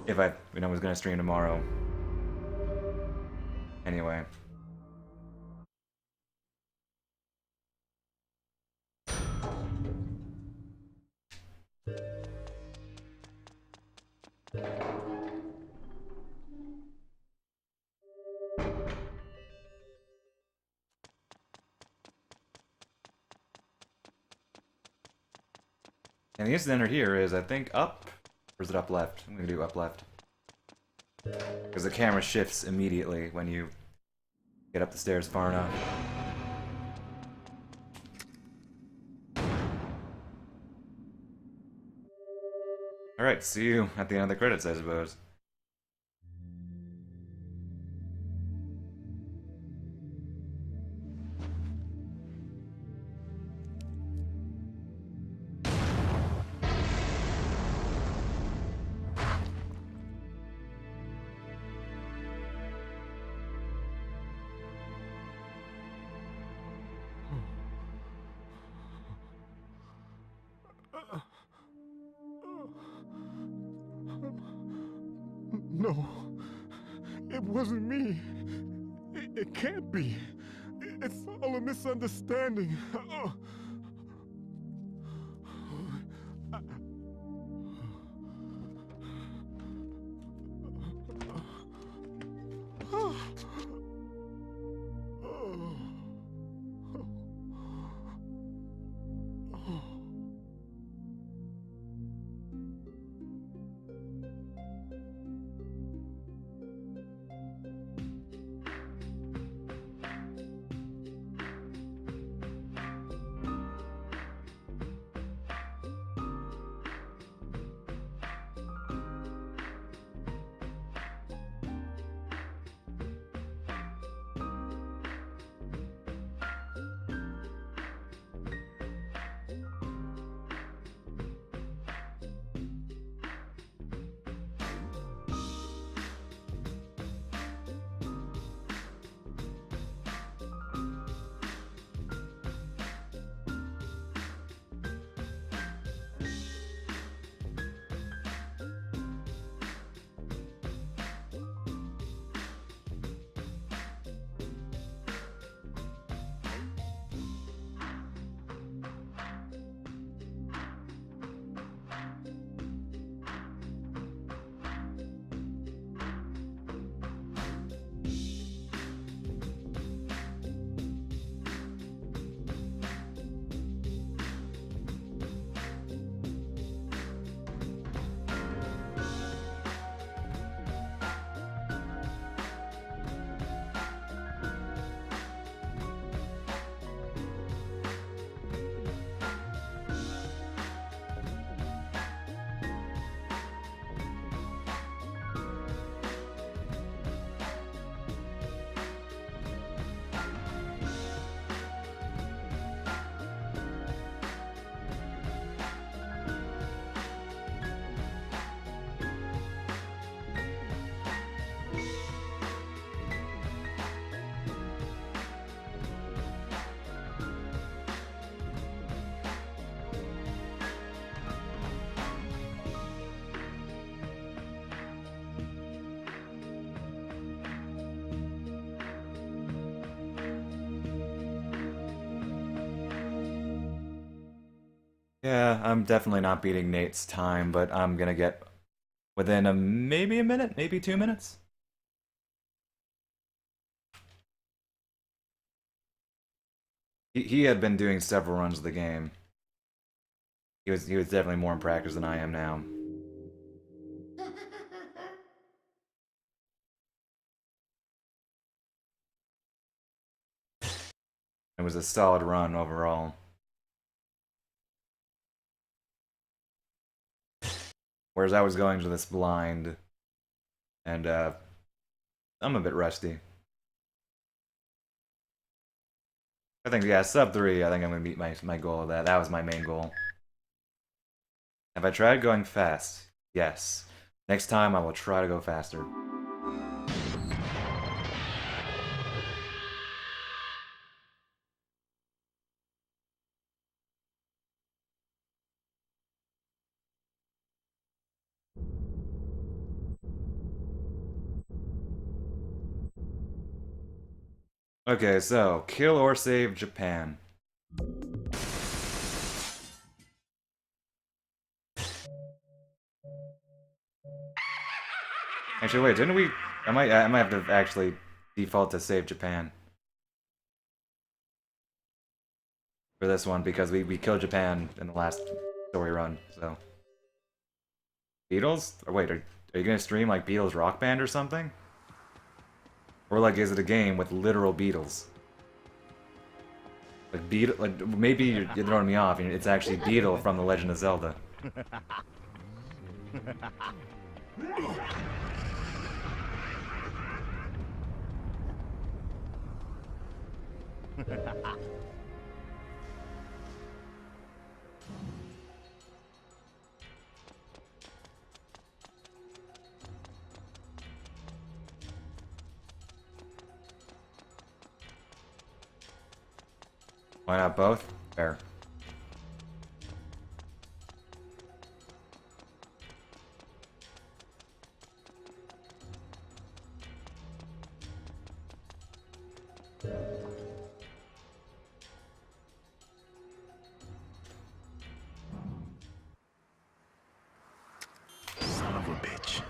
If I was gonna stream tomorrow. Anyway. And the instant enter here is, I think, up? Or is it up left? I'm gonna do up left. Because the camera shifts immediately when you get up the stairs far enough. Alright, see you at the end of the credits, I suppose. No, it wasn't me. It can't be. It's all a misunderstanding. Yeah, I'm definitely not beating Nate's time, but I'm gonna get within maybe a minute, maybe 2 minutes. He had been doing several runs of the game. He was definitely more in practice than I am now. It was a solid run overall. Whereas I was going to this blind, and I'm a bit rusty. I think, yeah, sub 3, I think I'm gonna meet my goal of that. That was my main goal. Have I tried going fast? Yes. Next time I will try to go faster. Okay, so, kill or save Japan. Actually, wait, didn't we... I might have to actually default to save Japan. For this one, because we killed Japan in the last story run, so... Beatles? Or wait, are you gonna stream like Beatles Rock Band or something? Or like, is it a game with literal Beatles? Like maybe you're throwing me off, and it's actually Beetle from The Legend of Zelda. Why not both? Fair. Son of a bitch.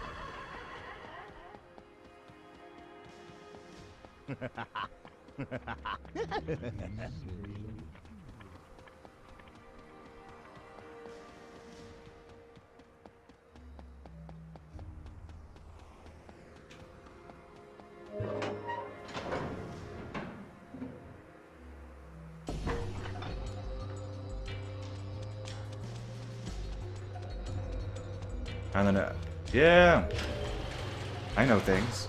I don't know. Yeah! I know things.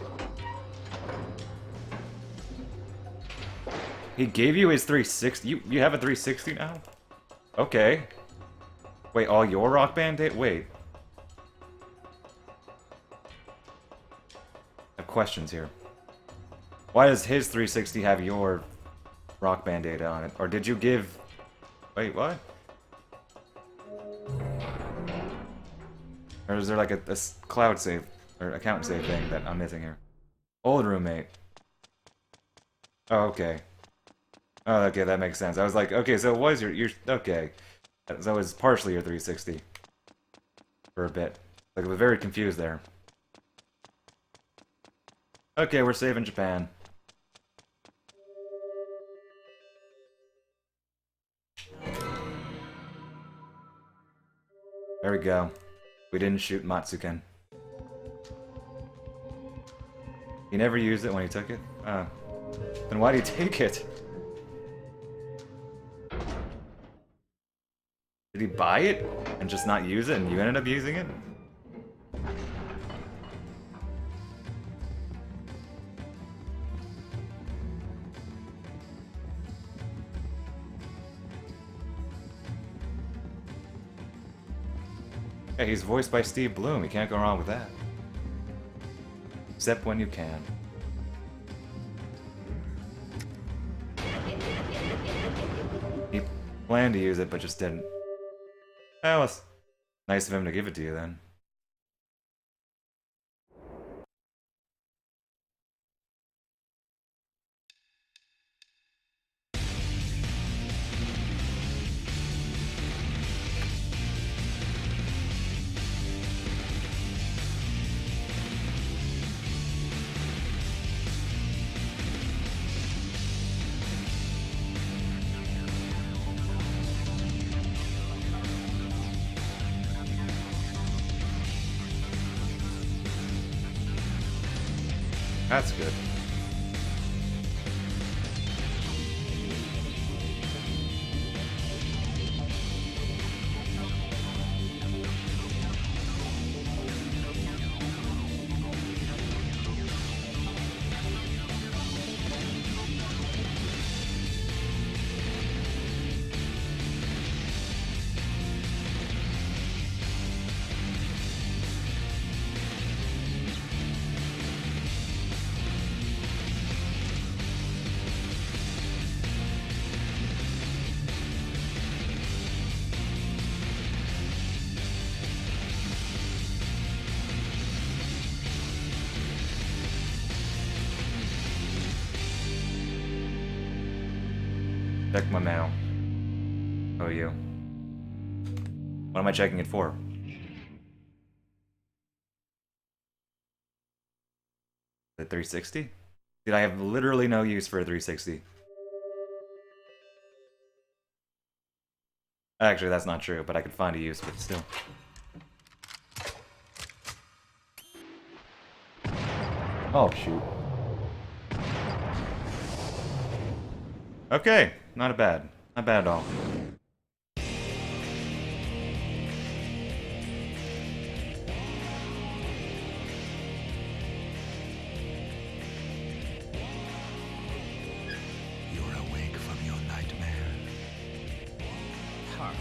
He gave you his 360? You have a 360 now? Okay. Wait, all your Rock Band data? Wait. I have questions here. Why does his 360 have your Rock Band data on it? Or did you give... Wait, what? Or is there like a cloud save, or account save thing that I'm missing here? Old roommate. Oh, okay. Oh, okay, that makes sense. I was like, okay, so it was your okay. So it was partially your 360. For a bit. Like, I was very confused there. Okay, we're saving Japan. There we go. We didn't shoot Matsuken. He never used it when he took it? Then why did he take it? Did he buy it and just not use it and you ended up using it? Yeah, he's voiced by Steve Bloom. You can't go wrong with that. Except when you can. He planned to use it, but just didn't. Well, it's nice of him to give it to you then. That's good. Check my mail. Oh, you. What am I checking it for? The 360? Dude, I have literally no use for a 360. Actually, that's not true, but I could find a use, but still. Oh, shoot. Okay, not bad. Not bad at all. You're awake from your nightmare. Hark.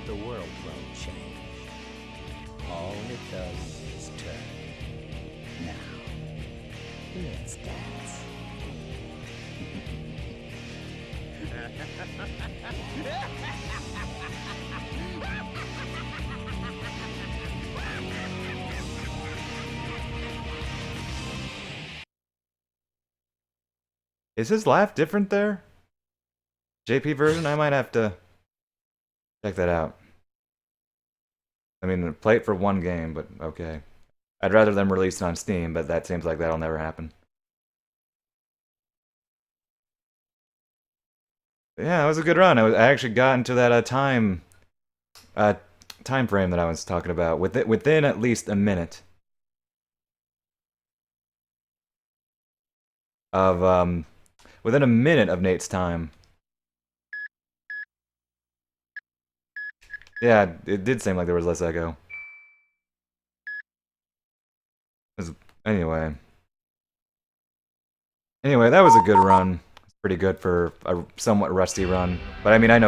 The world won't change. All it does is turn. Now, let's dance. Is his laugh different there? JP version? I might have to check that out. I mean, play it for one game, but okay. I'd rather them release it on Steam, but that seems like that'll never happen. Yeah, it was a good run. I actually got into that time frame that I was talking about within at least a minute of within a minute of Nate's time. Yeah, it did seem like there was less echo. Anyway. Anyway, that was a good run. It's pretty good for a somewhat rusty run. But I mean, I know